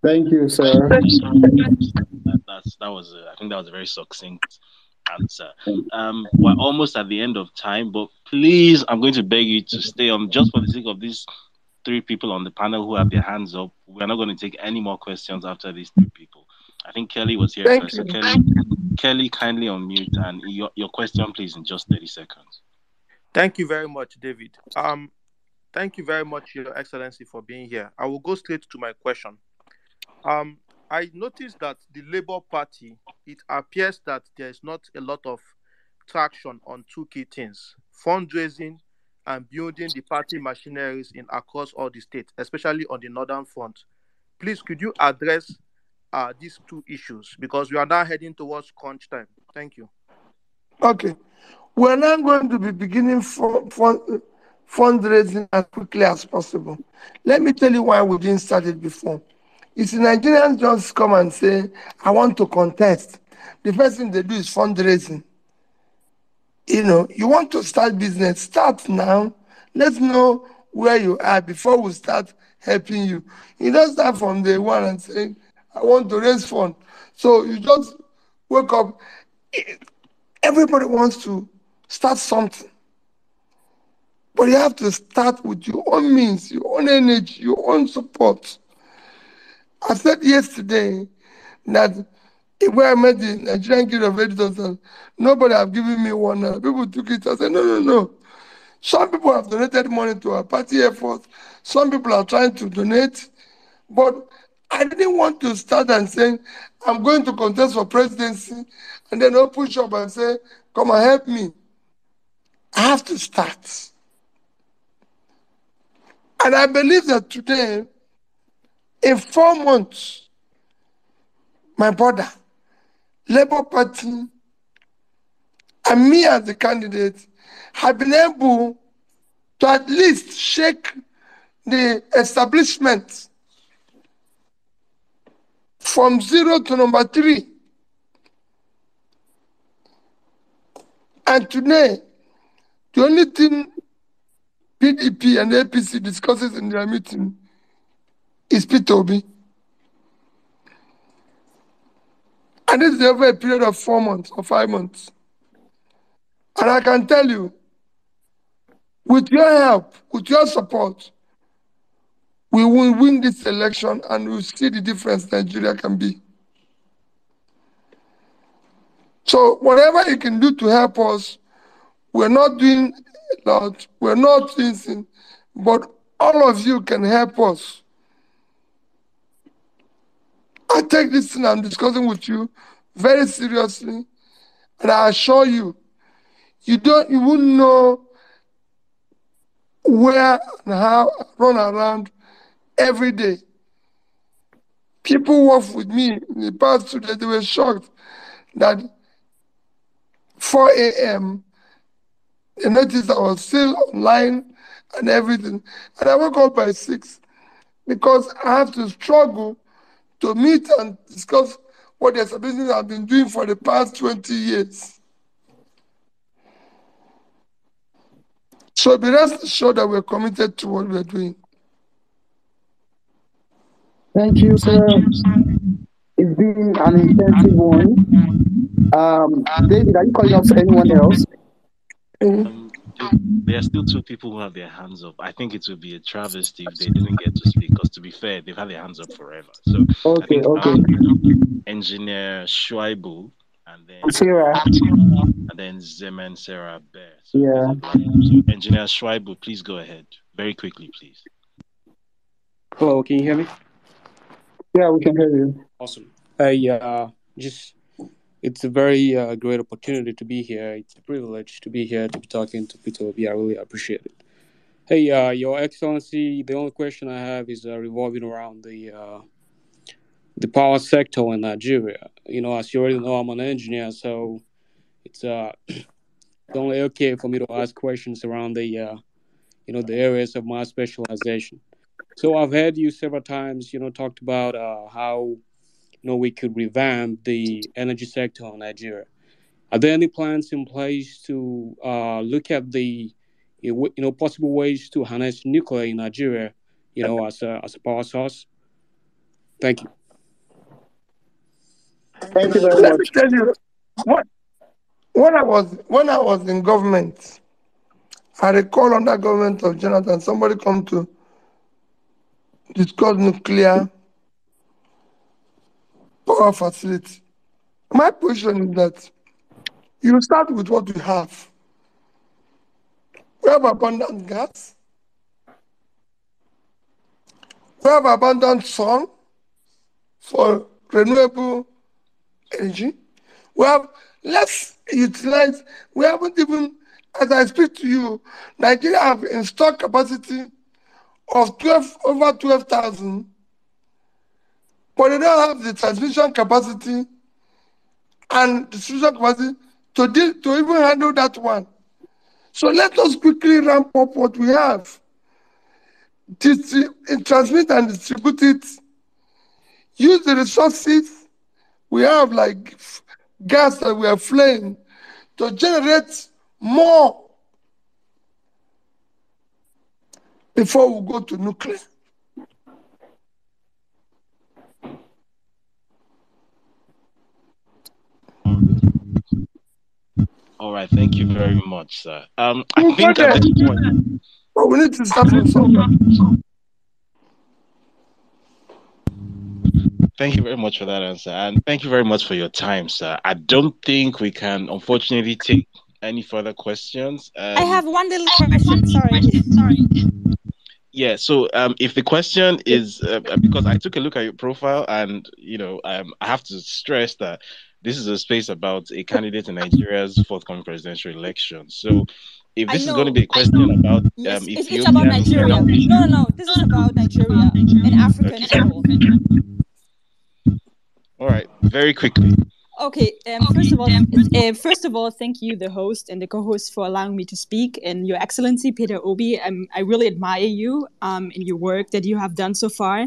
Thank you, sir. I think that was a very succinct answer. We're almost at the end of time, but please, I'm going to beg you to stay on just for the sake of these 3 people on the panel who have their hands up. We're not going to take any more questions after these 3 people. I think Kelly was here first. So Kelly, kindly unmute and your question, please, in just 30 seconds. Thank you very much, David. Thank you very much, Your Excellency, for being here. I will go straight to my question. I noticed that the Labour Party, it appears that there is not a lot of traction on 2 key things: fundraising and building the party machineries across all the states, especially on the northern front. Please, could you address these 2 issues, because we are now heading towards crunch time? Thank you. Okay. We're now going to be beginning fundraising as quickly as possible. Let me tell you why we didn't start it before. You see, Nigerians just come and say, I want to contest. The first thing they do is fundraising. You know, you want to start business, start now. Let's know where you are before we start helping you. You don't start from day one and say, I want to raise funds. So you just wake up. Everybody wants to start something. But you have to start with your own means, your own energy, your own support. I said yesterday that where I met the Nigerian Guild of Editors, nobody have given me one. People took it. I said, no. Some people have donated money to our party efforts. Some people are trying to donate. But I didn't want to start and say, I'm going to contest for presidency, and then I'll push up and say, come and help me. I have to start. And I believe that today, in 4 months, my brother, Labour Party and me as the candidate have been able to at least shake the establishment from 0 to number 3. And today, the only thing PDP and APC discusses in their meeting is P2B. And this is over a period of 4 months or 5 months. And I can tell you, with your help, with your support, we will win this election and we'll see the difference Nigeria can be. So whatever you can do to help us, we're not doing a lot, we're not doing, but all of you can help us. I take this thing I'm discussing with you very seriously, and I assure you, you wouldn't know where and how I run around every day. People work with me in the past 2 days, they were shocked that 4 a.m. they noticed I was still online and everything. And I woke up by 6 because I have to struggle to meet and discuss what the establishment have been doing for the past 20 years. So be rest assured that we're committed to what we're doing. Thank you, sir. It's been an intensive one. David, are you calling up anyone else? There are still 2 people who have their hands up. I think it would be a travesty if they didn't get to speak, because to be fair, they've had their hands up forever. So I think Engineer Shuaibu and then Sarah. And then Zeman Sarah Bear. So so Engineer Shuaibu, please go ahead. Very quickly, please. Hello, can you hear me? Yeah, we can hear you. Awesome. It's a very great opportunity to be here. It's a privilege to be here, to be talking to P2B. I really appreciate it. Hey, Your Excellency, the only question I have is revolving around the power sector in Nigeria. As you already know, I'm an engineer, so it's only okay for me to ask questions around the areas of my specialization. So I've heard you several times, talked about how we could revamp the energy sector in Nigeria. Are there any plans in place to look at the possible ways to harness nuclear in Nigeria, as a power source? Thank you. Thank you very much. Let me tell you, when I was in government, I recall under government of Jonathan, somebody come to discuss nuclear power facility. My position is that you start with what we have. We have abundant gas. We have abundant sun for renewable energy. Let's utilize, we haven't even, as I speak to you, Nigeria have installed capacity of over 12,000, but they don't have the transmission capacity and distribution capacity to even handle that one. So let us quickly ramp up what we have. Transmit and distribute it. Use the resources we have, like gas that we are flaying, to generate more before we go to nuclear. All right, thank you very much, sir. I think at this point, but we need to start from somewhere. Thank you very much for that answer, and thank you very much for your time, sir. I don't think we can, unfortunately, take any further questions. I have one little question. Sorry. Yeah. So, if the question is because I took a look at your profile, and I have to stress that this is a space about a candidate in Nigeria's forthcoming presidential election. So, if this is going to be a question about it's about Nigeria. No. This is about Nigeria and Africa in general. All right, very quickly. Okay. First of all, thank you, the host and the co-host, for allowing me to speak. And Your Excellency Peter Obi, I really admire you and your work that you have done so far.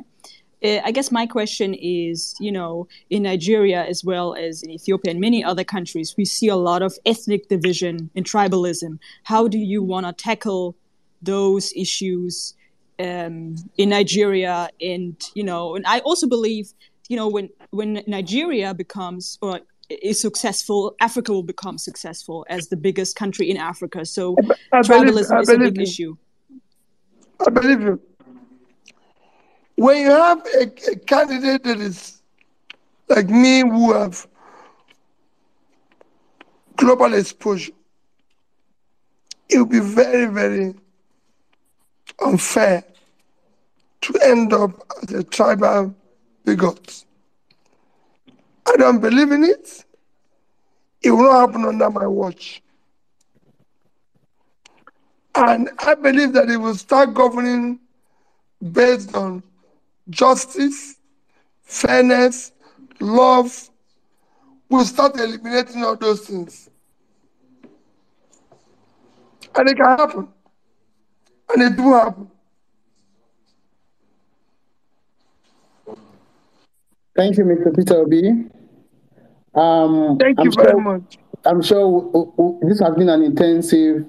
I guess my question is, in Nigeria as well as in Ethiopia and many other countries, we see a lot of ethnic division and tribalism. How do you want to tackle those issues in Nigeria? And I also believe, when Nigeria becomes or is successful, Africa will become successful as the biggest country in Africa. So tribalism is a big issue. I believe you. When you have a candidate that is like me, who have global exposure, it will be very, very unfair to end up as a tribal bigot. I don't believe in it. It will not happen under my watch. And I believe that it will start governing based on justice, fairness, love. We'll start eliminating all those things. And it can happen. And it will happen. Thank you, Mr. Peter Obi. Thank you very much. I'm sure this has been an intensive,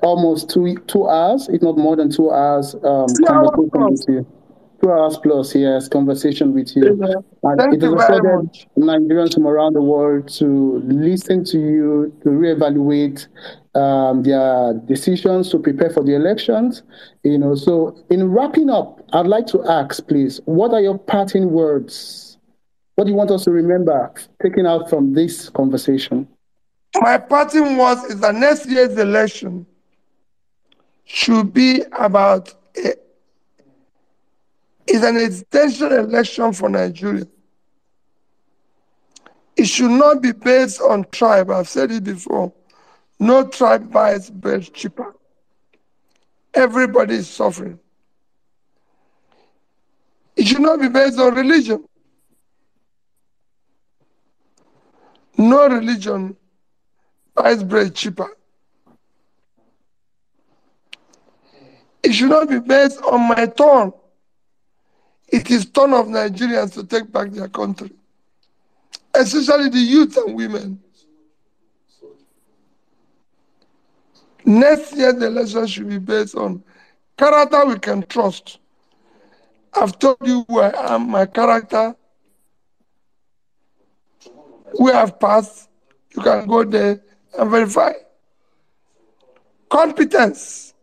almost two hours, if not more than 2 hours, conversation with you. 2 hours plus, yes, conversation with you. And it has afforded Nigerians from around the world to listen to you, to reevaluate their decisions, to prepare for the elections. So in wrapping up, I'd like to ask, please, what are your parting words? What do you want us to remember, taking out from this conversation? My parting words is that next year's election should be about is an existential election for Nigeria. It should not be based on tribe. I've said it before. No tribe buys bread cheaper. Everybody is suffering. It should not be based on religion. No religion buys bread cheaper. It should not be based on my turn. It is turn of Nigerians to take back their country, especially the youth and women. Next year's election should be based on character we can trust. I've told you who I am, my character. We have passed. You can go there and verify. Competence,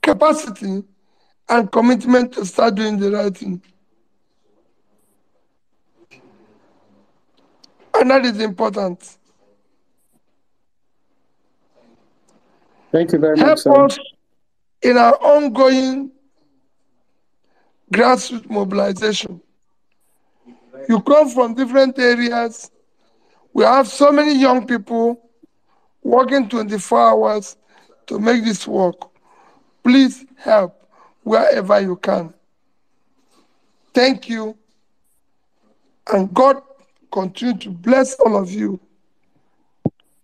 capacity, and commitment to start doing the right thing. And that is important. Thank you very much, sir. Help us in our ongoing grassroots mobilization. You come from different areas. We have so many young people working 24 hours to make this work. Please help wherever you can. Thank you. And God continue to bless all of you.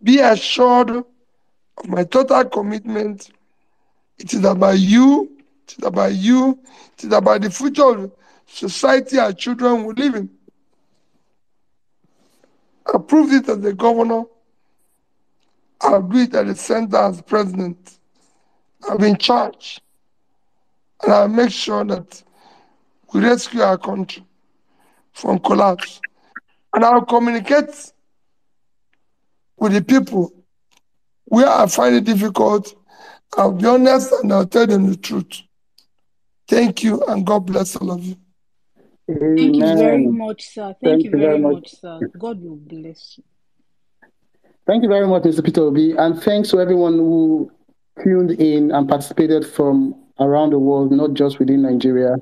Be assured of my total commitment. It is about you. It is about you. It is about the future of society our children will live in. I proved it as the governor. I'll do it at the center as president. I'm in charge. And I'll make sure that we rescue our country from collapse. And I'll communicate with the people where I find it difficult. I'll be honest and I'll tell them the truth. Thank you and God bless all of you. Thank you very much, sir. Thank you very much, sir. God will bless you. Thank you very much, Mr. Peter Obi. And thanks to everyone who tuned in and participated from around the world, not just within Nigeria.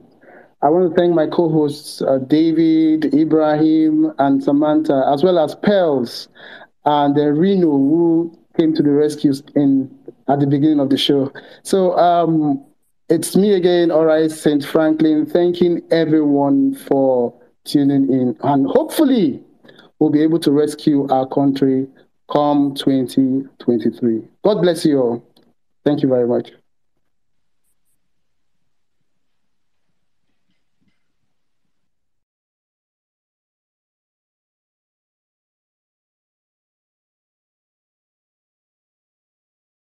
I want to thank my co-hosts, David, Ibrahim, and Samantha, as well as Pels and Reno, who came to the rescue at the beginning of the show. So it's me again, Orai St. Franklin, thanking everyone for tuning in. And hopefully, will be able to rescue our country come 2023. God bless you all. Thank you very much.